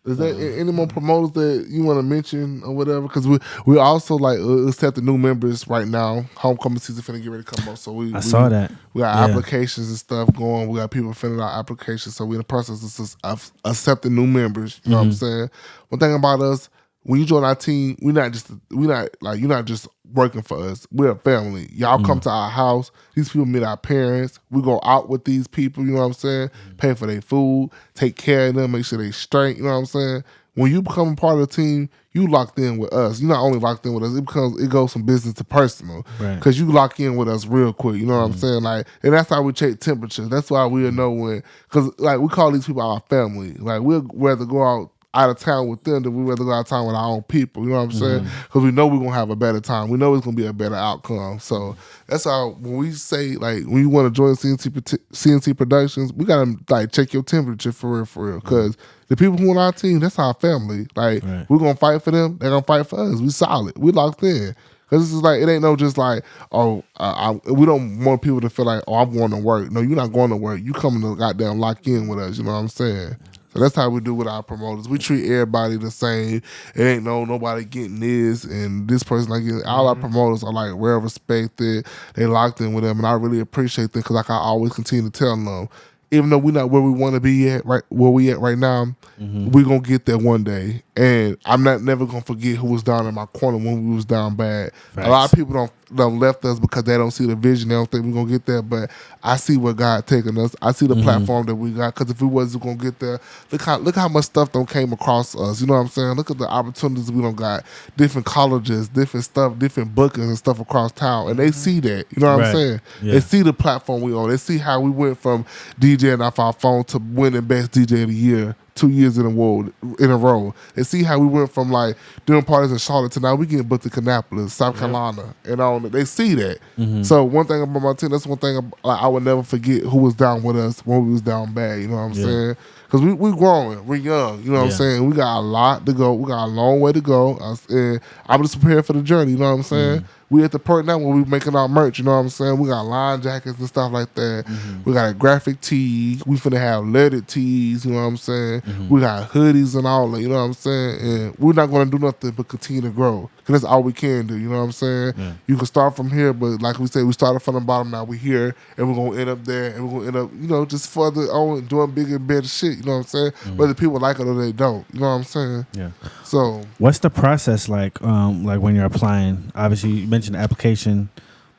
Is there any more promoters that you want to mention or whatever? Because we also like accept the new members right now. Homecoming season finna get ready to come up, so we saw that. We got applications and stuff going. We got people filling out applications, so we in the process of accepting new members. You know what I'm saying? One thing about us. When you join our team, you're not just working for us. We're a family. Y'all come to our house. These people meet our parents. We go out with these people, you know what I'm saying? Pay for their food, take care of them, make sure they straight, you know what I'm saying? When you become a part of the team, you locked in with us. You're not only locked in with us, it goes from business to personal. Because you lock in with us real quick, you know what I'm saying? Like, and that's how we check temperatures. That's why we'll know when, because like we call these people our family. Like we'll rather go out of town with them than we rather go out of town with our own people. You know what I'm saying? Because we know we're going to have a better time. We know it's going to be a better outcome. So that's how, when we say, like, when you want to join CNC Productions, we got to, like, check your temperature for real. Because the people who on our team, that's our family. Like, we're going to fight for them. They're going to fight for us. We solid. We locked in. Because it's just like, it ain't no just like, we don't want people to feel like, oh, I'm going to work. No, you're not going to work. You coming to goddamn lock in with us. You know what I'm saying? So that's how we do with our promoters. We treat everybody the same. It ain't nobody getting this and this person like it. All our promoters are like well respected. They locked in with them, and I really appreciate them because like I always continue to tell them, even though we're not where we want to be at, right where we at right now, we're gonna get there one day. And I'm not never gonna forget who was down in my corner when we was down bad. Facts. A lot of people don't left us because they don't see the vision. They don't think we're gonna get there. But I see where God taking us. I see the platform that we got. Because if we wasn't gonna get there, look how much stuff don't came across us. You know what I'm saying? Look at the opportunities we don't got. Different colleges, different stuff, different bookings and stuff across town, and they see that. You know what I'm saying? Yeah. They see the platform we on. They see how we went from DJing off our phone to winning best DJ of the year 2 years in a row. And see how we went from like doing parties in Charlotte to now we getting booked to Kannapolis, South Carolina, and all that. They see that. So one thing about my team, that's one thing I would never forget who was down with us when we was down bad. You know what I'm saying? Because we growing, we're young. You know what I'm saying? We got a lot to go. We got a long way to go. And I'm just prepared for the journey. You know what I'm saying? We at the point now where we making our merch. You know what I'm saying? We got line jackets and stuff like that. We got a graphic tee. We finna have leaded tees. You know what I'm saying? We got hoodies and all that. You know what I'm saying? And we're not gonna do nothing but continue to grow. Cause that's all we can do. You know what I'm saying? You can start from here, but like we said, we started from the bottom. Now we here, and we're gonna end up there, and we're gonna end up, just further on doing bigger and better shit. You know what I'm saying? Whether people like it or they don't. You know what I'm saying? Yeah. So what's the process like when you're applying? Obviously, you mentioned the application.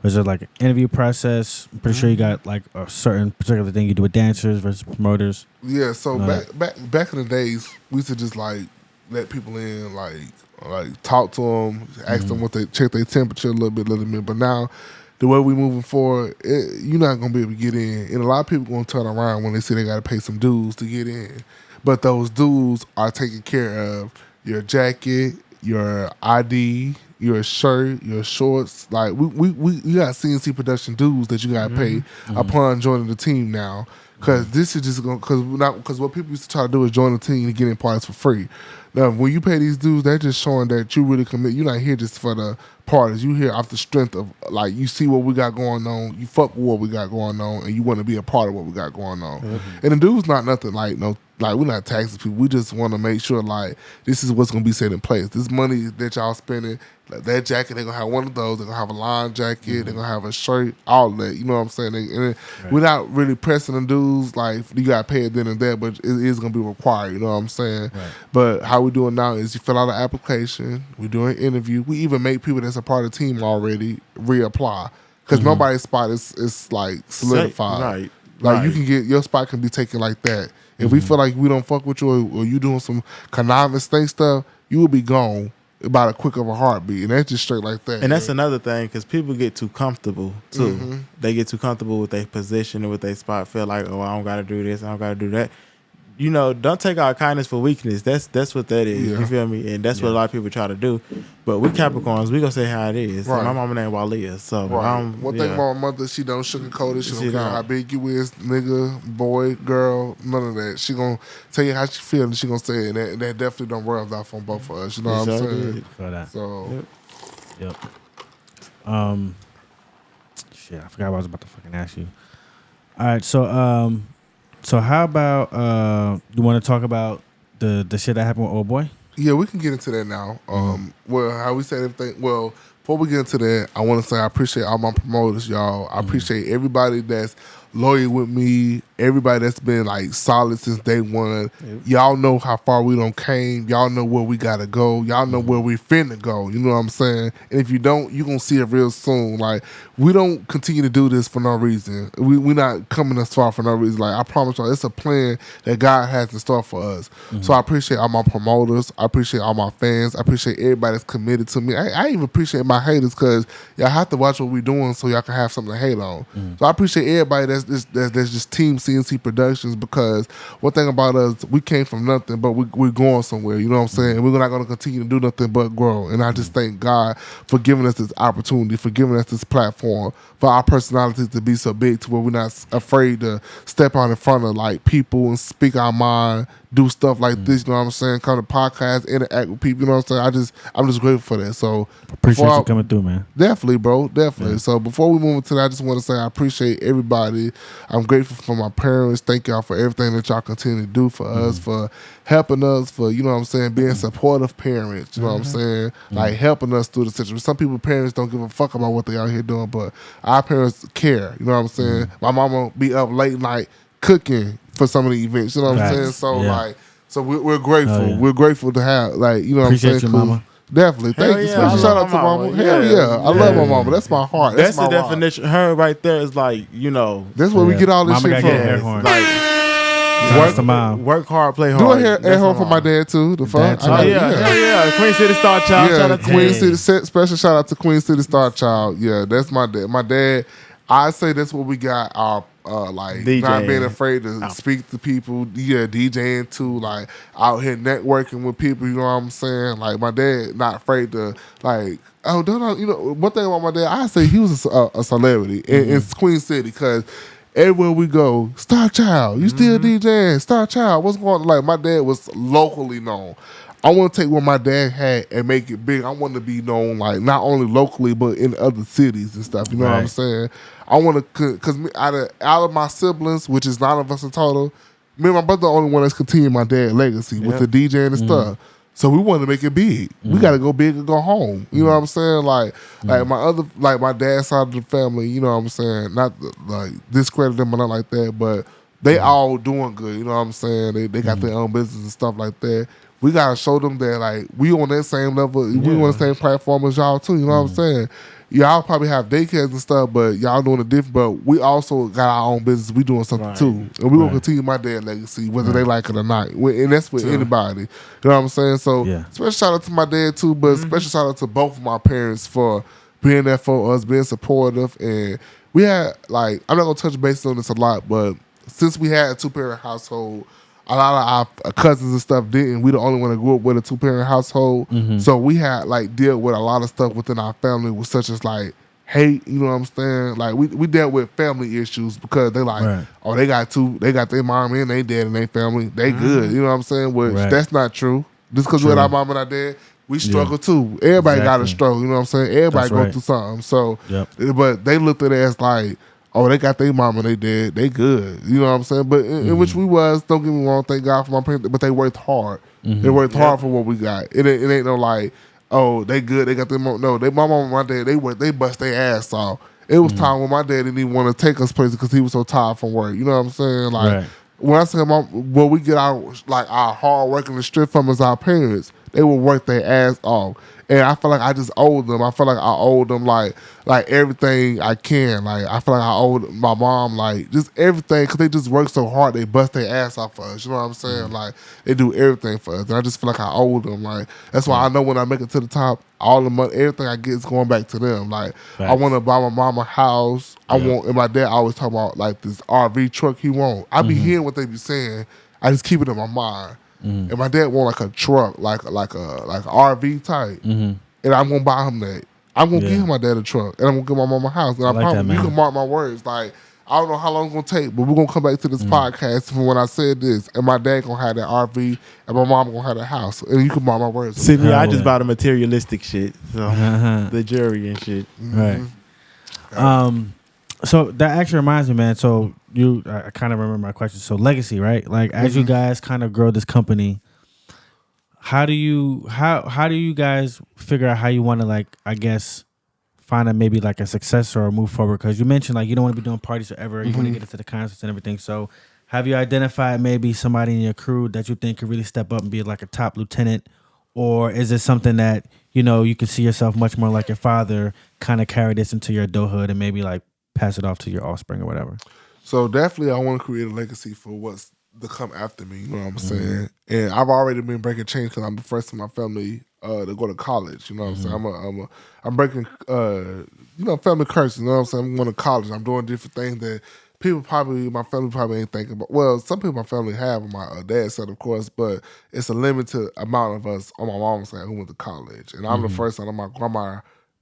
Was there like an interview process? I'm pretty sure you got like a certain particular thing you do with dancers versus promoters. Yeah. So back in the days, we used to just like let people in, like talk to them, ask them what they check their temperature a little bit. But now, the way we moving forward, you're not gonna be able to get in, and a lot of people gonna turn around when they see they got to pay some dues to get in. But those dues are taking care of your jacket, your ID, your shirt, your shorts. Like we got CNC production dues that you gotta pay upon joining the team now. Cause this is just because what people used to try to do is join the team and get in parties for free. Now, when you pay these dues, they're just showing that you really commit. You're not here just for the parties. You here off the strength of, like, you see what we got going on, you fuck with what we got going on, and you want to be a part of what we got going on. And the dues not nothing like we're not taxing people. We just want to make sure like this is what's gonna be set in place. This money that y'all spending, like that jacket, they're gonna have one of those. They're gonna have a line jacket. They're gonna have a shirt. All that. You know what I'm saying? We're not really pressing the dues like you gotta pay it then and there, but it is gonna be required. You know what I'm saying? Right. But how we doing now is you fill out an application. We do an interview. We even make people that's a part of the team already reapply because nobody's spot is like solidified. Like you can get your spot can be taken like that. If we feel like we don't fuck with you or you doing some conniving stuff, you will be gone about a quick of a heartbeat. And that's just straight like that. And that's another thing because people get too comfortable too. They get too comfortable with their position or with their spot. Feel like, oh, I don't got to do this. I don't got to do that. You know, don't take our kindness for weakness. That's what that is. You feel me? And that's what a lot of people try to do. But we Capricorns, we gonna say how it is. Right. My mama named Walia. So one thing about my mother, she don't sugarcoat it. She don't care how big you is, nigga, boy, girl, none of that. She gonna tell you how she feel and she gonna say it. And that definitely don't rub off on both of us. You know what I'm saying? For that. So Yep. Shit, I forgot what I was about to fucking ask you. All right, so how about you want to talk about the shit that happened with old boy? yeah, we can get into that now. Well, how we said everything. Well, before we get into that, I want to say I appreciate all my promoters, y'all. I appreciate everybody that's loyal with me, everybody that's been like solid since day one. Y'all know how far we done came. Y'all know where we gotta go. Y'all know where we finna go. You know what I'm saying? And if you don't, you gonna see it real soon. Like, we don't continue to do this for no reason. We not coming this far for no reason. Like, I promise y'all, it's a plan that God has in store for us. So I appreciate all my promoters. I appreciate all my fans. I appreciate everybody that's committed to me. I even appreciate my haters because y'all have to watch what we're doing so y'all can have something to hate on. So I appreciate everybody that's just Team CNC Productions, because one thing about us, we came from nothing, but we're going somewhere. You know what I'm saying? We're not going to continue to do nothing but grow. And I just thank God for giving us this opportunity, for giving us this platform, for our personalities to be so big to where we're not afraid to step out in front of like people and speak our mind, do stuff like this. You know what I'm saying? Come to podcasts, interact with people. You know what I'm saying? I'm just grateful for that. So Appreciate you coming through, man. Definitely, bro. Definitely. Yeah. So before we move into that, I just want to say I appreciate everybody. I'm grateful for my parents. Thank y'all for everything that y'all continue to do for us, for helping us, for, you know what I'm saying, being supportive parents. You know what I'm saying? Like helping us through the situation. Some people, parents don't give a fuck about what they out here doing, but our parents care. You know what I'm saying? My mama be up late night cooking for some of the events. You know what I'm saying? So so we're grateful. Oh, yeah. We're grateful to have, like, you know Appreciate what I'm saying? you, mama. Definitely. Thank you. Yeah, Special shout out to mama. Hell yeah. I love my mama. That's my heart. That's my the definition. Her right there is like, you know. That's where we get all this Mama shit gotta get an air from. horn. Like, to mom. work hard, play hard. Do a air horn for my dad too. The fuck? Oh yeah. Queen City Star Child. Shout out to Queen City. Special shout out to Queen City Star Child. Yeah, that's my dad. My dad. I say that's what we got. Our like DJing. Not being afraid to speak to people. Yeah, DJing too. Like out here networking with people. You know what I'm saying? Like my dad, not afraid to like. Oh, don't know. You know one thing about my dad. I say he was a celebrity in Queen City because. Everywhere we go, Star Child, you still DJing? Star Child, what's going on? Like, my dad was locally known. I want to take what my dad had and make it big. I want to be known, like, not only locally, but in other cities and stuff. You know what I'm saying? I want to, because out of my siblings, which is 9 of us in total, me and my brother the only one that's continuing my dad's legacy with the DJing and stuff. So we wanted to make it big. We got to go big and go home. You know what I'm saying? Like my dad's side of the family. You know what I'm saying? Not like discredit them or not like that, but they all doing good. You know what I'm saying? They got their own business and stuff like that. We gotta show them that like we on that same level. We on the same platform as y'all too. You know what I'm saying? Y'all probably have daycares and stuff, but y'all doing it different. But we also got our own business. We doing something too, and we gonna continue my dad's legacy, whether they like it or not. And that's with anybody. You know what I'm saying? So special shout out to my dad too, but special shout out to both of my parents for being there for us, being supportive. And we had like I'm not gonna touch base on this a lot, but since we had a 2-parent household. A lot of our cousins and stuff didn't. We the only one that grew up with a 2-parent household. So we had like dealt with a lot of stuff within our family, with such as like hate. You know what I'm saying? Like we dealt with family issues because they like, oh, they got their mom and they dad and their family. They good. You know what I'm saying? Which that's not true. Just because we're our mom and our dad, we struggle too. Everybody got to struggle. You know what I'm saying? Everybody go through something. So, but they looked at it as like, oh, they got their mama, they dead, they good. You know what I'm saying? But in which we was, don't get me wrong, thank God for my parents, but they worked hard. They worked hard for what we got. It ain't no like, oh, they good, they got their mama. No, my mama and my dad, they bust their ass off. It was time when my dad didn't even want to take us places because he was so tired from work. You know what I'm saying? Like, when I say when we get our hard work and the strength from as our parents, they will work their ass off. And I feel like I just owe them. I feel like I owe them like everything I can. Like I feel like I owe my mom like just everything because they just work so hard. They bust their ass off for us. You know what I'm saying? Like they do everything for us. And I just feel like I owe them. Like that's why I know when I make it to the top, all the money, everything I get is going back to them. Like I want to buy my mom a house. I want, and my dad always talk about like this RV truck he want. I be hearing what they be saying. I just keep it in my mind. And my dad want like a truck, like a RV type, and I'm gonna buy him that. I'm gonna give my dad a truck, and I'm gonna give my mom a house. And I promise you can mark my words. Like I don't know how long it's gonna take, but we're gonna come back to this podcast from when I said this, and my dad gonna have that RV, and my mom gonna have that house, and you can mark my words. See me, I just bought a materialistic shit, so the jury and shit, right? So that actually reminds me, man. So I kind of remember my question. So legacy, right? Like as you guys kind of grow this company, how do you guys figure out how you want to like, I guess, find maybe like a successor or move forward? Because you mentioned like you don't want to be doing parties forever. You want to get into the concerts and everything. So have you identified maybe somebody in your crew that you think could really step up and be like a top lieutenant? Or is it something that, you know, you could see yourself much more like your father, kind of carry this into your adulthood and maybe like pass it off to your offspring or whatever? So definitely I want to create a legacy for what's to come after me. You know what I'm saying? And I've already been breaking chains because I'm the first in my family to go to college. You know what I'm saying? I'm breaking family curses. You know what I'm saying? I'm going to college. I'm doing different things that my family probably ain't thinking about. Well, some people in my family have on my dad's side, of course, but it's a limited amount of us on my mom's side who went to college. And I'm the first son of my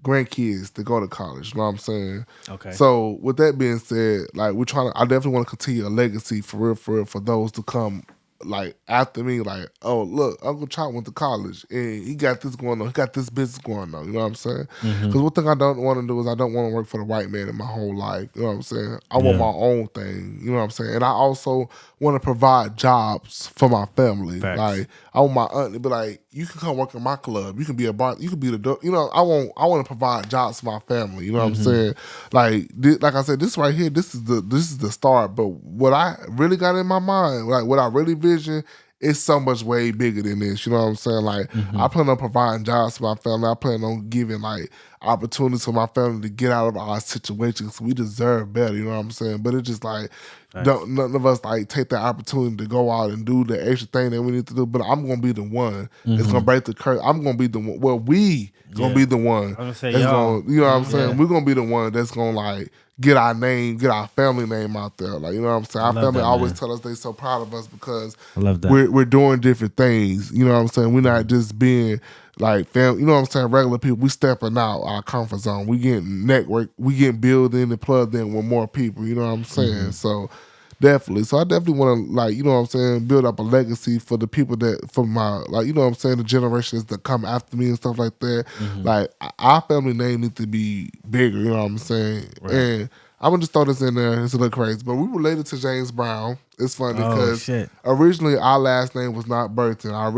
grandkids to go to college. You know what I'm saying? Okay. So with that being said, like I definitely want to continue a legacy for real for those to come like after me, like, oh look, Uncle Chop went to college and he got this going on, he got this business going on. You know what I'm saying? Because one thing I don't want to do is I don't want to work for the white man in my whole life. You know what I'm saying? I want my own thing. You know what I'm saying? And I also want to provide jobs for my family. Facts. Like I want my aunt to be like, you can come work in my club. You can be a bar. You can be the. You know, I want to provide jobs for my family. You know what I'm saying? Like I said, this right here, this is the start. But what I really got in my mind, like what I really vision, is so much way bigger than this. You know what I'm saying? Like I plan on providing jobs for my family. I plan on giving like opportunities for my family to get out of our situations. We deserve better. You know what I'm saying? But it's just like. None of us like take the opportunity to go out and do the extra thing that we need to do. But I'm gonna be the one that's gonna break the curse. I'm gonna be the one. Well, we gonna be the one. I'm gonna say that's y'all. gonna, you know what I'm saying? We're gonna be the one that's gonna like get our name, get our family name out there. Like you know what I'm saying? Our family always tell us they so proud of us because I love that. we're doing different things. You know what I'm saying? We're not just being like family, you know what I'm saying? Regular people, we stepping out our comfort zone. We getting network, we getting built in and plugged in with more people. You know what I'm saying? So. Definitely. So I definitely want to, like, you know what I'm saying, build up a legacy for the people that, for my, like, you know what I'm saying, the generations that come after me and stuff like that. Like, our family name needs to be bigger, you know what I'm saying? Right. And I'm going to just throw this in there. It's a little crazy. But we related to James Brown. It's funny because originally our last name was not Burton. Our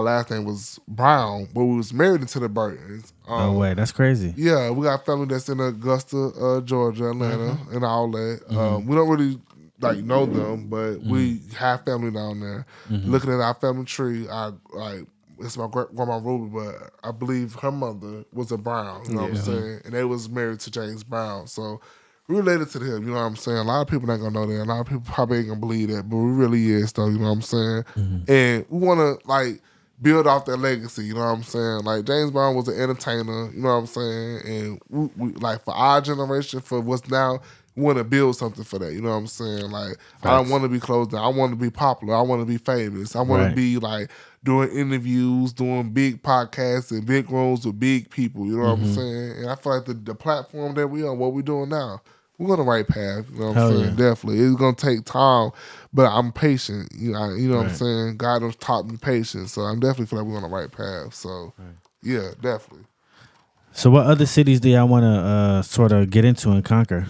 last name was Brown, but we was married into the Burtons. No way. That's crazy. Yeah. We got family that's in Augusta, Georgia, Atlanta, and all that. We don't really... like know them, but we have family down there. Looking at our family tree, it's my grandma Ruby, but I believe her mother was a Brown. You know what I'm saying? And they was married to James Brown, so we related to him. You know what I'm saying? A lot of people ain't gonna know that. A lot of people probably ain't gonna believe that, but we really is though. You know what I'm saying? And we want to like build off that legacy. You know what I'm saying? Like James Brown was an entertainer. You know what I'm saying? And we like for our generation, for what's now. We want to build something for that. You know what I'm saying? Like, I don't want to be closed down. I want to be popular. I want to be famous. I want to be, like, doing interviews, doing big podcasts and big rooms with big people. You know what I'm saying? And I feel like the platform that we on, what we doing now, we're on the right path. You know what I'm saying? Definitely. It's going to take time, but I'm patient. You know what I'm saying? God has taught me patience. So I definitely feel like we're on the right path. So, yeah, definitely. So what other cities do y'all want to sort of get into and conquer?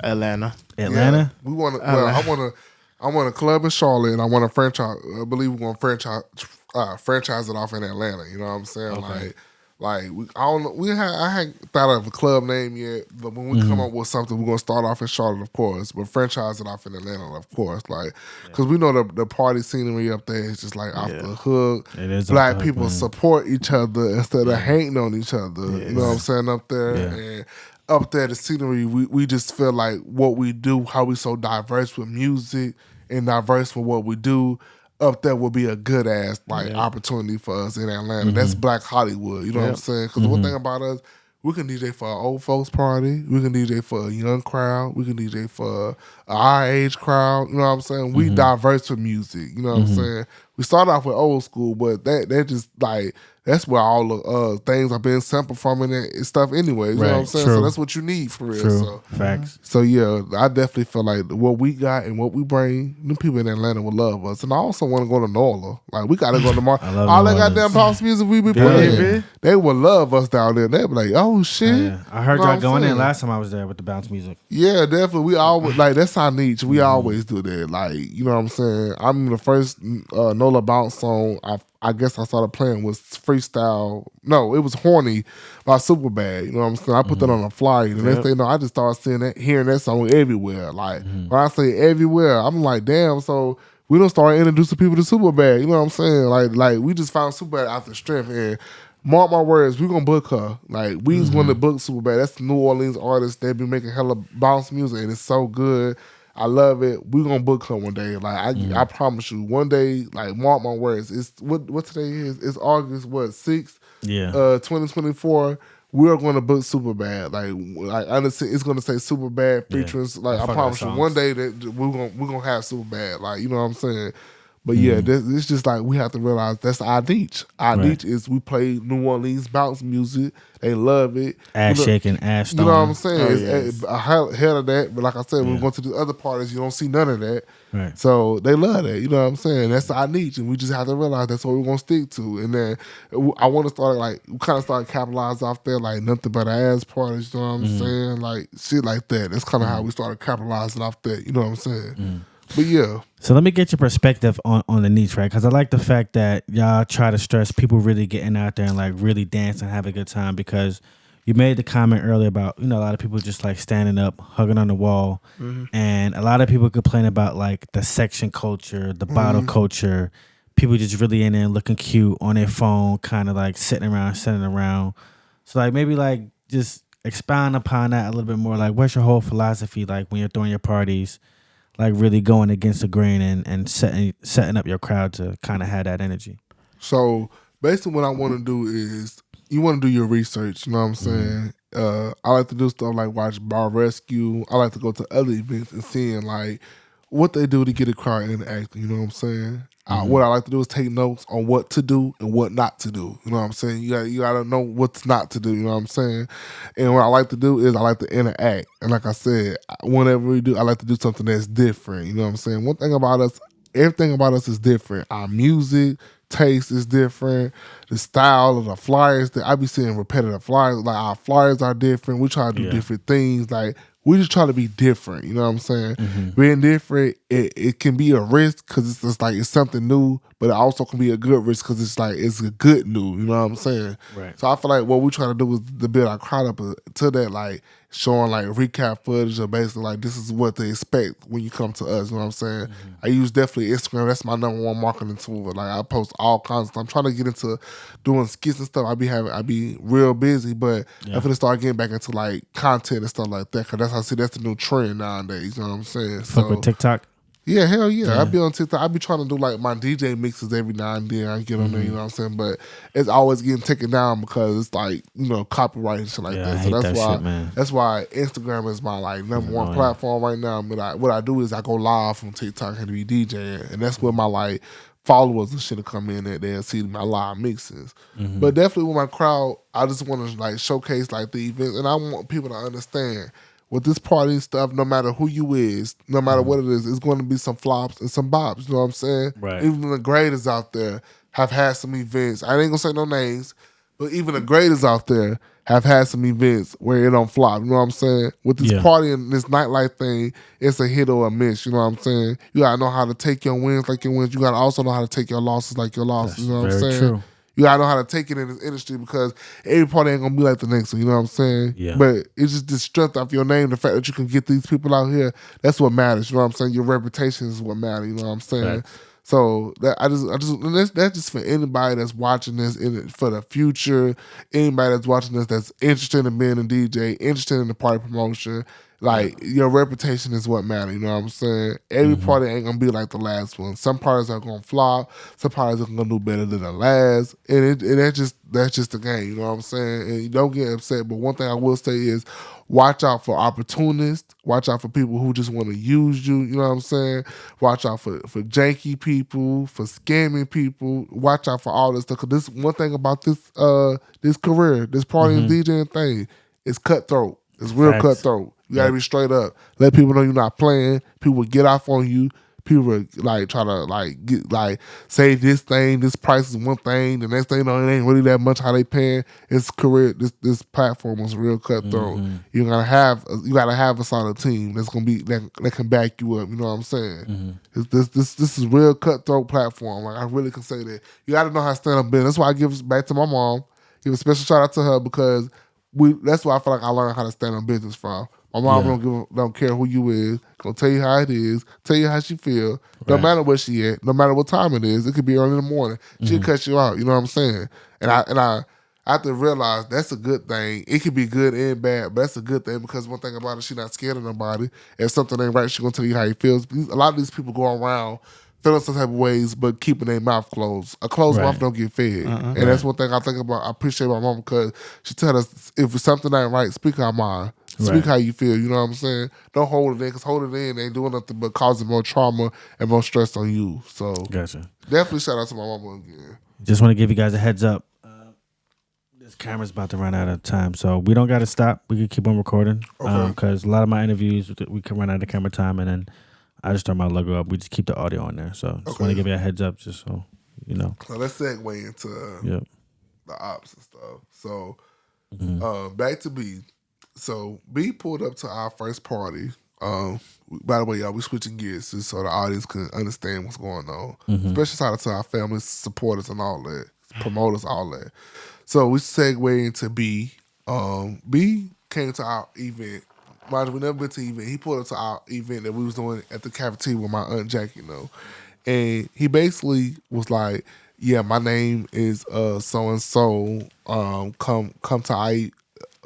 Atlanta. Yeah, we want to. Well, I want a club in Charlotte, and I want a franchise. I believe we're going to franchise it off in Atlanta. You know what I'm saying? Okay. Like I don't know. I hadn't thought of a club name yet, but when we come up with something, we're gonna start off in Charlotte, of course, but franchise it off in Atlanta, of course. Like, because we know the party scenery up there is just like off the hook. It is. Black people support each other instead of hating on each other. You know what I'm saying? Up there and. Up there, the scenery, we just feel like what we do, how we so diverse with music and diverse with what we do, up there will be a good ass opportunity for us in Atlanta. That's Black Hollywood, you know what I'm saying? Because one thing about us, we can DJ for an old folks party, we can DJ for a young crowd, we can DJ for our age crowd, you know what I'm saying? We diverse with music, you know what I'm saying? We start off with old school, but that just like... That's where all the things are being sampled from and stuff anyway. You know what I'm saying? So that's what you need for real. So, facts. So yeah, I definitely feel like what we got and what we bring, the people in Atlanta will love us. And I also want to go to NOLA. Like we got to go to all that goddamn house music we be playing. They would love us down there. They'd be like, oh shit. I heard y'all going in last time I was there with the bounce music. Yeah, definitely. We always like that's our niche. We always do that. Like, you know what I'm saying? I'm the first NOLA bounce song I guess I started playing was Freestyle. No, it was Horny by Superbad. You know what I'm saying? I put that on a flyer. The next thing you know, I just started hearing that song everywhere. Like, when I say everywhere, I'm like, damn, so we don't start introducing people to Superbad. You know what I'm saying? Like we just found Superbad out the strength. And mark my words, we're going to book her. Like, we just going to book Superbad. That's the New Orleans artist. They be making hella bounce music, and it's so good. I love it. We're gonna book her one day. Like I promise you, one day, like mark my words. It's what today is? It's August 6th? Yeah. 2024. We're gonna book Superbad. Like honestly, it's gonna say Superbad featuring. Like I promise you, one day that we're gonna have Superbad. Like, you know what I'm saying. But yeah, it's just like we have to realize that's our niche. Our niche is we play New Orleans bounce music. They love it. Ass shaking, ass You know what I'm throwing. saying? It's a hell of that. But like I said, when we go to the other parties, you don't see none of that. Right. So they love that. You know what I'm saying? That's our niche. And we just have to realize that's what we're going to stick to. And then I want to start, like, we kind of start capitalizing off there, like nothing but ass parties. You know what I'm saying? Like, shit like that. That's kind of how we started capitalizing off that. You know what I'm saying? But yeah. So let me get your perspective on the niche, right? Because I like the fact that y'all try to stress people really getting out there and like really dance and have a good time, because you made the comment earlier about, you know, a lot of people just like standing up, hugging on the wall. And a lot of people complain about like the section culture, the bottle culture, people just really in there looking cute on their phone, kind of like sitting around. So like maybe like just expound upon that a little bit more. Like what's your whole philosophy like when you're throwing your parties? Like really going against the grain and setting up your crowd to kind of have that energy. So basically what I want to do is you want to do your research, you know what I'm saying? I like to do stuff like watch Bar Rescue. I like to go to other events and seeing like what they do to get a crowd interacting, you know what I'm saying? What I like to do is take notes on what to do and what not to do. You know what I'm saying? You gotta know what's not to do. You know what I'm saying? And what I like to do is I like to interact. And like I said, whenever we do, I like to do something that's different. You know what I'm saying? One thing about us, everything about us is different. Our music taste is different. The style of the flyers that I be seeing repetitive flyers. Like our flyers are different. We try to do different things. Like we just try to be different. You know what I'm saying? Being different, it can be a risk because it's just like it's something new, but it also can be a good risk because it's like it's a good new. You know what I'm saying? Right. So I feel like what we try to do is to build our crowd up to that, like showing like recap footage or basically like this is what to expect when you come to us. You know what I'm saying? I use definitely Instagram. That's my number one marketing tool. Like I post all kinds of stuff. I'm trying to get into doing skits and stuff. I be real busy, but I'm gonna start getting back into like content and stuff like that because that's how I see that's the new trend nowadays. You know what I'm saying? Fuck with TikTok. Yeah, hell yeah. I be on TikTok. I be trying to do like my DJ mixes every now and then. I get on there, you know what I'm saying? But it's always getting taken down because it's like, you know, copyright and shit like that. So that's why Instagram is my like number one platform right now. But what I do is I go live from TikTok and be DJing, and that's where my like followers and shit will come in and they'll see my live mixes. But definitely with my crowd, I just want to like showcase like the events, and I want people to understand with this party stuff, no matter who you is, no matter what it is, it's going to be some flops and some bops. You know what I'm saying? Right. Even the graders out there have had some events. I ain't gonna say no names, but even the graders out there have had some events where it don't flop. You know what I'm saying? With this party and this nightlife thing, it's a hit or a miss. You know what I'm saying? You gotta know how to take your wins like your wins. You gotta also know how to take your losses like your losses. That's you know what I'm very saying? true. You gotta know how to take it in this industry because every party ain't gonna be like the next one. You know what I'm saying? Yeah. But it's just the strength of your name, the fact that you can get these people out here. That's what matters. You know what I'm saying? Your reputation is what matters. You know what I'm saying? Facts. So that's just for anybody that's watching this for the future. Anybody that's watching this that's interested in being a DJ, interested in the party promotion. Like your reputation is what matters, you know what I'm saying? Every party ain't gonna be like the last one. Some parties are gonna flop, some parties are gonna do better than the last, and that's just the game, you know what I'm saying? And you don't get upset, but one thing I will say is watch out for opportunists, watch out for people who just want to use you, you know what I'm saying? Watch out for janky people, for scamming people, watch out for all this stuff. Cause this one thing about this career, this party and DJing thing, is cutthroat. It's real cutthroat. You gotta be straight up. Let people know you're not playing. People will get off on you. People will like try to like get like say this thing, this price is one thing. The next thing you know, it ain't really that much how they paying. It's career. This platform is real cutthroat. You gotta have a solid team that's gonna be that can back you up. You know what I'm saying? This is real cutthroat platform. Like I really can say that. You gotta know how to stand up business. That's why I give it back to my mom. Give a special shout out to her because that's why I feel like I learned how to stand on business from. My mom don't care who you is. Gonna tell you how it is. Tell you how she feel. No matter where she at. No matter what time it is. It could be early in the morning. She'll cut you out. You know what I'm saying? And I have to realize that's a good thing. It could be good and bad, but that's a good thing because one thing about it, she's not scared of nobody. If something ain't right, she's gonna tell you how he feels. A lot of these people go around feeling some type of ways, but keeping their mouth closed. A closed mouth don't get fed. And that's one thing I think about. I appreciate my mom because she tell us if something ain't right, speak our mind. Speak Right. how you feel. You know what I'm saying? Don't hold it in, because holding it in ain't doing nothing but causing more trauma and more stress on you. So Gotcha. definitely shout out to my mama again. Just want to give you guys a heads up. This camera's about to run out of time, so we don't got to stop. We can keep on recording. Okay. Because a lot of my interviews, we can run out of camera time, and then I just turn my logo up. We just keep the audio on there. So just want to give you a heads up, just so you know. So let's segue into Yep. the ops and stuff. So back to B. So B pulled up to our first party. By the way, y'all, we switching gears just so the audience can understand what's going on. Special shout out to our family, supporters, and all that, promoters, all that. So we segue into B. B came to our event. Mind you, we never been to event. He pulled up to our event that we was doing at the cafeteria with my Aunt Jackie, and he basically was like, "Yeah, my name is so and so. Come to I.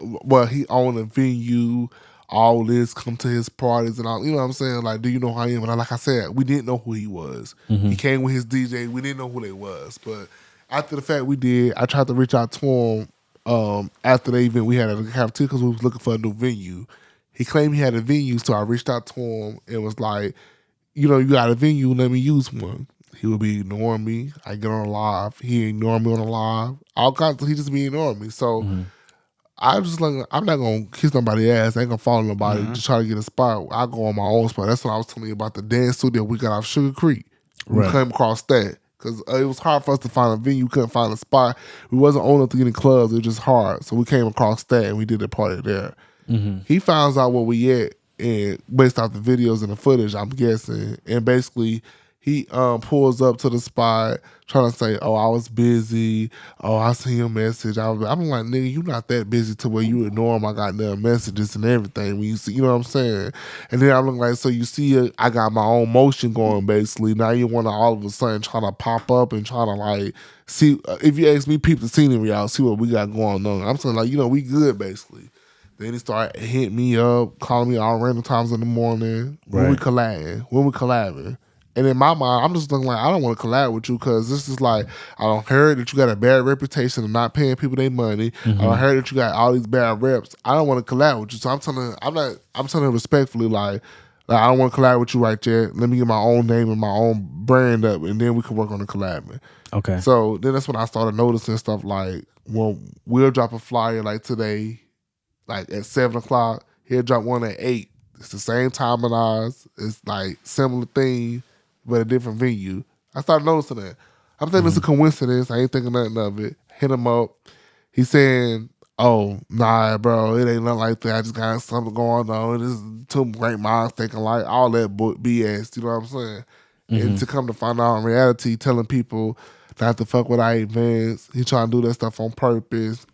Well, he owned a venue. All this, come to his parties and all. You know what I'm saying? Like, do you know who I am?" And like I said, we didn't know who he was. He came with his DJ. We didn't know who they was. But after the fact, we did. I tried to reach out to him after the event we had at the cafeteria because we was looking for a new venue. He claimed he had a venue, so I reached out to him and was like, "You know, you got a venue, let me use one." He would be ignoring me. I get on a live. He ignored me on a live. All kinds of, he just be ignoring me. So I was just like, I'm not going to kiss nobody's ass. I ain't going to follow nobody to try to get a spot. I go on my own spot. That's what I was telling you about the dance studio we got off Sugar Creek. We came across that because it was hard for us to find a venue. We couldn't find a spot. We wasn't old enough to get in clubs. It was just hard. So we came across that and we did a party there. He finds out where we at, and based off the videos and the footage, I'm guessing. And basically, he pulls up to the spot trying to say, "Oh, I was busy. Oh, I seen your message." I'm like, "Nigga, you not that busy to where you ignore my goddamn messages and everything when you see," you know what I'm saying? And then I'm looking like, "So you see, I got my own motion going basically. Now you want to all of a sudden try to pop up and try to like see, if you ask me, peep the scenery out, see what we got going on." I'm saying like, we good basically. Then he started hitting me up, calling me all random times in the morning when we collabing. And in my mind, I'm just looking like, I don't want to collab with you because this is like, I don't heard that you got a bad reputation of not paying people their money. I don't heard that you got all these bad reps. I don't want to collab with you. So I'm telling him respectfully, like I don't want to collab with you right there. Let me get my own name and my own brand up, and then we can work on the collabing. Okay. So then that's when I started noticing stuff like, well, we'll drop a flyer like today, like at 7 o'clock. He'll drop one at 8. It's the same time as ours. It's like similar thing, but a different venue. I started noticing that. I'm thinking it's a coincidence. I ain't thinking nothing of it. Hit him up. He's saying, "Oh, nah, bro, it ain't nothing like that. I just got something going on. It is two great minds thinking like all that BS." You know what I'm saying? And to come to find out in reality, telling people not to fuck with our events. He trying to do that stuff on purpose.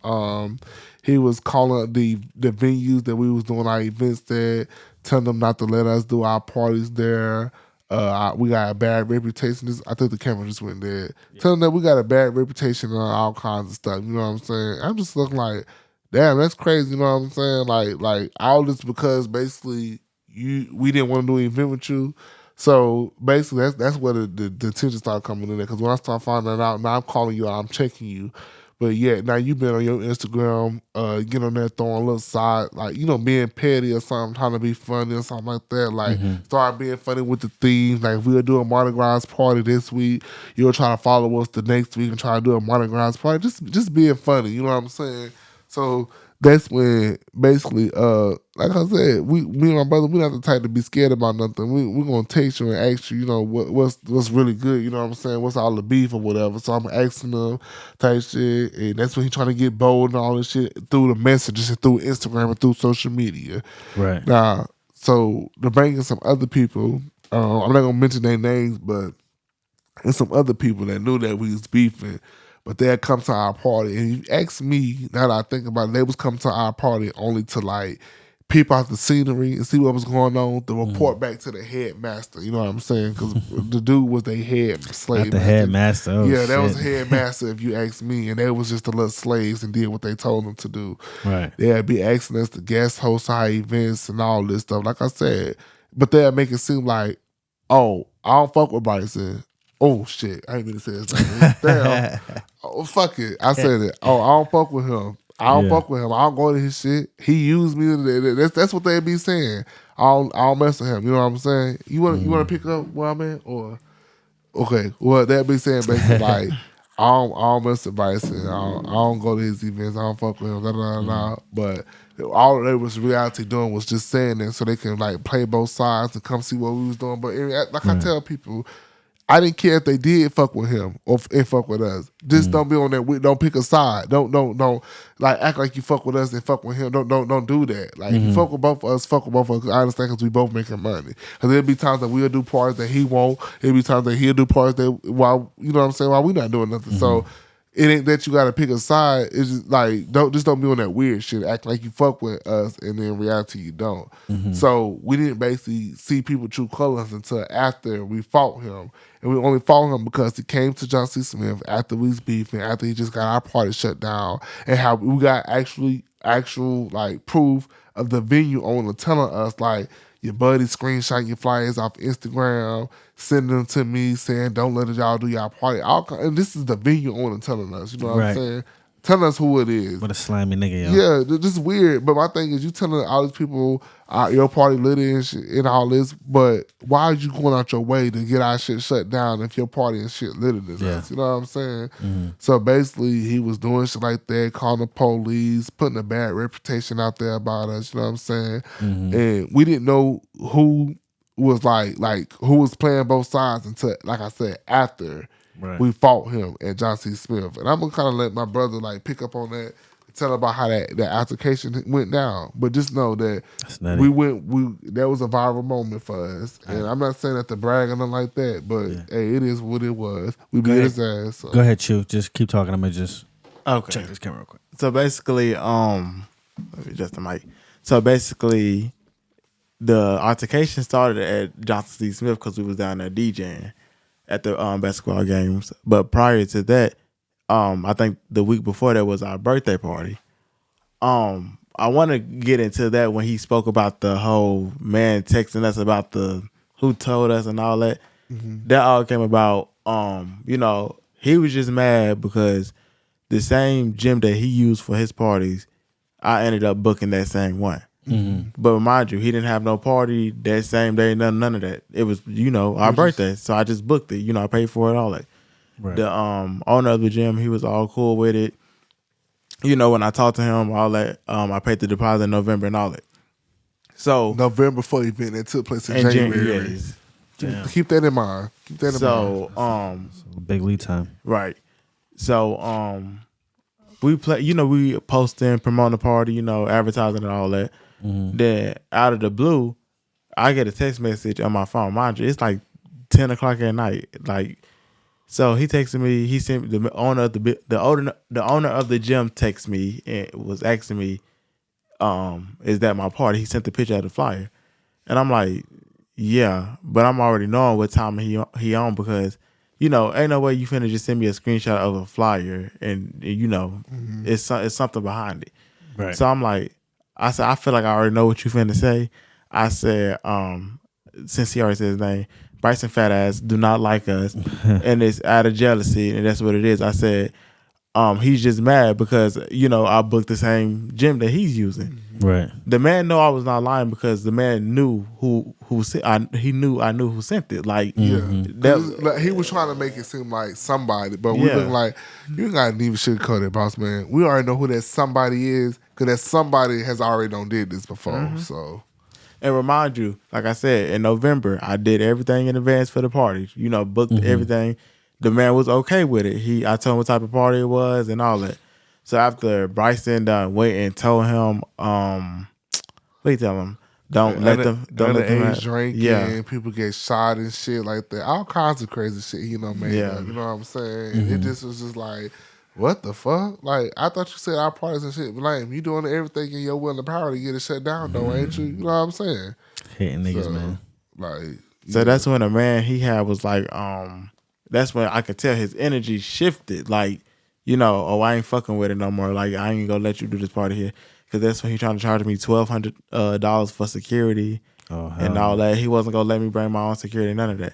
He was calling the venues that we was doing our events at, telling them not to let us do our parties there. We got a bad reputation. I think the camera just went dead. Yeah. Telling them that we got a bad reputation on all kinds of stuff. You know what I'm saying? I'm just looking like, damn, that's crazy. You know what I'm saying? Like all this because basically we didn't want to do an event with you. So basically that's where the tension started coming in there. Because when I start finding out, now I'm calling you out, I'm checking you. But yeah, now you've been on your Instagram, get on there throwing a little side, like, being petty or something, trying to be funny or something like that. Like, start being funny with the themes. Like, we'll do a Mardi Gras party this week. You'll try to follow us the next week and try to do a Mardi Gras party. Just being funny, you know what I'm saying? So that's when basically, like I said, me and my brother, we not the type to be scared about nothing. We're gonna text you and ask you, what's really good, you know what I'm saying? What's all the beef or whatever. So I'm asking them type shit, and that's when he trying to get bold and all this shit through the messages and through Instagram and through social media. Right. Now, so to bring in some other people, I'm not gonna mention their names, but there's some other people that knew that we was beefing. But they had come to our party. And you ask me, now that I think about it, they was coming to our party only to like peep out the scenery and see what was going on, to report back to the headmaster. You know what I'm saying? Because the dude was their head slave. Not the headmaster. Oh, yeah, that shit. was headmaster if you ask me. And they was just the little slaves and did what they told them to do. Right. They'd be asking us to guest host our events and all this stuff, like I said. But they'd make it seem like, oh, I don't fuck with Bryson. Oh, shit. I ain't mean to say his name. Damn. Oh, fuck it. I said it. Oh, I don't fuck with him. I don't fuck with him. I don't go to his shit. He used me. That's what they be saying. I don't mess with him. You know what I'm saying? You want to pick up where I'm at or okay? Well, that be saying basically like I don't mess with Bryson. I don't go to his events. I don't fuck with him. But all they was reality doing was just saying that so they can like play both sides and come see what we was doing. But I tell people, I didn't care if they did fuck with him or fuck with us. Just don't be on that. Don't pick a side. Don't like act like you fuck with us and fuck with him. Don't do that. Like if you fuck with both of us, fuck with both of us. I understand because we both making money. Because there'll be times that we'll do parts that he won't. There'll be times that he'll do parts that while you know what I'm saying while we not doing nothing. So it ain't that you got to pick a side. It's just like don't be on that weird shit. Act like you fuck with us, and then in reality you don't. So we didn't basically see people true colors until after we fought him, and we only fought him because he came to John C. Smith after we was beefing, after he just got our party shut down, and how we got actual like proof of the venue owner telling us like your buddy screenshot your flyers off Instagram, sending them to me saying, don't let y'all do y'all party. And this is the venue owner telling us, you know what I'm saying? Telling us who it is. What a slimy nigga, yo. Yeah, this is weird. But my thing is, you telling all these people your party lit and shit and all this, but why are you going out your way to get our shit shut down if your party and shit lit as us? You know what I'm saying? So basically, he was doing shit like that, calling the police, putting a bad reputation out there about us. You know what I'm saying? And we didn't know who was like who was playing both sides until, like I said, after. We fought him at John C. Smith. And I'm going to kind of let my brother like pick up on that and tell about how that altercation went down. But just know that that was a viral moment for us. And I'm not saying that to brag or nothing like that, but hey, it is what it was. We beat his ass. So. Go ahead, Chew. Just keep talking. I'm going to just check this camera real quick. So basically, let me adjust the mic. So basically, the altercation started at Johnson C. Smith because we was down there DJing at the basketball games. But prior to that, I think the week before that was our birthday party. I want to get into that when he spoke about the whole man texting us about the who told us and all that. That all came about, he was just mad because the same gym that he used for his parties, I ended up booking that same one. But mind you, he didn't have no party that same day, none of that. It was, our birthday. So I just booked it. I paid for it, all that. The owner of the gym, he was all cool with it. When I talked to him, all that, I paid the deposit in November and all that. So November for the event that took place in January. Keep that in mind. Big lead time. Right. So we play, we posting, promoting the party, advertising and all that. Then out of the blue, I get a text message on my phone. Mind you, it's like 10 o'clock at night. So he texted me. He sent the owner of the owner of the gym text me and was asking me, "Is that my party?" He sent the picture of the flyer, and I'm like, "Yeah," but I'm already knowing what time he on because ain't no way you finna just send me a screenshot of a flyer and it's something behind it. Right. So I'm like. I said, I feel like I already know what you finna say. I said, since he already said his name, Bryson fat ass do not like us, and it's out of jealousy, and that's what it is. I said, he's just mad because I booked the same gym that he's using. Right. The man know I was not lying because the man knew who he knew I knew who sent it. He was trying to make it seem like somebody, but we look like you ain't gotta even sugarcoat it, boss man. We already know who that somebody is because that somebody has already did this before. So, and remind you, like I said, in November I did everything in advance for the party. Booked everything. The man was okay with it. I told him what type of party it was and all that. So after Bryson went and told him, what do you tell him? Don't let them drink. Yeah, people get shot and shit like that. All kinds of crazy shit. Made up. You know what I'm saying? It just was just like, what the fuck? Like I thought you said our parties and shit lame. You doing everything in your will and power to get it shut down, though, ain't you? You know what I'm saying? Hitting niggas, man. So that's when the man he had was like, that's when I could tell his energy shifted. Like. I ain't fucking with it no more. Like, I ain't gonna let you do this party here. Because that's when he trying to charge me $1,200 for security and all that. He wasn't gonna let me bring my own security, none of that.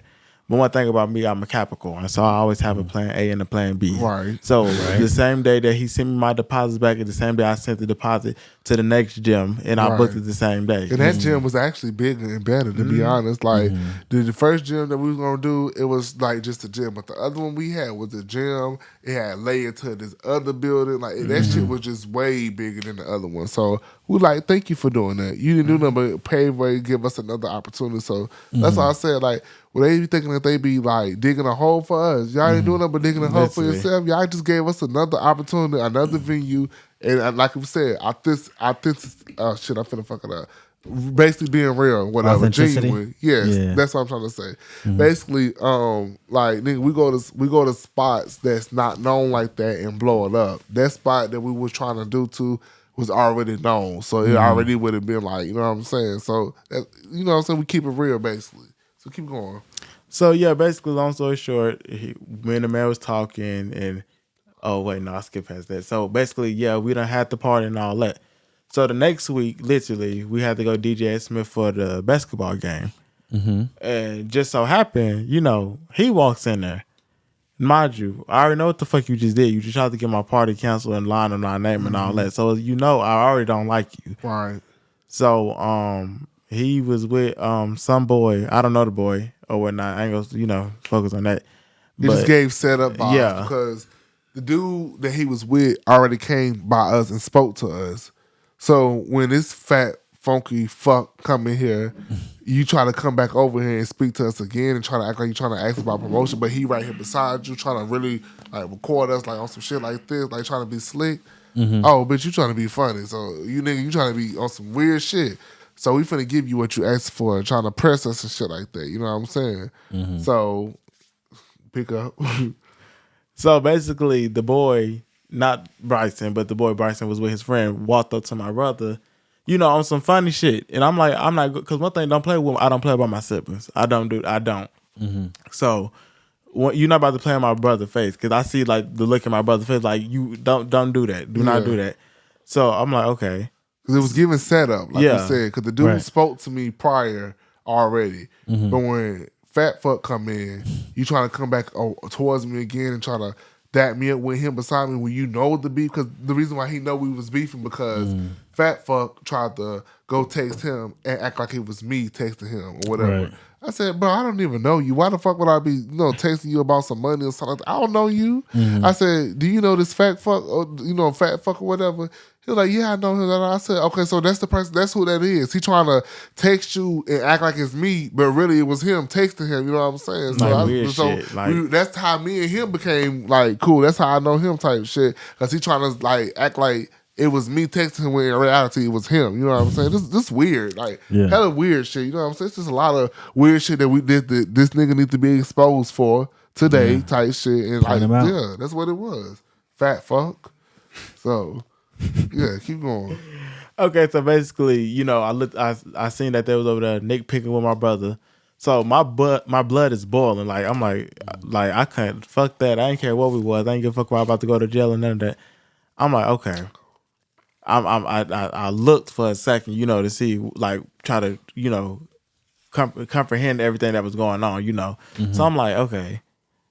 But one thing about me, I'm a Capricorn, so I always have a plan A and a plan B. Right. So the same day that he sent me my deposits back, is the same day I sent the deposit to the next gym, and I booked it the same day. And that gym was actually bigger and better, to be honest. Like the first gym that we was gonna do, it was like just a gym, but the other one we had was a gym. It had layered to this other building. Like that shit was just way bigger than the other one. So we like, thank you for doing that. You didn't do nothing but pave way, give us another opportunity. So that's why I said, like, well, they be thinking that they be like digging a hole for us. Y'all ain't doing nothing but digging a hole for yourself. Y'all just gave us another opportunity, another venue, and like we said, shit, I'm finna fuck it up. Basically being real, whatever, genuine. Yes, that's what I'm trying to say. Basically, like nigga, we go to spots that's not known like that and blow it up. That spot that we was trying to do to was already known, so it already would have been like, you know what I'm saying. So that, you know what I'm saying, we keep it real, basically. So keep going. So yeah, basically, long story short, me and the man was talking, and I skipped past that. So basically, yeah, we done had the party and all that. So the next week, literally, we had to go DJ at Smith for the basketball game. And just so happened, you know, he walks in there. Mind you, I already know what the fuck you just did. You just tried to get my party canceled and line on my name and all that. So you know I already don't like you. Right. So he was with some boy. I don't know the boy or whatnot. I ain't gonna, focus on that. He just gave setup vibes because the dude that he was with already came by us and spoke to us. So when this fat, funky fuck come in here, you try to come back over here and speak to us again and try to act like you're trying to ask about promotion, but he right here beside you trying to really like record us like on some shit like this, like trying to be slick. Oh, bitch, you trying to be funny. So you trying to be on some weird shit. So we finna give you what you asked for and trying to press us and shit like that. You know what I'm saying? So pick up. So basically the boy, not Bryson, but the boy Bryson was with his friend, walked up to my brother, on some funny shit. And I'm like, I'm not good. Because one thing, I don't play by my siblings. I don't. So you're not about to play in my brother's face. Because I see like the look in my brother's face, like, you don't do that. Do not do that. So I'm like, okay. Because it was giving setup, like you said. Because the dude spoke to me prior already. But when fat fuck come in, you trying to come back towards me again and try to dap me up with him beside me when you know the beef. Because the reason why he know we was beefing because fat fuck tried to go text him and act like it was me texting him or whatever. Right. I said, bro, I don't even know you. Why the fuck would I be, texting you about some money or something? I don't know you. I said, do you know this fat fuck or fat fuck or whatever? He was like, yeah, I know him. I said, okay, so that's the person. That's who that is. He trying to text you and act like it's me, but really it was him texting him. You know what I'm saying? So, that's how me and him became like cool. That's how I know him type shit. Because he trying to like act like it was me texting him when in reality it was him. You know what I'm saying? This weird. Like, hella weird shit. You know what I'm saying? It's just a lot of weird shit that we did that this nigga need to be exposed for today type shit. And like, yeah, that's what it was. Fat fuck. So, yeah, keep going. Okay, so basically, I seen that they was over there Nick picking with my brother. So my blood is boiling. Like, I'm like I can't fuck that. I ain't care what we was. I ain't give a fuck about about to go to jail and none of that. I'm like, okay. I looked for a second, to see, like, try to, comprehend everything that was going on, So I'm like, okay.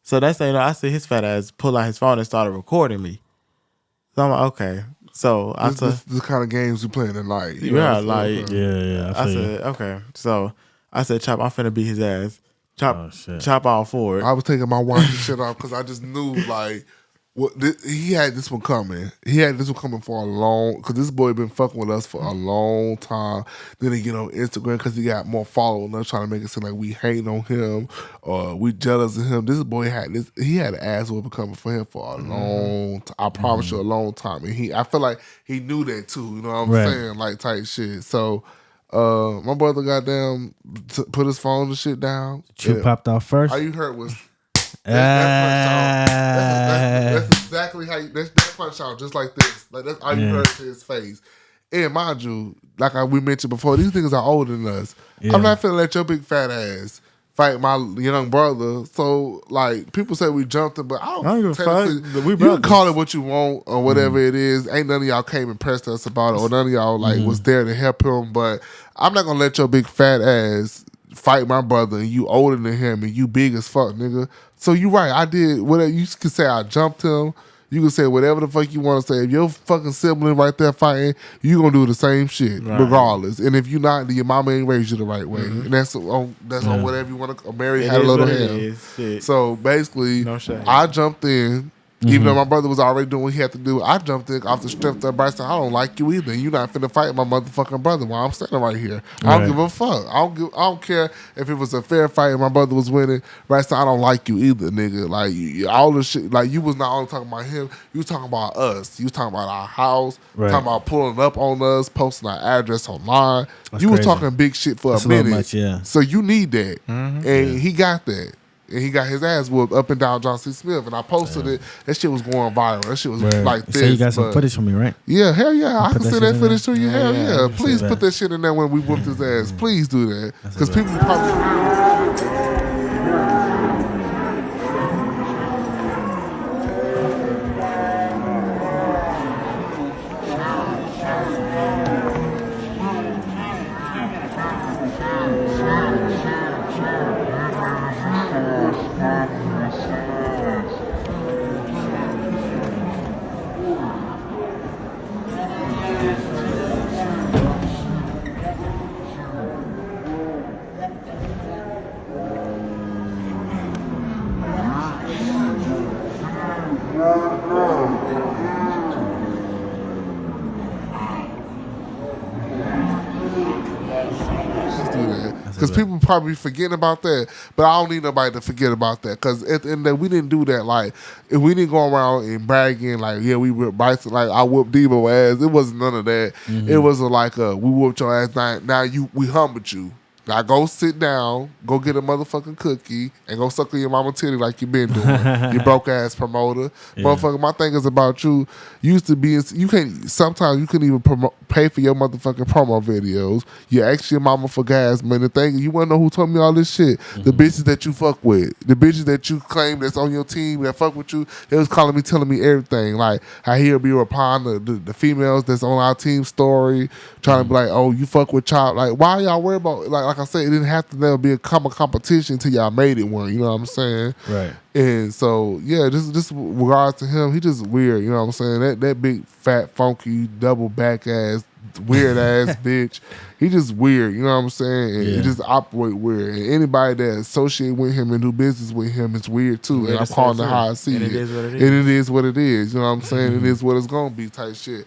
So that's, I see his fat ass pull out his phone and started recording me. So I'm like, okay. So this kind of games we playing tonight. I said, okay. So I said, Chop, I'm finna beat his ass. Chop all for it. I was taking my watch and shit off because I just knew, like, he had this one coming. He had this one coming for a long, because this boy been fucking with us for a long time. Then he get on Instagram because he got more followers. Us trying to make it seem like we hate on him or we jealous of him. This boy had he had an ass whooping coming for him for a long time. I promise you, a long time. And I feel like he knew that too. You know what I'm saying? Like type shit. So my brother goddamn put his phone and shit down. You popped off first. All you heard was. That's exactly how that punch out, just like this. Like that's all you heard to his face. And mind you, like we mentioned before, these niggas are older than us. Yeah. I'm not finna let your big fat ass fight my young brother. So like people say we jumped him, but I don't give a fuck. You can call it what you want or whatever it is. Ain't none of y'all came and pressed us about it, or none of y'all like was there to help him. But I'm not gonna let your big fat ass fight my brother and you older than him and you big as fuck, nigga. So you right, I did whatever. You could say I jumped him. You can say whatever the fuck you want to say. If your fucking sibling right there fighting, you gonna do the same shit regardless. And if you not, then your mama ain't raised you the right way. And that's on whatever you want to. Mary had a little hand. So basically, no shame. I jumped in. Even though my brother was already doing what he had to do, I jumped in off the strength of Bryson. I don't like you either. You're not finna fight my motherfucking brother while I'm standing right here. I don't give a fuck. I don't care if it was a fair fight and my brother was winning. Bryson, I don't like you either, nigga. Like all the shit. Like you was not only talking about him. You was talking about us. You was talking about our house. Talking about pulling up on us, posting our address online. You was talking big shit for a minute. Much, yeah. So you need that, and he got that. And he got his ass whooped up and down John C. Smith. And I posted it. That shit was going viral. That shit was like this. So you got some footage from me, right? Yeah, hell yeah. I can send that footage to you. Hell yeah. Please put that shit in there when we whooped his ass. Please do that. Because people probably... Because people probably forgetting about that, but I don't need nobody to forget about that. Because at the end of the day, we didn't do that. Like, if we didn't go around and bragging like, yeah, we whipped Bryson, like I whooped Devo ass. It wasn't none of that. It was like, we whooped your ass. Now we humbled you. Now go sit down, go get a motherfucking cookie, and go suckle your mama titty like you been doing. You broke ass promoter, motherfucker. My thing is about you. Used to be, you can't. Sometimes you couldn't even pay for your motherfucking promo videos. You ask your mama for gas money. The thing you wanna know who told me all this shit? The bitches that you fuck with, the bitches that you claim that's on your team that fuck with you. They was calling me, telling me everything. Like I hear be replying to the females that's on our team story, trying to be like, oh, you fuck with Chop. Like why y'all worry about like I said, it didn't have to never be a competition until y'all made it one. You know what I'm saying? Right. And so yeah, just regards to him, he just weird. You know what I'm saying? That big fat funky double back ass weird ass bitch. He just weird. You know what I'm saying? And he just operate weird. And anybody that associate with him and do business with him is weird too. And I'm calling it how I see it. And it is what it is. And it is what it is. You know what I'm saying? It is what it's gonna be type shit.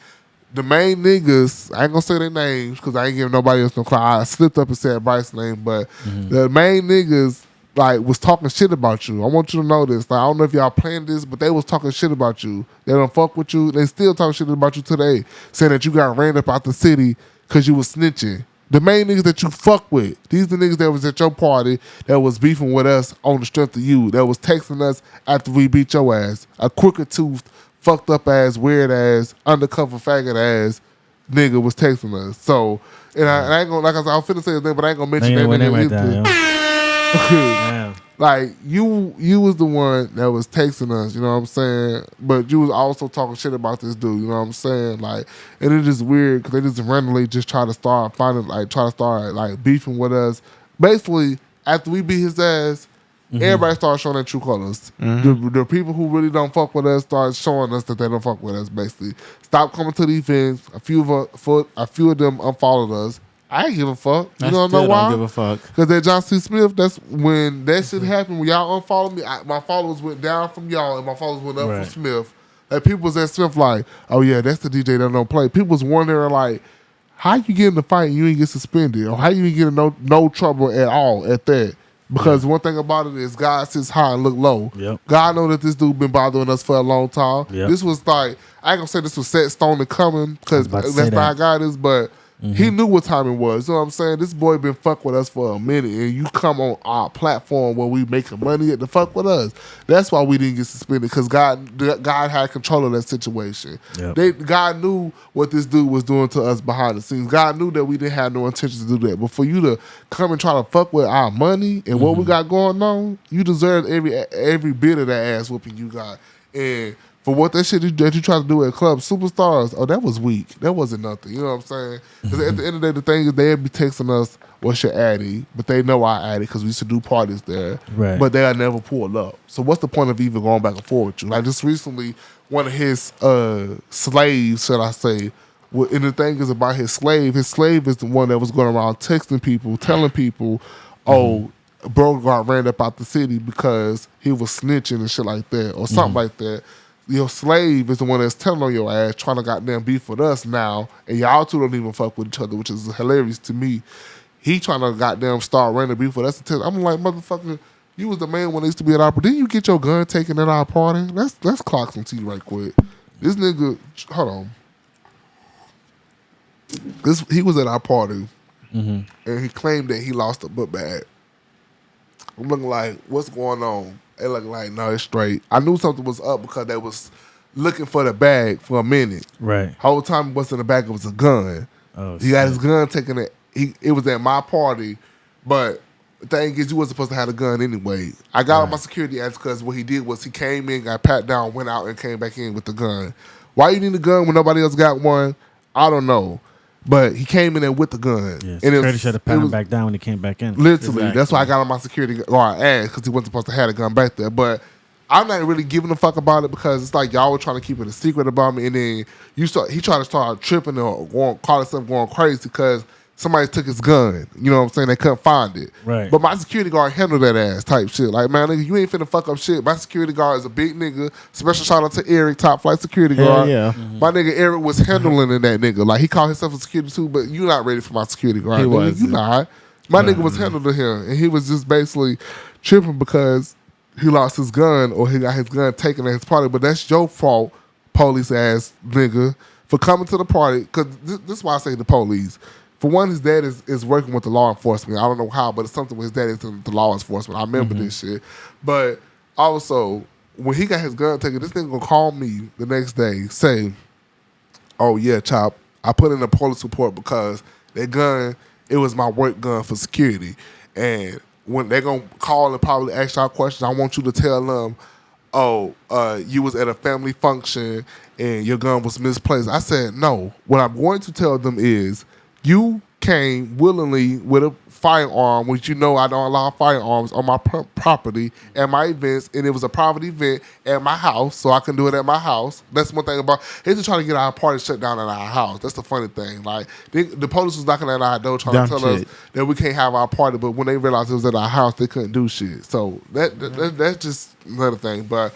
The main niggas, I ain't gonna say their names because I ain't giving nobody else no clout. I slipped up and said Bryce's name, but the main niggas like was talking shit about you. I want you to know this. Like, I don't know if y'all planned this, but they was talking shit about you. They don't fuck with you. They still talking shit about you today, saying that you got ran up out the city because you was snitching. The main niggas that you fuck with, these the niggas that was at your party that was beefing with us on the strength of you, that was texting us after we beat your ass. A crooked toothed, fucked up ass, weird ass, undercover faggot ass nigga was texting us. So, and I ain't gonna, like I said, I was finna say his name, but I ain't gonna mention that nigga either. Like, you was the one that was texting us, you know what I'm saying? But you was also talking shit about this dude, you know what I'm saying? Like, and it's just weird because they just randomly just try to start beefing with us. Basically, after we beat his ass, everybody started showing their true colors. The people who really don't fuck with us start showing us that they don't fuck with us, basically. Stop coming to the events. A few of them unfollowed us. I ain't give a fuck. You don't know why? I don't give a fuck. Because that John C. Smith, that's when that shit happened. When y'all unfollowed me, my followers went down from y'all and my followers went up from Smith. Like, people was at Smith like, oh yeah, that's the DJ that don't play. People was wondering like, how you get in the fight and you ain't get suspended? Or how you ain't get in no trouble at all at that? Because one thing about it is God sits high and look low. God know that this dude been bothering us for a long time. This was like, I ain't gonna say this was set stone to coming because that's not how God is, but he knew what time it was. You know what I'm saying? This boy been fuck with us for a minute, and you come on our platform where we making money at to fuck with us. That's why we didn't get suspended, because God had control of that situation. God knew what this dude was doing to us behind the scenes. God knew that we didn't have no intention to do that. But for you to come and try to fuck with our money and what we got going on, you deserve every bit of that ass whooping you got. And for what that shit that you try to do at Club Superstars, oh, that was weak. That wasn't nothing. You know what I'm saying? Because at the end of the day, the thing is they'd be texting us, what's your addy? But they know our addy because we used to do parties there. Right. But they'll never pull up. So what's the point of even going back and forth with you? Like just recently, one of his slaves, should I say, and the thing is about his slave is the one that was going around texting people, telling people, oh, bro got ran up out the city because he was snitching and shit like that or something like that. Your slave is the one that's telling on your ass, trying to goddamn beef with us now, and y'all two don't even fuck with each other, which is hilarious to me. He trying to goddamn start running beef with us. I'm like, motherfucker, you was the man when they used to be at our party. Didn't you get your gun taken at our party? Let's clock some tea right quick. This nigga, hold on. He was at our party, and he claimed that he lost a book bag. I'm looking like, what's going on? They looking like, no, it's straight. I knew something was up because they was looking for the bag for a minute. Right. Whole time what's in the bag, it was a gun. Oh, he got his gun taken. It was at my party, but the thing is, you wasn't supposed to have a gun anyway. I got on my security ass because what he did was he came in, got pat down, went out, and came back in with the gun. Why you need a gun when nobody else got one? I don't know. But he came in there with the gun. Yeah, security should have pat him back down when he came back in. Literally. Exactly. That's why I got on my security guard ass because he wasn't supposed to have a gun back there. But I'm not really giving a fuck about it because it's like y'all were trying to keep it a secret about me. And then he tried to start tripping or call himself going crazy because somebody took his gun. You know what I'm saying? They couldn't find it. Right. But my security guard handled that ass type shit. Like, man, nigga, you ain't finna fuck up shit. My security guard is a big nigga. Special shout out to Eric, top flight security guard. Yeah. My nigga Eric was handling that nigga. Like, he called himself a security too, but you not ready for my security guard. He nigga. was. You not. My nigga was handling him. And he was just basically tripping because he lost his gun or he got his gun taken at his party. But that's your fault, police ass nigga, for coming to the party. Because this is why I say the police. For one, his dad is working with the law enforcement. I don't know how, but it's something with his dad is the law enforcement. I remember this shit. But also, when he got his gun taken, this nigga gonna call me the next day, say, oh yeah, Chop, I put in a police report because that gun, it was my work gun for security. And when they're gonna call and probably ask y'all questions, I want you to tell them, oh, you was at a family function and your gun was misplaced. I said, no. What I'm going to tell them is, you came willingly with a firearm, which you know I don't allow firearms on my property at my events, and it was a private event at my house, so I can do it at my house. That's one thing about they just trying to get our party shut down at our house. That's the funny thing. Like the police was knocking at our door trying to tell us that we can't have our party, but when they realized it was at our house, they couldn't do shit. So that's just another thing. But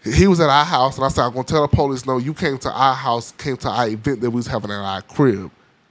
he was at our house, and I said, I'm gonna tell the police, no, you came to our house, came to our event that we was having at our crib.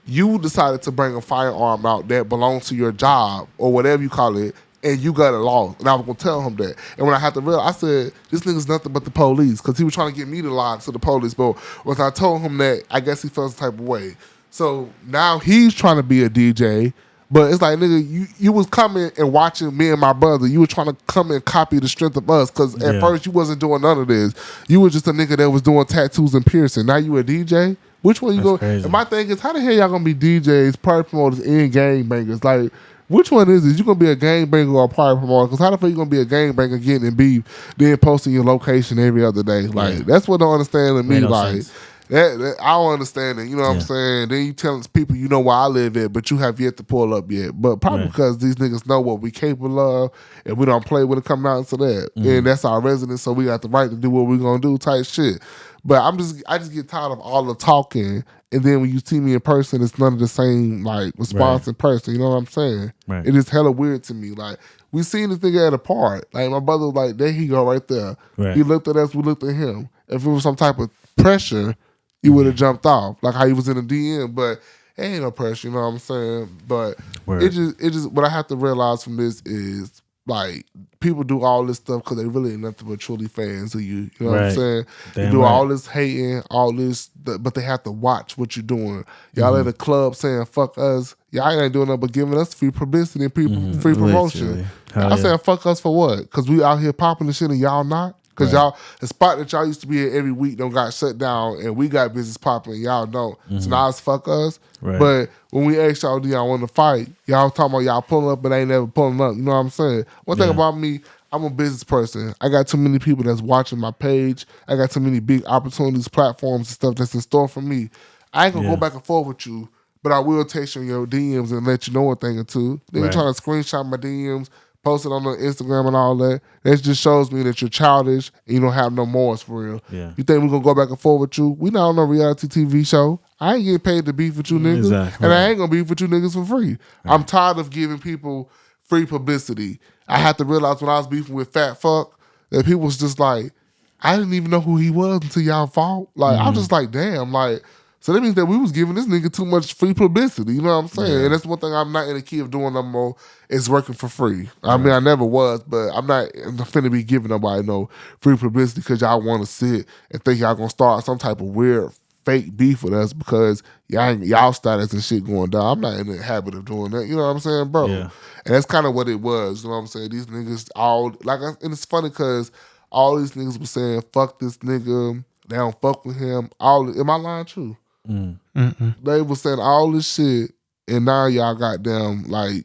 You decided to bring a firearm out that belongs to your job or whatever you call it, and you got it lost. And I was going to tell him that. And when I had to realize, I said, this nigga's nothing but the police because he was trying to get me to lie to the police. But when I told him that, I guess he felt some type of way. So now he's trying to be a DJ, but it's like, nigga, you was coming and watching me and my brother. You were trying to come and copy the strength of us because at first you wasn't doing none of this. You were just a nigga that was doing tattoos and piercing. Now you a DJ? Which one you go? And my thing is, how the hell y'all gonna be DJs, party promoters, and gang bangers? Like, which one is it? You gonna be a gang banger or a party promoter? Because how the fuck you gonna be a gang banger getting in beef, then posting your location every other day? Like, that's what I don't understand to me. Like, that I don't understand it. You know what I'm saying? Then you telling people you know where I live at, but you have yet to pull up yet. But probably because these niggas know what we capable of, and we don't play when it comes down to that. And that's our residence, so we got the right to do what we gonna do type shit. But I just get tired of all the talking, and then when you see me in person, it's none of the same like response in person. You know what I'm saying? Right. It is hella weird to me. Like we seen this nigga at a party. Like my brother was like, there he go right there. Right. He looked at us, we looked at him. If it was some type of pressure, he would have jumped off, like how he was in the DM. But it ain't no pressure. You know what I'm saying? But it just what I have to realize from this is, like, people do all this stuff because they really ain't nothing but truly fans of you. You know what I'm saying? They do all this hating, all this, but they have to watch what you're doing. Y'all at a club saying, fuck us. Y'all ain't doing nothing but giving us free publicity and free promotion. I'm saying, fuck us for what? Because we out here popping the shit and y'all not? Because y'all, the spot that y'all used to be at every week don't got shut down and we got business popping and y'all don't. So now it's fuck us. But when we asked y'all, do y'all want to fight? Y'all talking about y'all pulling up but ain't never pulling up. You know what I'm saying? One thing about me, I'm a business person. I got too many people that's watching my page. I got too many big opportunities, platforms, and stuff that's in store for me. I ain't gonna go back and forth with you, but I will text you in your DMs and let you know a thing or two. Then you're trying to screenshot my DMs, post it on the Instagram and all that. That just shows me that you're childish and you don't have no morals for real. Yeah. You think we're gonna go back and forth with you? We not on no reality TV show. I ain't getting paid to beef with you niggas. Exactly. And I ain't gonna beef with you niggas for free. Right. I'm tired of giving people free publicity. I had to realize when I was beefing with Fat Fuck that people was just like, I didn't even know who he was until y'all fought. Like, I was just like, damn, like, so that means that we was giving this nigga too much free publicity. You know what I'm saying? Yeah. And that's one thing I'm not in the key of doing no more is working for free. I mean, I never was, but I'm not finna be giving nobody no free publicity because y'all want to sit and think y'all gonna start some type of weird fake beef with us because y'all status and shit going down. I'm not in the habit of doing that. You know what I'm saying, bro? Yeah. And that's kind of what it was. You know what I'm saying? These niggas all and it's funny because all these niggas were saying, fuck this nigga. They don't fuck with him. Am I lying true? They were saying all this shit, and now y'all goddamn like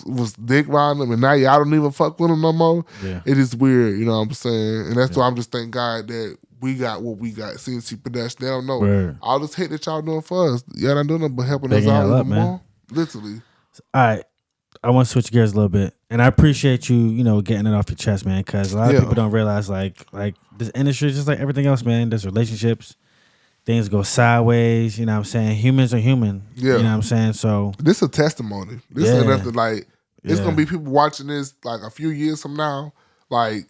was dick riding them, and now y'all don't even fuck with them no more. Yeah. It is weird, you know what I'm saying? And that's why I'm just thank God that we got what we got. CNC Production, they don't know. Word. All this hate that y'all doing for us, y'all not doing nothing but helping Begging us out y'all even up, man. more. Literally. All right. I want to switch gears a little bit, and I appreciate you, getting it off your chest, man. Because a lot of people don't realize, like this industry is just like everything else, man. There's relationships, things go sideways. You know what I'm saying? Humans are human. Yeah. You know what I'm saying? So this is a testimony. This is nothing like. It's gonna be people watching this like a few years from now, like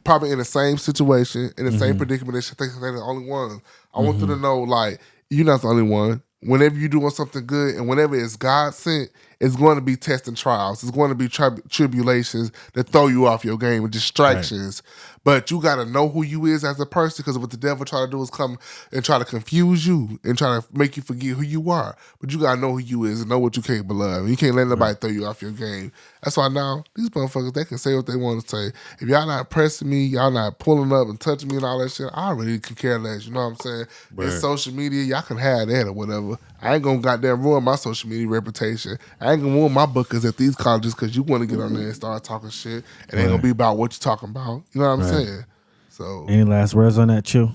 probably in the same situation, in the same predicament. They should think they're the only one. I want them to know, like, you're not the only one. Whenever you're doing something good and whenever it's God sent, it's going to be tests and trials. It's going to be tribulations that throw you off your game and distractions. Right. But you got to know who you is as a person, because what the devil try to do is come and try to confuse you and try to make you forget who you are. But you got to know who you is and know what you capable of. You can't let nobody throw you off your game. That's why now these motherfuckers, they can say what they want to say. If y'all not pressing me, y'all not pulling up and touching me and all that shit, I really could care less. You know what I'm saying? Right. In social media, y'all can have that or whatever. I ain't gonna goddamn ruin my social media reputation. I ain't gonna ruin my bookers at these colleges because you want to get on there and start talking shit. It ain't gonna be about what you talking about. You know what I'm saying? So, any last words on that, Chew?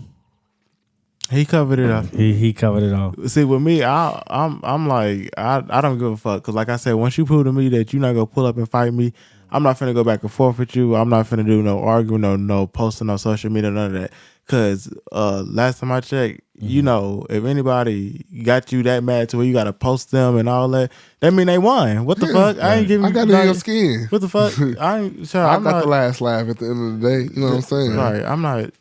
He covered it up. He covered it all. See, with me, I'm like, I don't give a fuck. Because like I said, once you prove to me that you're not going to pull up and fight me, I'm not finna go back and forth with you. I'm not finna do no arguing, no posting on social media, none of that. Because last time I checked, if anybody got you that mad to where you got to post them and all that, that mean they won. What the fuck? I ain't giving. I got it in your skin. What the fuck? I ain't. Sure, I got the last laugh at the end of the day. You know what I'm saying? Right. I'm not.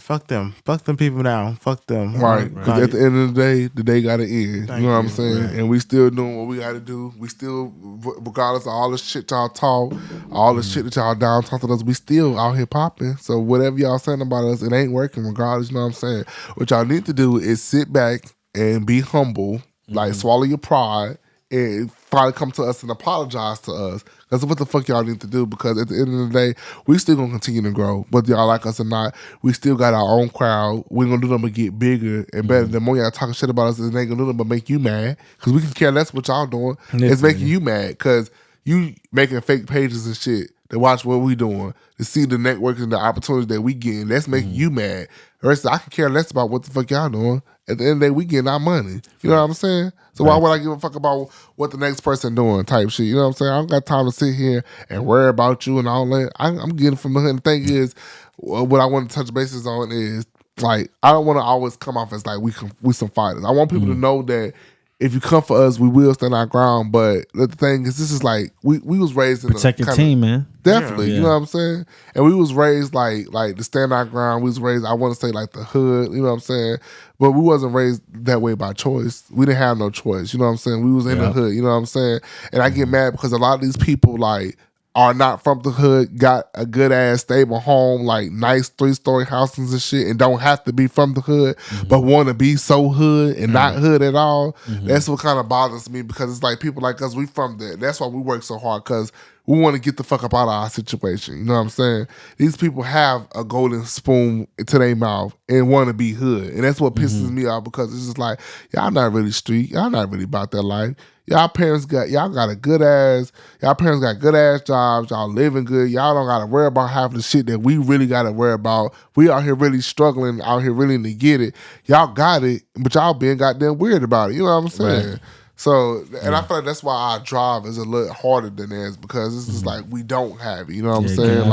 Fuck them. Fuck them people now. Fuck them. Right. Because at the end of the day got to end. You know what I'm saying? Right. And we still doing what we got to do. We still, regardless of all the shit y'all talk, all the shit that y'all down talking to us, we still out here popping. So whatever y'all saying about us, it ain't working regardless. You know what I'm saying? What y'all need to do is sit back and be humble, like swallow your pride, and probably come to us and apologize to us. That's what the fuck y'all need to do, because at the end of the day, we still gonna continue to grow. Whether y'all like us or not, we still got our own crowd. We're gonna do them but get bigger and better. The more y'all talking shit about us, it ain't gonna do them but make you mad. Because we can care less what y'all doing. It's making you mad because you making fake pages and shit to watch what we doing, to see the network and the opportunities that we getting. That's making you mad. The rest, I can care less about what the fuck y'all doing. At the end of the day, we getting our money. You know what I'm saying? So why would I give a fuck about what the next person doing type shit? You know what I'm saying? I don't got time to sit here and worry about you and all that. I'm getting from the hood. And the thing is, what I want to touch bases on is, like, I don't want to always come off as like we some fighters. I want people to know that if you come for us, we will stand our ground. But the thing is, this is like we was raised in protect your team, man. Definitely, you know what I'm saying? And we was raised like to stand our ground. We was raised, I want to say, like the hood, you know what I'm saying? But we wasn't raised that way by choice. We didn't have no choice, you know what I'm saying? We was in the hood, you know what I'm saying? And I get mad because a lot of these people like are not from the hood, got a good ass stable home, like nice 3-story houses and shit, and don't have to be from the hood, but want to be so hood and not hood at all. That's what kind of bothers me, because it's like people like us, we from there. That's why we work so hard, because we want to get the fuck up out of our situation. You know what I'm saying? These people have a golden spoon to their mouth and want to be hood. And that's what pisses me off because it's just like, y'all not really street. Y'all not really about that life. Y'all parents got good ass jobs. Y'all living good. Y'all don't got to worry about half the shit that we really got to worry about. We out here really struggling, out here really to get it. Y'all got it, but y'all being goddamn weird about it. You know what I'm saying? Right. So, and I feel like that's why our drive is a little harder than theirs because it's just like we don't have it. You know what I'm saying?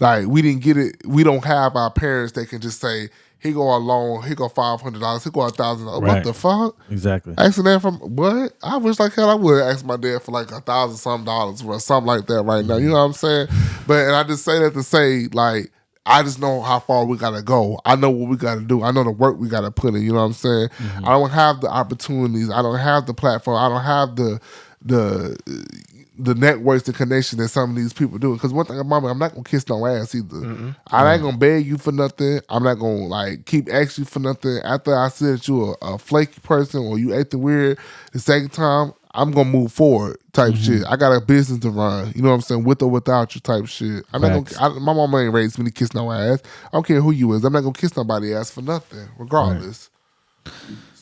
Like we didn't get it. We don't have our parents that can just say, he go a loan, he go $500, he go $1,000. What the fuck? Exactly. Asking that from what? I wish like hell I would ask my dad for like $1,000 some or something like that right now. You know what I'm saying? But and I just say that to say like I just know how far we gotta go. I know what we gotta do. I know the work we gotta put in. You know what I'm saying? I don't have the opportunities. I don't have the platform. I don't have the networks, the connection that some of these people do. Because one thing about me, I'm not gonna kiss no ass either. I ain't gonna beg you for nothing. I'm not gonna like keep asking you for nothing. After I see that you a flaky person or you acting weird, the second time I'm gonna move forward type shit. I got a business to run. You know what I'm saying? With or without you type shit. I'm not gonna. My mama ain't raised me to kiss no ass. I don't care who you is. I'm not gonna kiss nobody ass for nothing, regardless.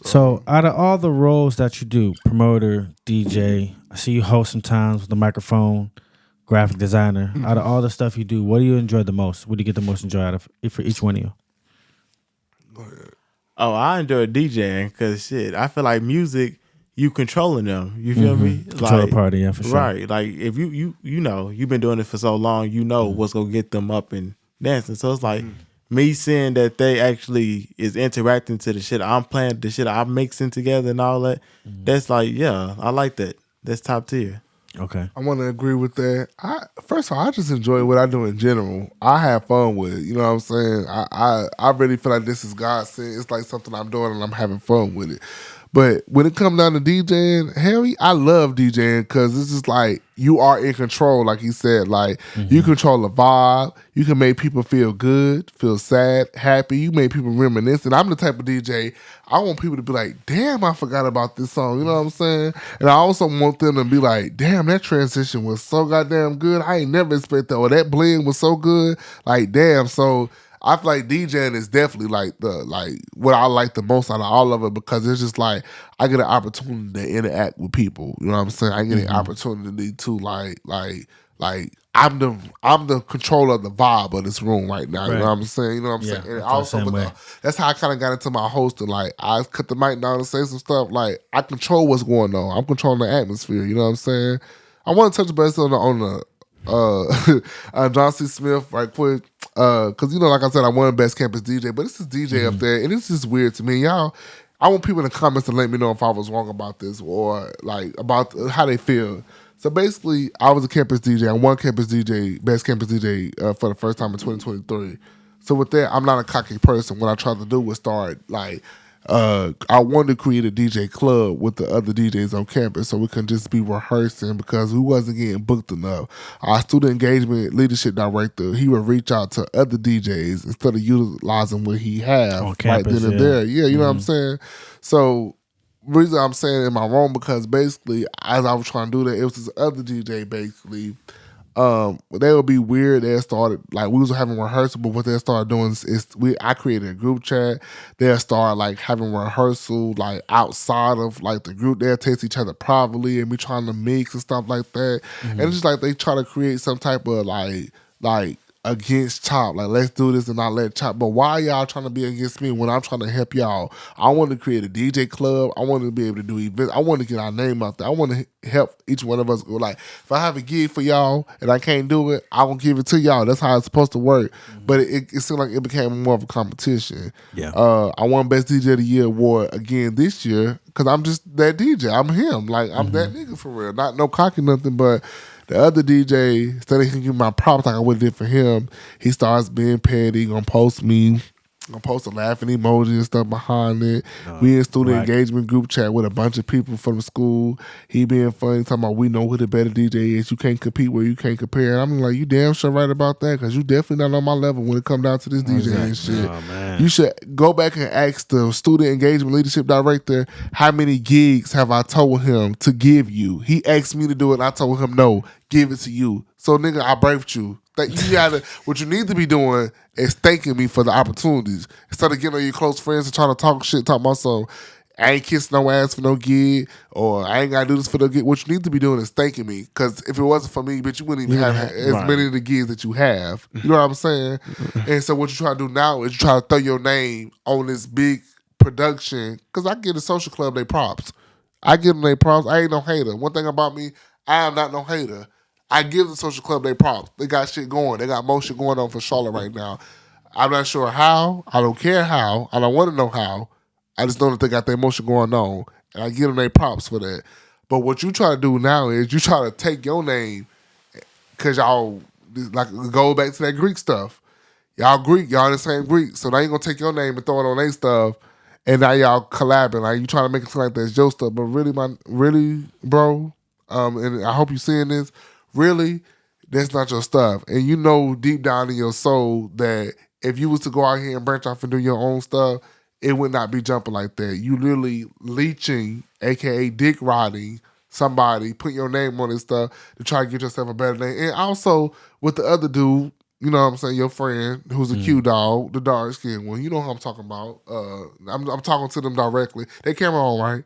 So out of all the roles that you do, promoter, DJ, I see you host sometimes with the microphone, graphic designer. Out of all the stuff you do, what do you enjoy the most? What do you get the most enjoy out of for each one of you? Go ahead. Oh, I enjoy DJing because shit, I feel like music, you controlling them. You feel me? Control like, the party, yeah, for sure. Right. Like if you know, you've been doing it for so long, you know what's gonna get them up and dancing. So it's like me seeing that they actually is interacting to the shit I'm playing, the shit I'm mixing together and all that. That's like, yeah, I like that. That's top tier. Okay. I want to agree with that. First of all, I just enjoy what I do in general. I have fun with it. You know what I'm saying? I really feel like this is God sent. It's like something I'm doing and I'm having fun with it. But when it comes down to DJing, hell, I love DJing because it's just like you are in control, like he said. Like you control the vibe. You can make people feel good, feel sad, happy. You make people reminisce. And I'm the type of DJ, I want people to be like, damn, I forgot about this song. You know what I'm saying? And I also want them to be like, damn, that transition was so goddamn good. I ain't never expected that. Or that blend was so good. Like, damn. So I feel like DJing is definitely like what I like the most out of all of it because it's just like I get an opportunity to interact with people. You know what I'm saying? I get an opportunity to like I'm the controller of the vibe of this room right now. You know what I'm saying? You know what I'm saying? And also that's how I kind of got into my hosting. Like I cut the mic down and say some stuff. Like I control what's going on. I'm controlling the atmosphere. You know what I'm saying? I want to touch base on the John C. Smith right quick. Cause you know, like I said, I'm one of the best campus DJ, but this is DJ up there, and it's just weird to me. Y'all, I want people in the comments to let me know if I was wrong about this or like about how they feel. So basically, I was a campus DJ. I won campus DJ, best campus DJ for the first time in 2023. So with that, I'm not a cocky person. What I tried to do was start like I wanted to create a DJ club with the other DJs on campus so we can just be rehearsing because we wasn't getting booked enough. Our student engagement leadership director, he would reach out to other DJs instead of utilizing what he have on campus, right then and there. Yeah, you know what I'm saying? So reason I'm saying am I wrong because basically as I was trying to do that, it was this other DJ basically. They would be weird. They started like we was having rehearsal, but what they started doing is I created a group chat. They'll start like having rehearsal like outside of like the group. They'll text each other privately and be trying to mix and stuff like that. And it's just like they try to create some type of like against Chop. Like, let's do this and not let Chop. But why y'all trying to be against me when I'm trying to help y'all? I want to create a DJ club. I want to be able to do events. I want to get our name out there. I want to help each one of us go. Like, if I have a gig for y'all and I can't do it, I will give it to y'all. That's how it's supposed to work. But it seemed like it became more of a competition. Yeah. I won Best DJ of the Year award again this year because I'm just that DJ. I'm him. Like, I'm that nigga for real. Not no cocky nothing, but the other DJ, instead of him giving my props like I would have did for him, he starts being petty, gonna post me I'm post a laughing emoji and stuff behind it. We in student engagement group chat with a bunch of people from the school. He being funny, talking about we know who the better DJ is. You can't compete where you can't compare. And I'm like, you damn sure right about that, because you definitely not on my level when it come down to this DJ and shit. Oh, man. You should go back and ask the student engagement leadership director how many gigs have I told him to give you. He asked me to do it, and I told him no, give it to you. So nigga, I birthed you. You gotta, what you need to be doing is thanking me for the opportunities instead of getting on your close friends and trying to talk shit, talk about some. I ain't kissing no ass for no gig, or I ain't gotta do this for no gig. What you need to be doing is thanking me, because if it wasn't for me, bitch, you wouldn't even have as many of the gigs that you have. You know what I'm saying? And so what you try to do now is you try to throw your name on this big production, because I give the social club they props. I give them their props. I ain't no hater. One thing about me, I am not no hater. I give the social club their props. They got shit going. They got more shit going on for Charlotte right now. I'm not sure how. I don't care how. I don't want to know how. I just know that they got their motion going on, and I give them their props for that. But what you try to do now is you try to take your name, because y'all, like, go back to that Greek stuff. Y'all Greek, y'all the same Greek, so now you going to take your name and throw it on their stuff, and now y'all collabing. Like, you trying to make it seem like that's your stuff, but really, bro, and I hope you seeing this, really, that's not your stuff. And you know deep down in your soul that if you was to go out here and branch off and do your own stuff, it would not be jumping like that. You literally leeching, aka dick riding somebody, put your name on this stuff to try to get yourself a better name. And also with the other dude, you know what I'm saying, your friend who's a Q dog, the dark skinned one. You know who I'm talking about. I'm talking to them directly. They camera on,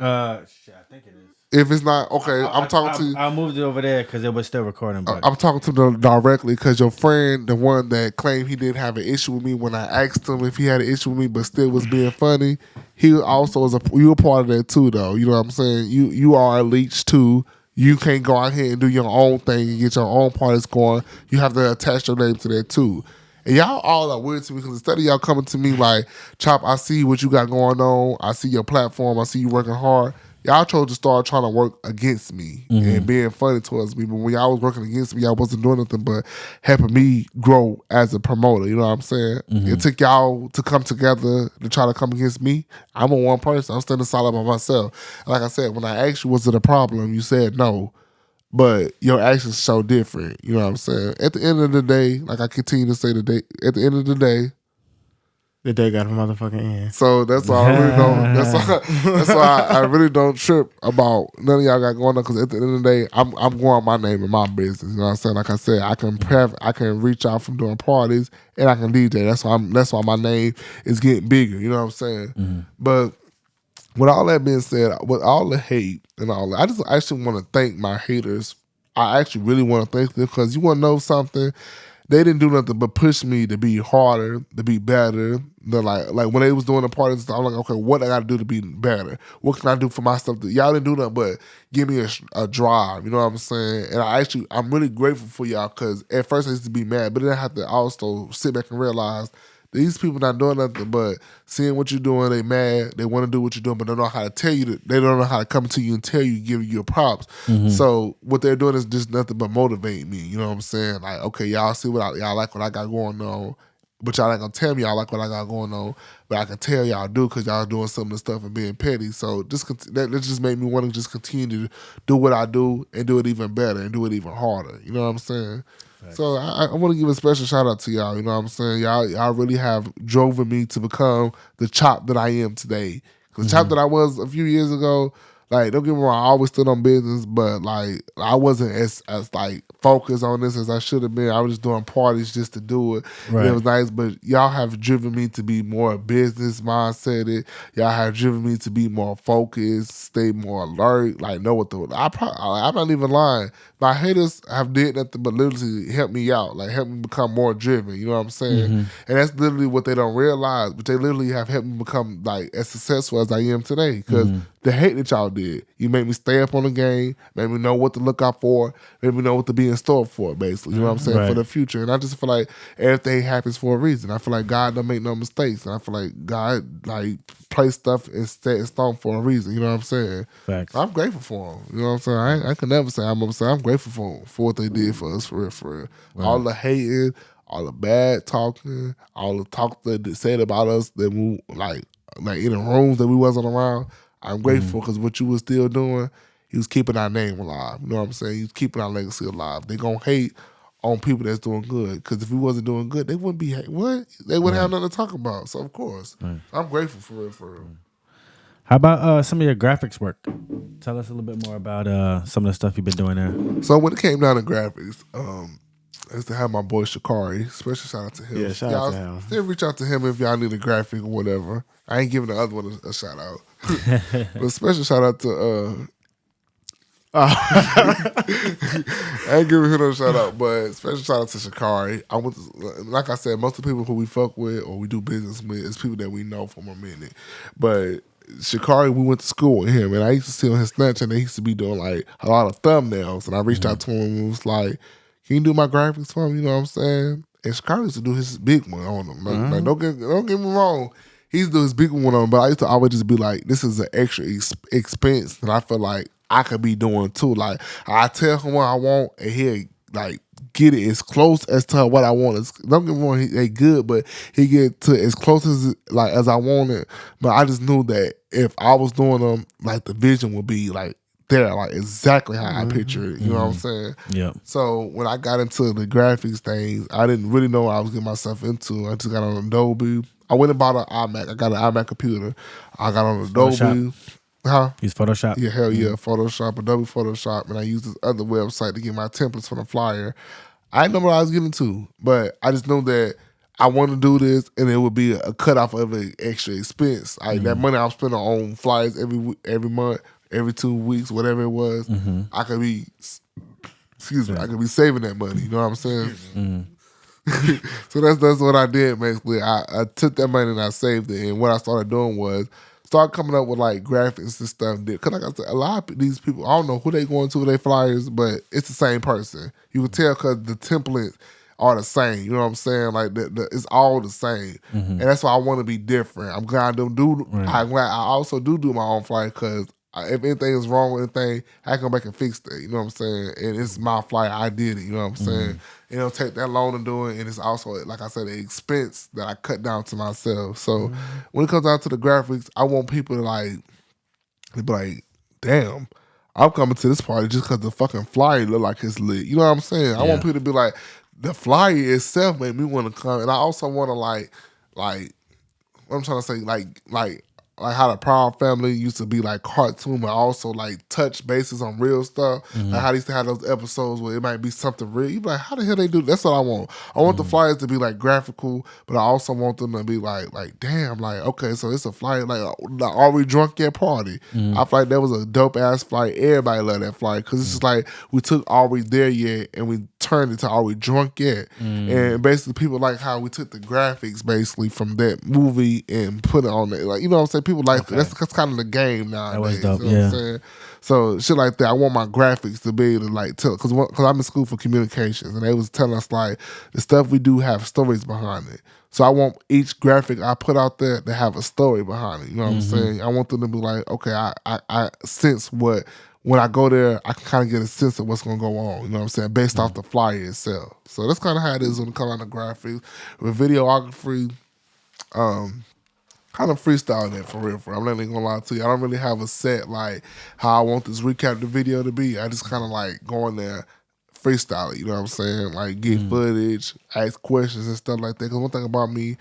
right? Shit, I think it is. If it's not, okay, I'm talking to you. I moved it over there because it was still recording. But I'm talking to them directly because your friend, the one that claimed he didn't have an issue with me when I asked him if he had an issue with me but still was being funny, he also was you were part of that too, though. You know what I'm saying? You are a leech too. You can't go out here and do your own thing and get your own parties going. You have to attach your name to that too. And y'all all are weird to me because instead of y'all coming to me like, Chop, I see what you got going on. I see your platform. I see you working hard. Y'all chose to start trying to work against me and being funny towards me. But when y'all was working against me, y'all wasn't doing nothing but helping me grow as a promoter. You know what I'm saying? It took y'all to come together to try to come against me. I'm a one person. I'm standing solid by myself. And like I said, when I asked you, was it a problem? You said no. But your actions show different. You know what I'm saying? At the end of the day, like I continue to say today, at the end of the day, the day got a motherfucking end. So that's why I really don't. That's why I really don't trip about none of y'all got going on. Because at the end of the day, I'm going my name and my business. You know what I'm saying? Like I said, I can reach out from doing parties and I can DJ. That's why my name is getting bigger. You know what I'm saying? But with all that being said, with all the hate and all that, I just actually want to thank my haters. I actually really want to thank them because you want to know something. They didn't do nothing but push me to be harder, to be better. They're like when they was doing the parties, I'm like, okay, what I got to do to be better? What can I do for my stuff? Y'all didn't do nothing but give me a drive. You know what I'm saying? And I'm really grateful for y'all because at first I used to be mad, but then I have to also sit back and realize these people not doing nothing but seeing what you're doing. They mad. They want to do what you're doing, but they don't know how to tell you. They don't know how to come to you and tell you, give you your props. So what they're doing is just nothing but motivate me. You know what I'm saying? Like, okay, y'all see y'all like what I got going on, but y'all ain't gonna tell me y'all like what I got going on. But I can tell y'all do because y'all doing some of the stuff and being petty. So that just made me want to just continue to do what I do and do it even better and do it even harder. You know what I'm saying? So I want to give a special shout out to y'all. You know what I'm saying? Y'all really have driven me to become the Chop that I am today. Because the Chop that I was a few years ago, like, don't get me wrong, I always stood on business, but like I wasn't as like focused on this as I should have been. I was just doing parties just to do it. Right. It was nice, but y'all have driven me to be more business mindset. Y'all have driven me to be more focused, stay more alert, like know what I'm not even lying. My haters have did nothing but literally help me out, like help me become more driven. You know what I'm saying? And that's literally what they don't realize, but they literally have helped me become like as successful as I am today because the hate that y'all did, you made me stay up on the game, made me know what to look out for, made me know what to be in store for, basically. You know what I'm saying? For the future. And I just feel like everything happens for a reason. I feel like God don't make no mistakes. And I feel like God like place stuff and set in stone for a reason. You know what I'm saying? Facts. I'm grateful for them. You know what I'm saying? I can never say I'm upset. I'm grateful for what they did for us, for real, for real. Right. All the hating, all the bad talking, all the talk that they said about us that we like in the rooms that we wasn't around. I'm grateful because what you was still doing, he was keeping our name alive. You know what I'm saying? He was keeping our legacy alive. They gonna hate on people that's doing good because if we wasn't doing good, they wouldn't be what? They wouldn't have nothing to talk about. So of course, I'm grateful for it. For real. How about some of your graphics work? Tell us a little bit more about some of the stuff you've been doing there. So when it came down to graphics, I used to have my boy Shakari. Special shout out to him. Yeah, shout out to him. Still reach out to him if y'all need a graphic or whatever. I ain't giving the other one a shout out. But special shout out to I ain't giving him no shout out, but special shout out to Shakari. Like I said, most of the people who we fuck with or we do business with is people that we know from a minute. But Shakari, we went to school with him, and I used to see on his Snapchat and they used to be doing like a lot of thumbnails. And I reached out to him and was like, "Can you do my graphics for me?" You know what I'm saying? And Shakari used to do his big one on them. Like, don't get me wrong. He used to do his big one on them, but I used to always just be like, this is an extra expense that I feel like I could be doing too. Like, I tell him what I want, and he'll like get it as close as to what I want. Don't get me wrong, they good, but he get to as close as I want it. But I just knew that if I was doing them, like the vision would be like there, like exactly how I picture it. You know what I'm saying? Yeah. So when I got into the graphics things, I didn't really know what I was getting myself into. I just got on Adobe. I went and bought an iMac. I got an iMac computer. I got on Adobe. Photoshop. Huh? Use Photoshop. Yeah, hell yeah. Photoshop, Adobe Photoshop. And I used this other website to get my templates for the flyer. I didn't know what I was getting to, but I just know that I want to do this and it would be a cutoff of an extra expense. That money I'm spending on flyers every month, every 2 weeks, whatever it was, I could be, I could be saving that money. You know what I'm saying? So that's what I did basically. I took that money and I saved it, and what I started doing was start coming up with like graphics and stuff. Because like I said, a lot of these people, I don't know who they going to with their flyers, but it's the same person. You can tell because the templates are the same. You know what I'm saying? Like it's all the same, and that's why I want to be different. I'm glad I do. I also do my own flyer because if anything is wrong with anything, I can go back and fix that. You know what I'm saying? And it's my flyer. I did it. You know what I'm saying? It don't take that long to do it, and it's also, like I said, an expense that I cut down to myself. So when it comes down to the graphics, I want people to be like, damn, I'm coming to this party just because the fucking flyer look like it's lit. You know what I'm saying? I want people to be like, the flyer itself made me want to come, and I also want to like, what I'm trying to say, like how the Proud Family used to be like cartoon, but also like touch bases on real stuff. Like how they used to have those episodes where it might be something real. You be like, how the hell they do? That's what I want. I want the flyers to be like graphical, but I also want them to be like damn, like okay, so it's a flyer like Are We Drunk Yet party. I feel like that was a dope ass flyer. Everybody loved that flyer because it's just like we took Are We There Yet and we turned it to Are We Drunk Yet, and basically people like how we took the graphics basically from that movie and put it on there. Like you know what I'm saying. People like that's kind of the game nowadays. That was dope, you know what I'm saying? So shit like that. I want my graphics to be able to like tell because I'm in school for communications and they was telling us like the stuff we do have stories behind it. So I want each graphic I put out there to have a story behind it. You know what I'm saying? I want them to be like, okay, I sense what when I go there, I can kind of get a sense of what's gonna go on. You know what I'm saying? Based off the flyer itself. So that's kind of how it is when it comes down to graphics with videography. Kind of freestyling that for real. I'm not even gonna lie to you. I don't really have a set like how I want this recap the video to be. I just kind of like go in there, freestyle it. You know what I'm saying? Like get footage, ask questions and stuff like that. Because one thing about me,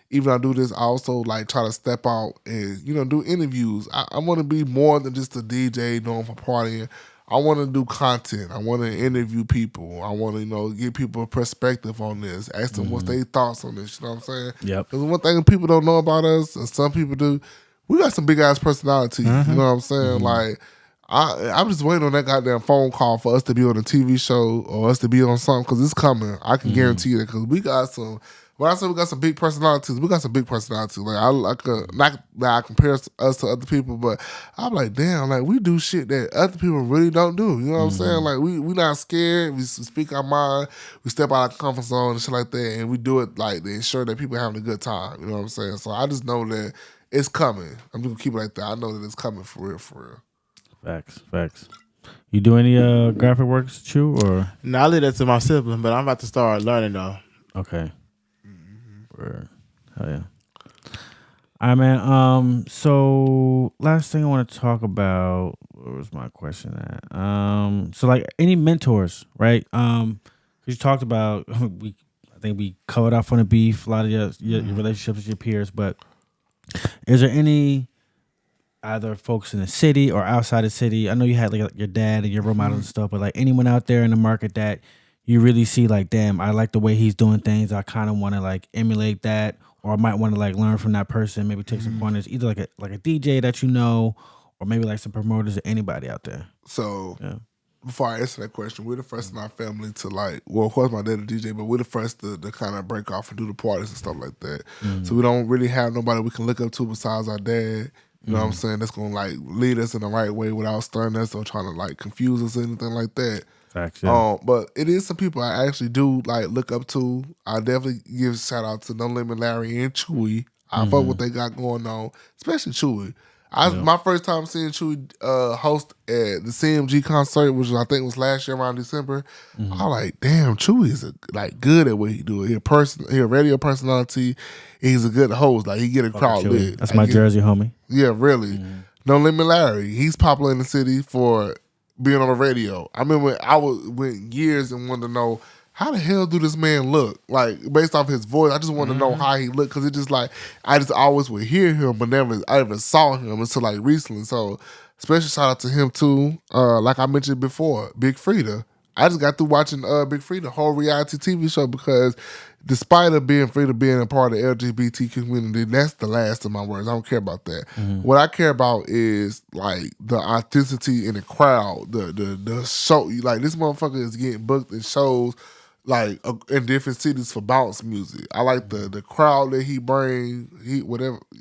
even though I do this, I also like try to step out and do interviews. I want to be more than just a DJ known for partying. I want to do content. I want to interview people. I want to, give people a perspective on this. Ask them what's their thoughts on this. You know what I'm saying? Yep. Because one thing people don't know about us, and some people do, we got some big ass personalities. You know what I'm saying? Like, I'm just waiting on that goddamn phone call for us to be on a TV show or us to be on something because it's coming. I can guarantee you that because we got some. When I say we got some big personalities, we got some big personalities. Like not that I compare us to other people, but I'm like, damn, like we do shit that other people really don't do. You know what I'm saying? Like we not scared. We speak our mind. We step out of our comfort zone and shit like that, and we do it like to ensure that people having a good time. You know what I'm saying? So I just know that it's coming. I'm just gonna keep it like that. I know that it's coming for real, for real. Facts. You do any graphic works, Chew, or? No, I leave that to my sibling, but I'm about to start learning though. Okay. Word. Hell yeah. All right, man. So last thing I want to talk about. Where was my question at? So like any mentors, right? 'Cause you talked about I think we covered off on the beef, a lot of your relationships with your peers, but is there any either folks in the city or outside the city? I know you had like your dad and your role models and stuff, but like anyone out there in the market that you really see like, damn, I like the way he's doing things. I kind of want to like emulate that, or I might want to like learn from that person, maybe take some pointers, either like a DJ that you know, or maybe like some promoters or anybody out there. So Yeah. before I answer that question, we're the first in our family to like, well, of course my dad a DJ, but we're the first to kind of break off and do the parties and stuff like that. So we don't really have nobody we can look up to besides our dad. You know what I'm saying? That's gonna like lead us in the right way without stirring us or trying to like confuse us or anything like that. Facts, yeah. But it is some people I actually do like look up to. I definitely give shout out to No Limit Larry and Chewy. I fuck what they got going on, especially Chewy. My first time seeing Chewy host at the CMG concert, which I think was last year around December. I like, damn, Chewy is like good at what he do. He a radio personality. He's a good host. Like he get a crowd lit. That's like, my Jersey homie. Yeah, really. No Limit Larry. He's popular in the city for being on the radio. I remember I went years and wanted to know how the hell do this man look? Like based off his voice, I just want to know how he looked because it just like I just always would hear him, but I never saw him until like recently. So special shout out to him too. Like I mentioned before, Big Frida. I just got through watching Big Frida, whole reality TV show because despite of being Frida being a part of the LGBT community, that's the last of my words. I don't care about that. What I care about is like the authenticity in the crowd, the show. Like this motherfucker is getting booked in shows like in different cities for bounce music. I like the crowd that he brings.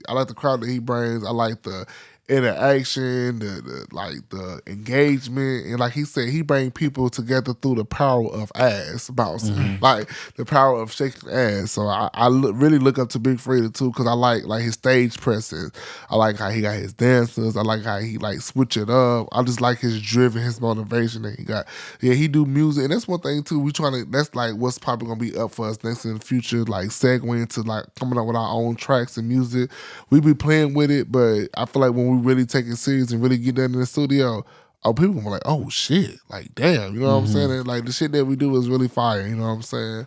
I like the crowd that he brings. I like the interaction, the engagement, and like he said, he bring people together through the power of ass bouncing, like the power of shaking ass. So I really look up to Big Frida too because I like his stage presence. I like how he got his dancers. I like how he like switch it up. I just like his driven, his motivation that he got. Yeah, he do music, and that's one thing too. That's like what's probably gonna be up for us next in the future. Like segue into like coming up with our own tracks and music. We be playing with it, but I feel like when we really take it serious and really get down in the studio, people were like, oh shit, like damn, you know what I'm saying? And, like the shit that we do is really fire, you know what I'm saying?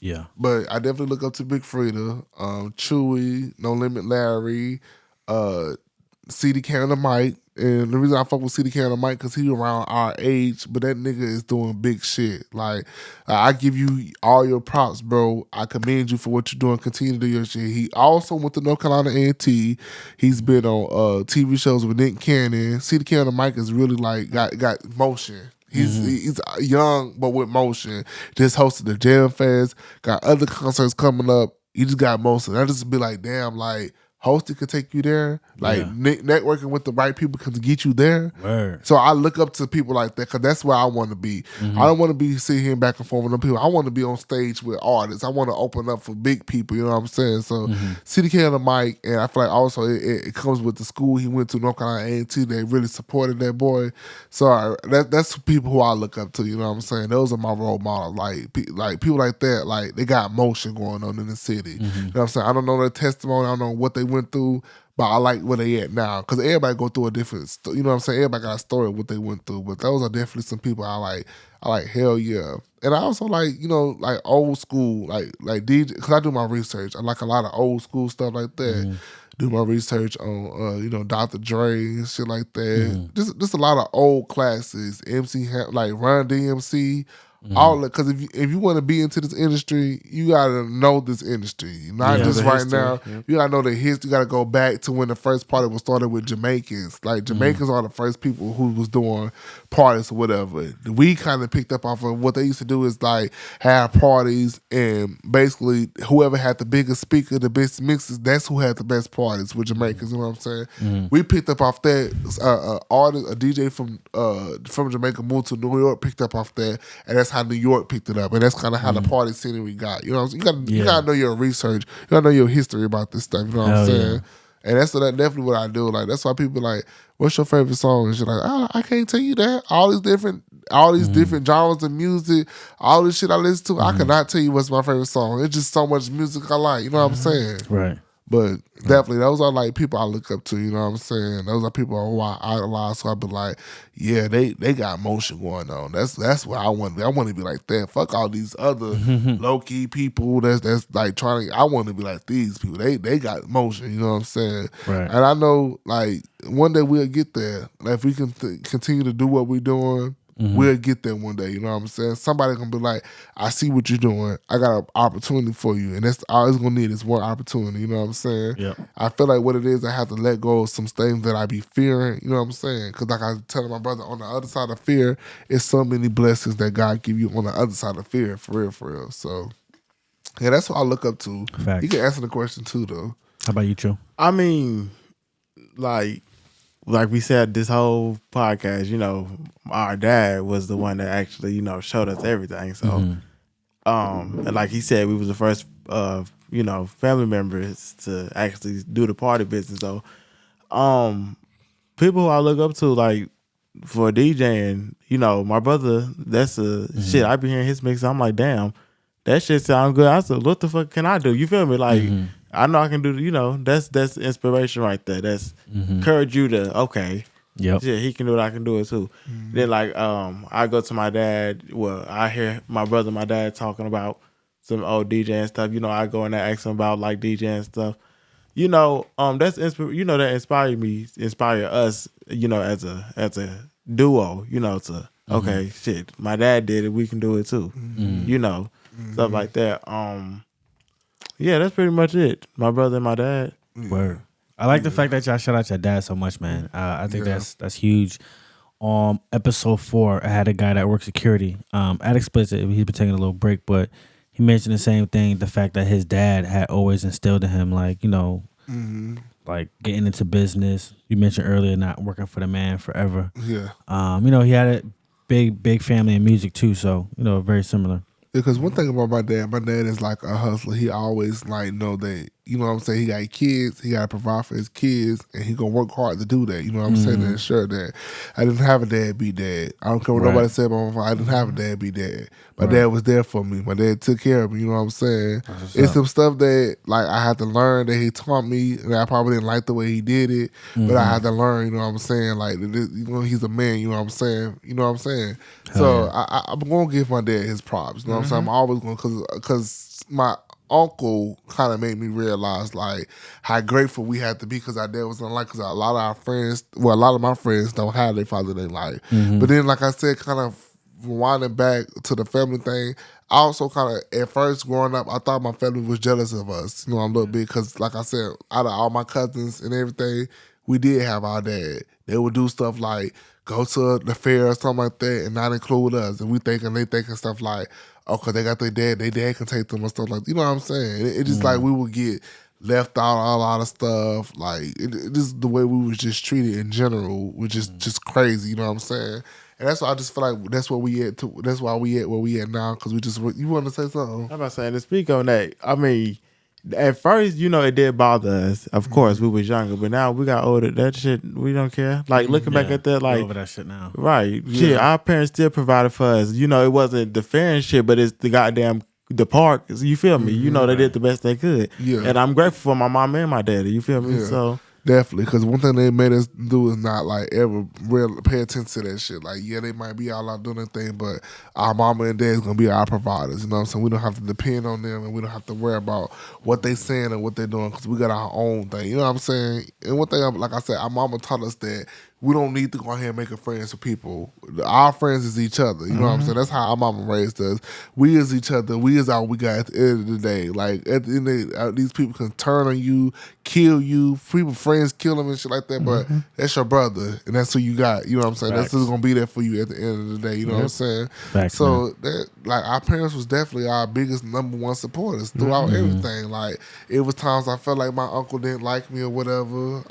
Yeah. But I definitely look up to Big Frida, Chewy, No Limit Larry, CDK on the mic. And the reason I fuck with CDK on the mic because he around our age, but that nigga is doing big shit. Like, I give you all your props, bro. I commend you for what you're doing. Continue to do your shit. He also went to North Carolina A&T. He's been on TV shows with Nick Cannon. CDK on the mic is really like got motion. He's young but with motion. Just hosted the Jam Fest. Got other concerts coming up. He just got motion. I just be like, damn, like hosting could take you there. Like networking with the right people can get you there. Word. So I look up to people like that because that's where I want to be. I don't want to be sitting here back and forth with them people. I want to be on stage with artists. I want to open up for big people. You know what I'm saying? So CDK on the mic, and I feel like also it comes with the school he went to, North Carolina A&T. They really supported that boy. So that's people who I look up to. You know what I'm saying? Those are my role models. Like people like that. Like they got motion going on in the city. You know what I'm saying? I don't know their testimony. I don't know what they went through. But I like where they at now because everybody go through a different, you know what I'm saying? Everybody got a story of what they went through. But those are definitely some people I like. I like, hell yeah. And I also like, you know, like old school, like DJ, because I do my research. I like a lot of old school stuff like that. Do my research on, you know, Dr. Dre and shit like that. Just a lot of old classics. Like Run DMC. All because if you want to be into this industry, you gotta know this industry, not just right history. now. You gotta know the history. You gotta go back to when the first party was started with Jamaicans. Like Jamaicans are the first people who was doing parties or whatever. We kind of picked up off of what they used to do is like have parties and basically whoever had the biggest speaker, the best mixes, that's who had the best parties with Jamaicans. You know what I'm saying? We picked up off that artist, a DJ from Jamaica moved to New York, picked up off that, and that's how New York picked it up, and that's kind of how the party scene we got. You know what I'm saying? You gotta know your research. You gotta know your history about this stuff. You know what I'm saying? And that's definitely what I do. Like that's why people like, what's your favorite song? And shit like, oh, I can't tell you that. All these different genres of music, all this shit I listen to, I cannot tell you what's my favorite song. It's just so much music I like. You know what I'm saying? Right. But definitely, those are like people I look up to. You know what I'm saying? Those are people who I idolize. So I be like, yeah, they got motion going on. That's what I want. I want to be like that. Fuck all these other low key people. That's like trying. I want to be like these people. They got motion. You know what I'm saying? Right. And I know like one day we'll get there. Like if we can continue to do what we're doing. We'll get there one day, you know what I'm saying? Somebody gonna be like, I see what you're doing. I got an opportunity for you. And that's all it's gonna need is one opportunity, you know what I'm saying? Yep. I feel like what it is, I have to let go of some things that I be fearing, you know what I'm saying? Because like I was telling my brother, on the other side of fear, it's so many blessings that God give you on the other side of fear, for real, for real. So, yeah, that's what I look up to. Facts. You can answer the question too, though. How about you, Joe? I mean, like we said, this whole podcast, you know, our dad was the one that actually, you know, showed us everything. So, and like he said, we was the first, you know, family members to actually do the party business. So, people who I look up to, like for DJing, you know, my brother, that's a shit. I be hearing his mix. I'm like, damn, that shit sound good. I said, what the fuck can I do? You feel me? Like. I know I can do, you know, that's inspiration right there. That's encourage you to, okay, Yep. yeah, he can do it, I can do it too. Then like, I go to my dad, well, I hear my brother, my dad talking about some old DJing stuff. You know, I go in there, ask him about like DJing stuff. You know, that inspire us, you know, as a duo, you know, to, okay, shit, my dad did it, we can do it too. You know, stuff like that. Yeah, that's pretty much it. My brother and my dad. Word. I like the fact that y'all shout out your dad so much, man. I think that's huge. Episode 4, I had a guy that works security. At Explicit, he's been taking a little break, but he mentioned the same thing. The fact that his dad had always instilled in him, like, you know, like getting into business. You mentioned earlier, not working for the man forever. Yeah. You know, he had a big family in music too, so you know, very similar. Because one thing about my dad is like a hustler. He always like know that, you know what I'm saying, he got kids, he got to provide for his kids, and he gonna work hard to do that. You know what I'm saying, to ensure that. I didn't have a dad be dad. I don't care what nobody said about my father. I didn't have a dad be dad. My dad was there for me. My dad took care of me. You know what I'm saying. It's some stuff that like I had to learn that he taught me, and I probably didn't like the way he did it, but I had to learn. You know what I'm saying. Like, you know, he's a man. You know what I'm saying. You know what I'm saying. So I'm gonna give my dad his props. You know what I'm saying. I'm always gonna, because my uncle kind of made me realize like how grateful we had to be, because our dad was unlike, because a lot of my friends don't have their father in their life. But then, like I said, kind of winding back to the family thing, I also kind of, at first growing up, I thought my family was jealous of us, you know, a little bit, because like I said, out of all my cousins and everything, we did have our dad. They would do stuff like go to the fair or something like that and not include us, and they thinking stuff like, oh, because they got their dad can take them and stuff like that. You know what I'm saying? It just like we would get left out a lot of stuff. Like, it just the way we was just treated in general was just crazy. You know what I'm saying? And that's why I just feel like that's where we at. That's why we at where we at now. Because we just, you want to say something? I'm about saying, to speak on that, I mean, at first, you know, it did bother us. Of course, we was younger, but now we got older. That shit, we don't care. Like, looking back at that, like, over that shit now, right? Yeah, our parents still provided for us. You know, it wasn't the fair and shit, but it's the goddamn the park. You feel me? You know, they did the best they could. Yeah. And I'm grateful for my mom and my daddy. You feel me? Yeah. So. Definitely, because one thing they made us do is not like ever real pay attention to that shit. Like, yeah, they might be all out doing their thing, but our mama and dad is gonna be our providers. You know what I'm saying? We don't have to depend on them, and we don't have to worry about what they saying and what they're doing, because we got our own thing. You know what I'm saying? And one thing, like I said, our mama taught us that we don't need to go ahead and make a friends with people. Our friends is each other. You know what I'm saying? That's how our mama raised us. We is each other. We is all we got at the end of the day. Like, at the end of the day, these people can turn on you, kill you. People, friends kill them and shit like that, but that's your brother, and that's who you got. You know what I'm saying? Facts. That's who's going to be there for you at the end of the day. You know what I'm saying? Facts, so, that, like, our parents was definitely our biggest number one supporters throughout everything. Like, it was times I felt like my uncle didn't like me or whatever.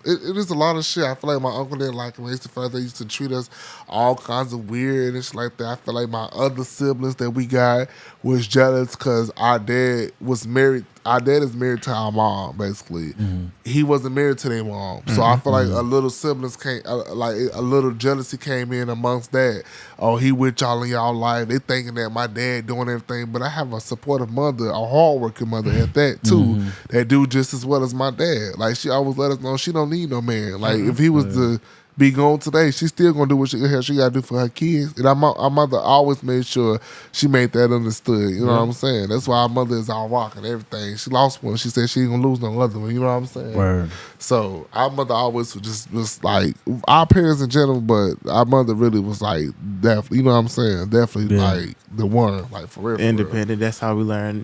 It is a lot of shit. I feel like my uncle didn't like me. They used to treat us all kinds of weird and shit like that. I feel like my other siblings that we got was jealous because our dad was married our dad is married to our mom, basically. Mm-hmm. He wasn't married to their mom. So I feel like a little siblings came, like a little jealousy came in amongst that. Oh, he with y'all in y'all life. They thinking that my dad doing everything. But I have a supportive mother, a hardworking mother at that too, that do just as well as my dad. Like she always let us know she don't need no man. Like if he was to be gone today, she's still gonna do what she got to do for her kids. And our mother always made sure she made that understood. You know what I'm saying? That's why our mother is our rock and everything. She lost one. She said she ain't gonna lose no other one. You know what I'm saying? Word. So our mother always was like our parents in general, but our mother really was like definitely. You know what I'm saying? Definitely like the one, like for real. Independent. That's how we learn.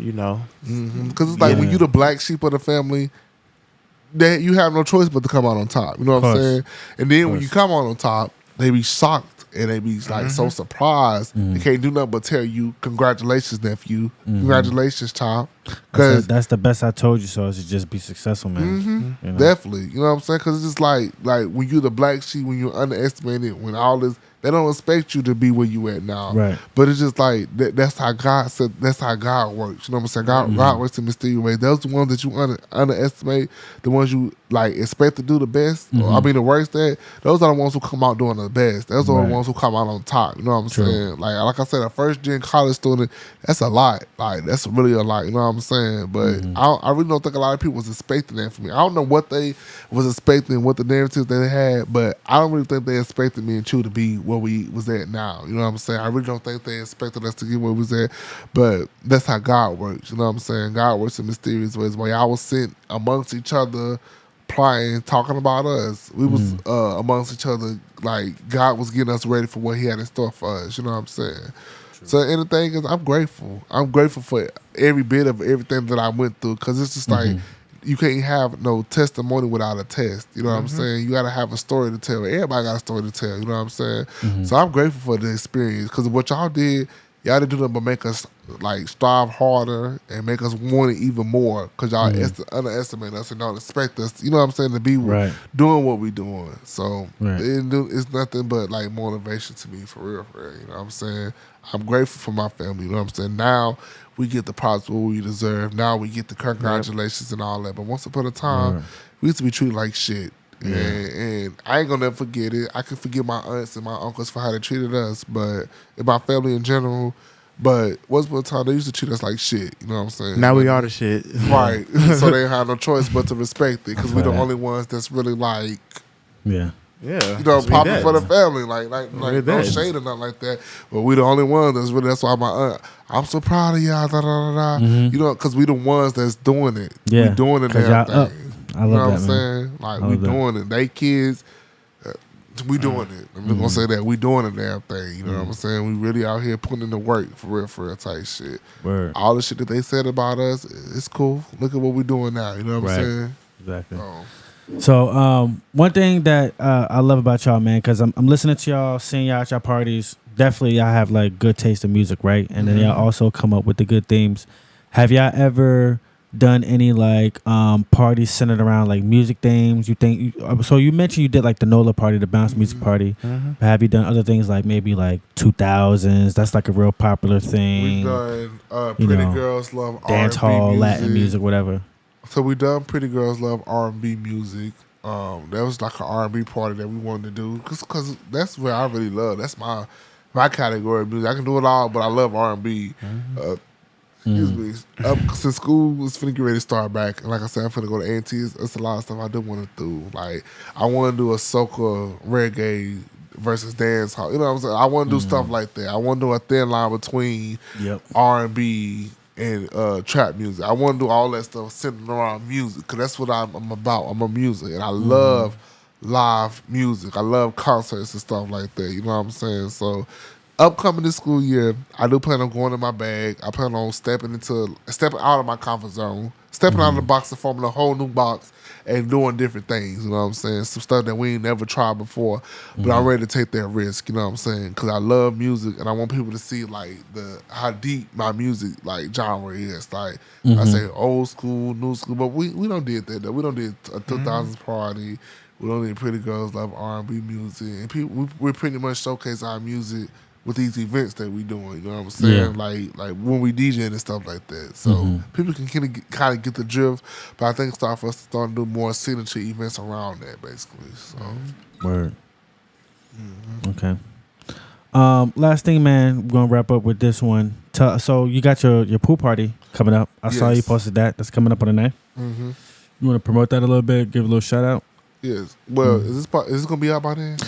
Because it's like when you the black sheep of the family, that you have no choice but to come out on top. You know what I'm saying? And then when you come out on top, they be shocked and they be like so surprised. They can't do nothing but tell you, "Congratulations, nephew. Congratulations, child." Because that's the best I told you so is to just be successful, man. You know? definitely, you know what I'm saying? Because it's just like when you the black sheep, when you're underestimated, when all this. They don't expect you to be where you at now. Right. But it's just like, that's how God said, that's how God works. You know what I'm saying? God works in mysterious ways. Those the ones that you underestimate, the ones you like expect to do the best, or, I mean the worst at, those are the ones who come out doing the best. Those are the ones who come out on top. You know what I'm saying? Like I said, a first gen college student, that's a lot. Like that's really a lot. You know what I'm saying? But I really don't think a lot of people was expecting that from me. I don't know what they was expecting, what the narratives they had, but I don't really think they expected me and you to be where we was at now. You know what I'm saying? I really don't think they expected us to get where we was at, but that's how God works. You know what I'm saying? God works in mysterious ways. While y'all was sent amongst each other, playing, talking about us, we was amongst each other, like God was getting us ready for what he had in store for us. You know what I'm saying? So and the thing is, I'm grateful. I'm grateful for every bit of everything that I went through, because it's just like, you can't have no testimony without a test. You know what I'm saying? You got to have a story to tell. Everybody got a story to tell. You know what I'm saying? So I'm grateful for the experience, because what y'all did didn't do nothing but make us like strive harder and make us want it even more, because y'all underestimate us and don't expect us, you know what I'm saying, to be doing what we doing. So it's nothing but like motivation to me, for real, you know what I'm saying? I'm grateful for my family, you know what I'm saying? Now we get the props what we deserve. Now we get the congratulations and all that. But once upon a time, we used to be treated like shit. And I ain't gonna never forget it. I can forgive my aunts and my uncles for how they treated us, but and my family in general. But once upon a time, they used to treat us like shit. You know what I'm saying? Now we are the shit. Right. So they had no choice but to respect it, because we're the only ones that's really like, yeah, you know, popping for the family. Like no shade or nothing like that. But we the only ones that's really, that's why my aunt, I'm so proud of y'all, da da da da. You know, because we the ones that's doing it. Yeah. We doing the damn thing. I love you know that, what I'm saying? Like, we doing it. They kids, we doing it. I'm just gonna say that. We doing the damn thing. You know what I'm saying? We really out here putting in the work, for real type shit. Word. All the shit that they said about us, it's cool. Look at what we doing now. You know what I'm saying? Exactly. So one thing that I love about y'all, man, because I'm listening to y'all, seeing y'all at y'all parties. Definitely, y'all have like good taste in music, right? And then y'all also come up with the good themes. Have y'all ever done any like parties centered around like music themes? You think so? You mentioned you did like the NOLA party, the bounce music party. But have you done other things like maybe like 2000s? That's like a real popular thing. We've done Pretty Girls Love dance R&B hall, music. Latin music, whatever. So we done Pretty Girls Love R&B music. That was like an R&B party that we wanted to do, because that's where I really love. That's my category of music. I can do it all, but I love R&B. Excuse me. Since school is finna get ready to start back, and like I said, I'm finna go to A&T. It's a lot of stuff I do want to do. Like, I want to do a soca reggae versus dance hall. You know what I'm saying? I want to do stuff like that. I want to do a thin line between R&B and trap music. I want to do all that stuff centered around music, because that's what I'm about. I'm a music, and I love live music. I love concerts and stuff like that. You know what I'm saying? So, upcoming this school year, I do plan on going in my bag. I plan on stepping out of my comfort zone, stepping out of the box and forming a whole new box and doing different things. You know what I'm saying? Some stuff that we ain't never tried before, but I'm ready to take that risk. You know what I'm saying? Because I love music, and I want people to see like how deep my music like genre is. Like I say, old school, new school, but we don't did that though. We don't did a 2000s party. We don't need Pretty Girls Love R&B music, and people we pretty much showcase our music with these events that we doing. You know what I'm saying? Yeah. Like when we DJing and stuff like that. So people can kind of get the drift. But I think it's time for us to start to do more signature events around that, basically. So Word. Okay. Last thing, man. We're gonna wrap up with this one. So you got your pool party coming up. I saw you posted that. That's coming up on the 9th. Mm-hmm. You want to promote that a little bit? Give a little shout out. Yes. Well, is this gonna be out by then?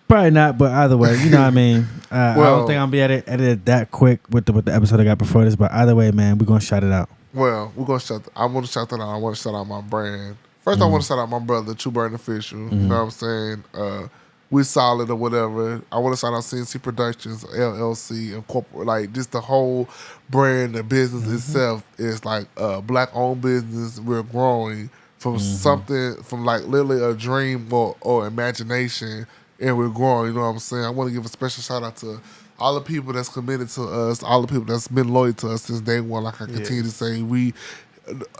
Probably not, but either way, you know what I mean. I don't think I'll be edited that quick with the episode I got before this, but either way, man, we're gonna shout it out. Well, we're gonna I want to shout that out. I want to shout out my brand. First, I want to shout out my brother, True Burn Official. You know what I'm saying? We solid or whatever. I want to shout out CNC Productions, LLC, and corporate, like just the whole brand, the business itself is like a black-owned business. We're growing from something, from like literally a dream or imagination, and we're growing. You know what I'm saying? I want to give a special shout out to all the people that's committed to us, all the people that's been loyal to us since day one. Like I continue to say,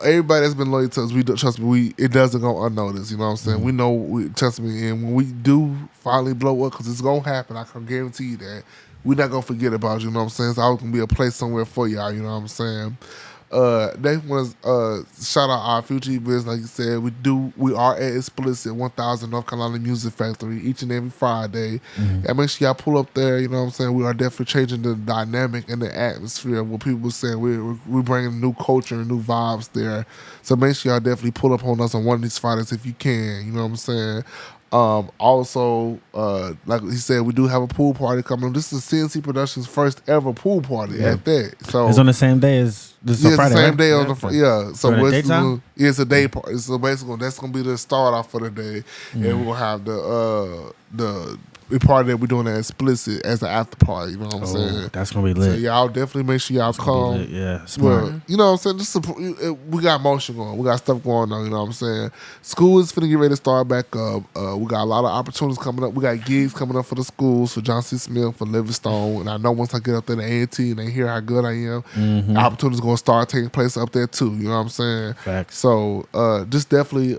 everybody that's been loyal to us, trust me, it doesn't go unnoticed. You know what I'm saying? We know, trust me, and when we do finally blow up, because it's gonna happen, I can guarantee you that, we're not gonna forget about you. You know what I'm saying? It's always gonna be a place somewhere for y'all. You know what I'm saying? They want to shout out our future events. Like you said, we are at Explicit 1000 North Carolina Music Factory each and every Friday. And make sure y'all pull up there. You know what I'm saying? We are definitely changing the dynamic and the atmosphere. What people saying, we're bringing new culture and new vibes there. So make sure y'all definitely pull up on us on one of these Fridays if you can. You know what I'm saying? Also, like he said, we do have a pool party coming up. This is CNC Productions' first ever pool party at that. So it's on the same day as this is Friday, the same right? day on the So it's a day party. So basically, that's gonna be the start off for the day, and we'll have the party that we're doing at Explicit as an after party. You know what I'm saying? That's gonna be lit. So y'all definitely make sure y'all come. Yeah, smart. Well, you know what I'm saying? We got motion going. We got stuff going on. You know what I'm saying? School is finna get ready to start back up. We got a lot of opportunities coming up. We got gigs coming up for the schools, for John C. Smith, for Livingstone. And I know once I get up there to A&T and they hear how good I am, opportunities gonna start taking place up there too. You know what I'm saying? Facts. So just definitely,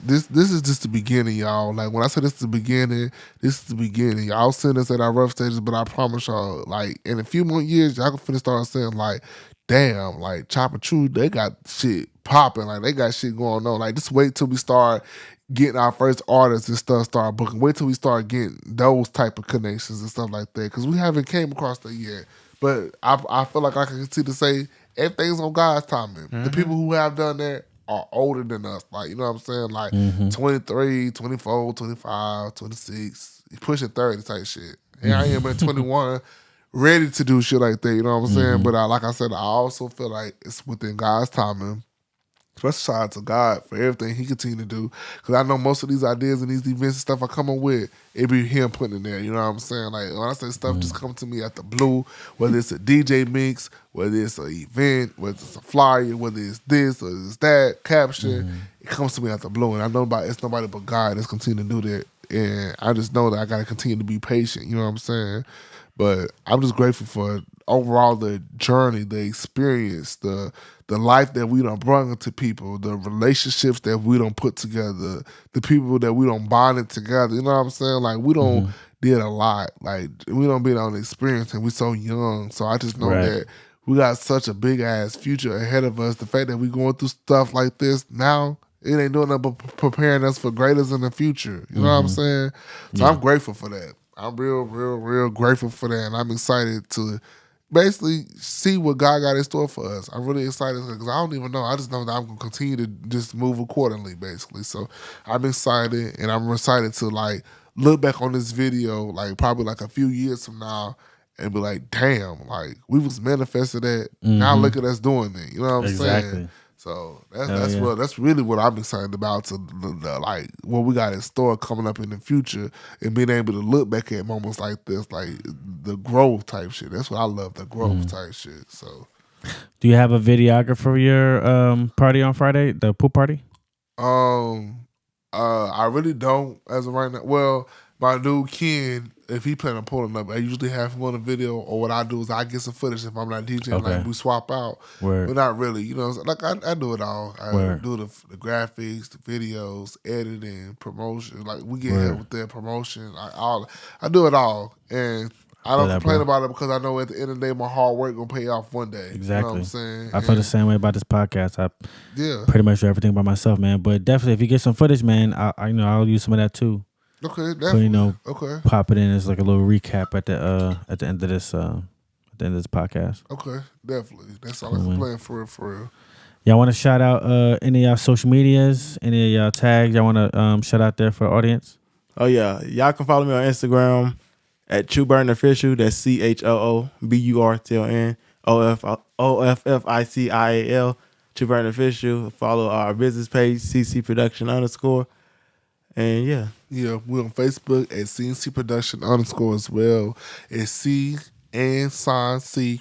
this is just the beginning, y'all. Like when I say this is the beginning, this is the beginning. Y'all seen us at our rough stages, but I promise y'all, like in a few more years, y'all can finna start saying like, damn, like Chopper True, they got shit popping, like they got shit going on. Like just wait till we start getting our first artists and stuff, start booking. Wait till we start getting those type of connections and stuff like that, because we haven't came across that yet. But I feel like I can continue to say everything's on God's timing. The people who have done that are older than us. Like, you know what I'm saying? Like 23, 24, 25, 26, pushing 30 type shit. Here I am at 21, ready to do shit like that. You know what I'm saying? But like I said, I also feel like it's within God's timing. Special shout out to God for everything He continue to do. Because I know most of these ideas and these events and stuff I come up with, it be Him putting in there. You know what I'm saying? Like when I say stuff just come to me at the blue, whether it's a DJ mix, whether it's an event, whether it's a flyer, whether it's this or it's that caption, it comes to me at the blue. And I know it's nobody but God that's continuing to do that. And I just know that I got to continue to be patient. You know what I'm saying? But I'm just grateful for overall the journey, the experience, the life that we done brought into people, the relationships that we done put together, the people that we done bonded together. You know what I'm saying? Like we don't did a lot. Like we don't been on the experience and we so young. So I just know that we got such a big ass future ahead of us. The fact that we going through stuff like this now, it ain't doing nothing but preparing us for greaters in the future. You know what I'm saying? So I'm grateful for that. I'm real grateful for that. And I'm excited to basically see what God got in store for us. I'm really excited because I don't even know. I just know that I'm going to continue to just move accordingly, basically. So I'm excited, and I'm excited to, like, look back on this video, like, probably, like, a few years from now and be like, damn, like, we was manifested that. Now look at us doing it. You know what I'm saying? So that's really what I'm excited about, to like what we got in store coming up in the future, and being able to look back at moments like this, like the growth type shit. That's what I love, the growth type shit. So, do you have a videographer for your party on Friday, the pool party? I really don't as of right now. Well, my dude Ken, if he planning on pulling up, I usually have him on a video, or what I do is I get some footage if I'm not DJing, like we swap out. But not really, you know, like I do it all. I do the graphics, the videos, editing, promotion. Like we get help with their promotion. I do it all. And I don't that, complain bro. about it because I know at the end of the day, my hard work gonna pay off one day. Exactly. You know what I'm saying? I feel the same way about this podcast. I Yeah. pretty much do everything by myself, man. But definitely, if you get some footage, man, I'll use some of that too. Okay, But, definitely. Okay. pop it in as like a little recap at the end of this podcast. Okay, definitely. That's all I'm playing for real. Y'all want to shout out any of y'all social medias, any of y'all tags? Y'all want to shout out there for the audience? Oh yeah, y'all can follow me on Instagram at ChooBurton Official. That's ChooBurtonOfficial. ChooBurton Official. Follow our business page, CNC Production _ and yeah. Yeah, we're on Facebook at CNC Production _ as well. It's C&C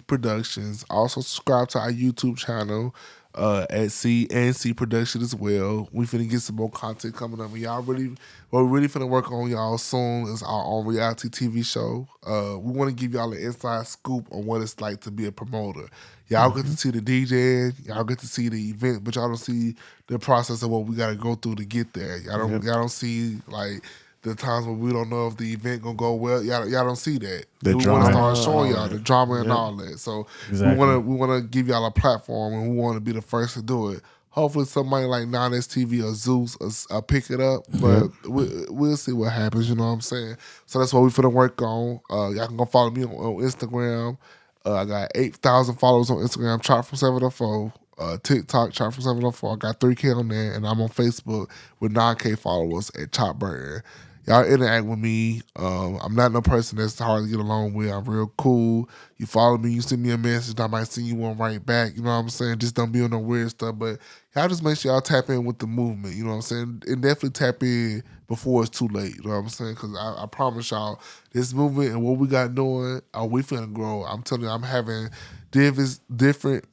Productions. Also subscribe to our YouTube channel at CNC Production as well. We finna get some more content coming up. What we're really finna work on y'all soon is our own reality TV show. We want to give y'all an inside scoop on what it's like to be a promoter. Y'all get to see the DJing, y'all get to see the event, but y'all don't see the process of what we gotta go through to get there. Y'all don't see like the times when we don't know if the event gonna go well. Y'all don't see that. We want to start showing y'all the drama and all that. So Exactly. we wanna give y'all a platform, and we want to be the first to do it. Hopefully somebody like 9S TV or Zeus will pick it up, but we'll see what happens, you know what I'm saying? So that's what we finna work on. Y'all can go follow me on Instagram. I got 8,000 followers on Instagram, Chart from 704. TikTok, Chart from 704. I got 3K on there, and I'm on Facebook with 9K followers at Chop Burton. Y'all interact with me. I'm not no person that's hard to get along with. I'm real cool. You follow me, you send me a message, I might send you one right back. You know what I'm saying? Just don't be on no weird stuff. But y'all just make sure y'all tap in with the movement. You know what I'm saying? And definitely tap in before it's too late. You know what I'm saying? Because I promise y'all, this movement and what we got doing, we finna grow. I'm telling you, I'm having different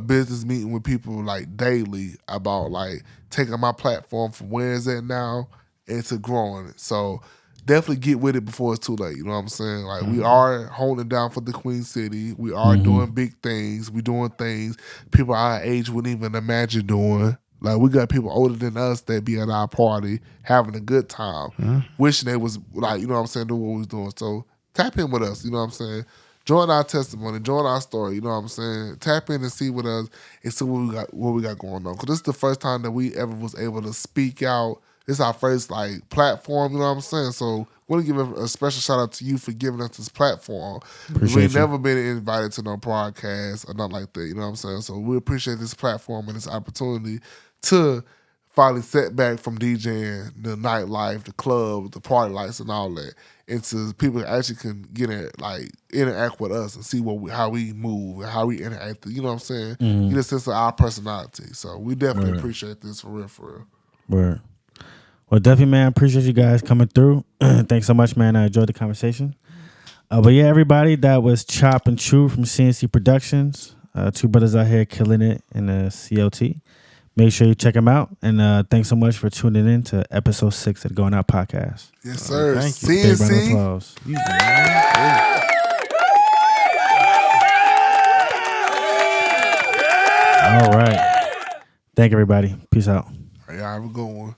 business meeting with people like daily about like taking my platform from where it's at now into growing it. So definitely get with it before it's too late. You know what I'm saying? Like we are holding it down for the Queen City. We are doing big things. We doing things people our age wouldn't even imagine doing. Like we got people older than us that be at our party having a good time, wishing they was like, you know what I'm saying, doing what we was doing. So tap in with us, you know what I'm saying? Join our testimony, join our story, you know what I'm saying? Tap in and see with us and see what we got going on. Because this is the first time that we ever was able to speak out. This is our first like platform, you know what I'm saying? So we want to give a special shout out to you for giving us this platform. We ain't never been invited to no podcast or nothing like that, you know what I'm saying? So we appreciate this platform and this opportunity to finally set back from DJing, the nightlife, the club, the party lights and all that, into people that actually can interact with us and see how we move and how we interact. You know what I'm saying? Get a sense of our personality. So we definitely appreciate this for real. Word. Well, definitely, man. Appreciate you guys coming through. Thanks so much, man. I enjoyed the conversation. But yeah, everybody, that was Chop and Chew from CNC Productions. Two brothers out here killing it in the COT. Make sure you check them out. And thanks so much for tuning in to episode 6 of the Going Out Podcast. Yes, sir. Thank you. Big round of CNC. applause. All right. Thank everybody. Peace out. All right, y'all have a good one.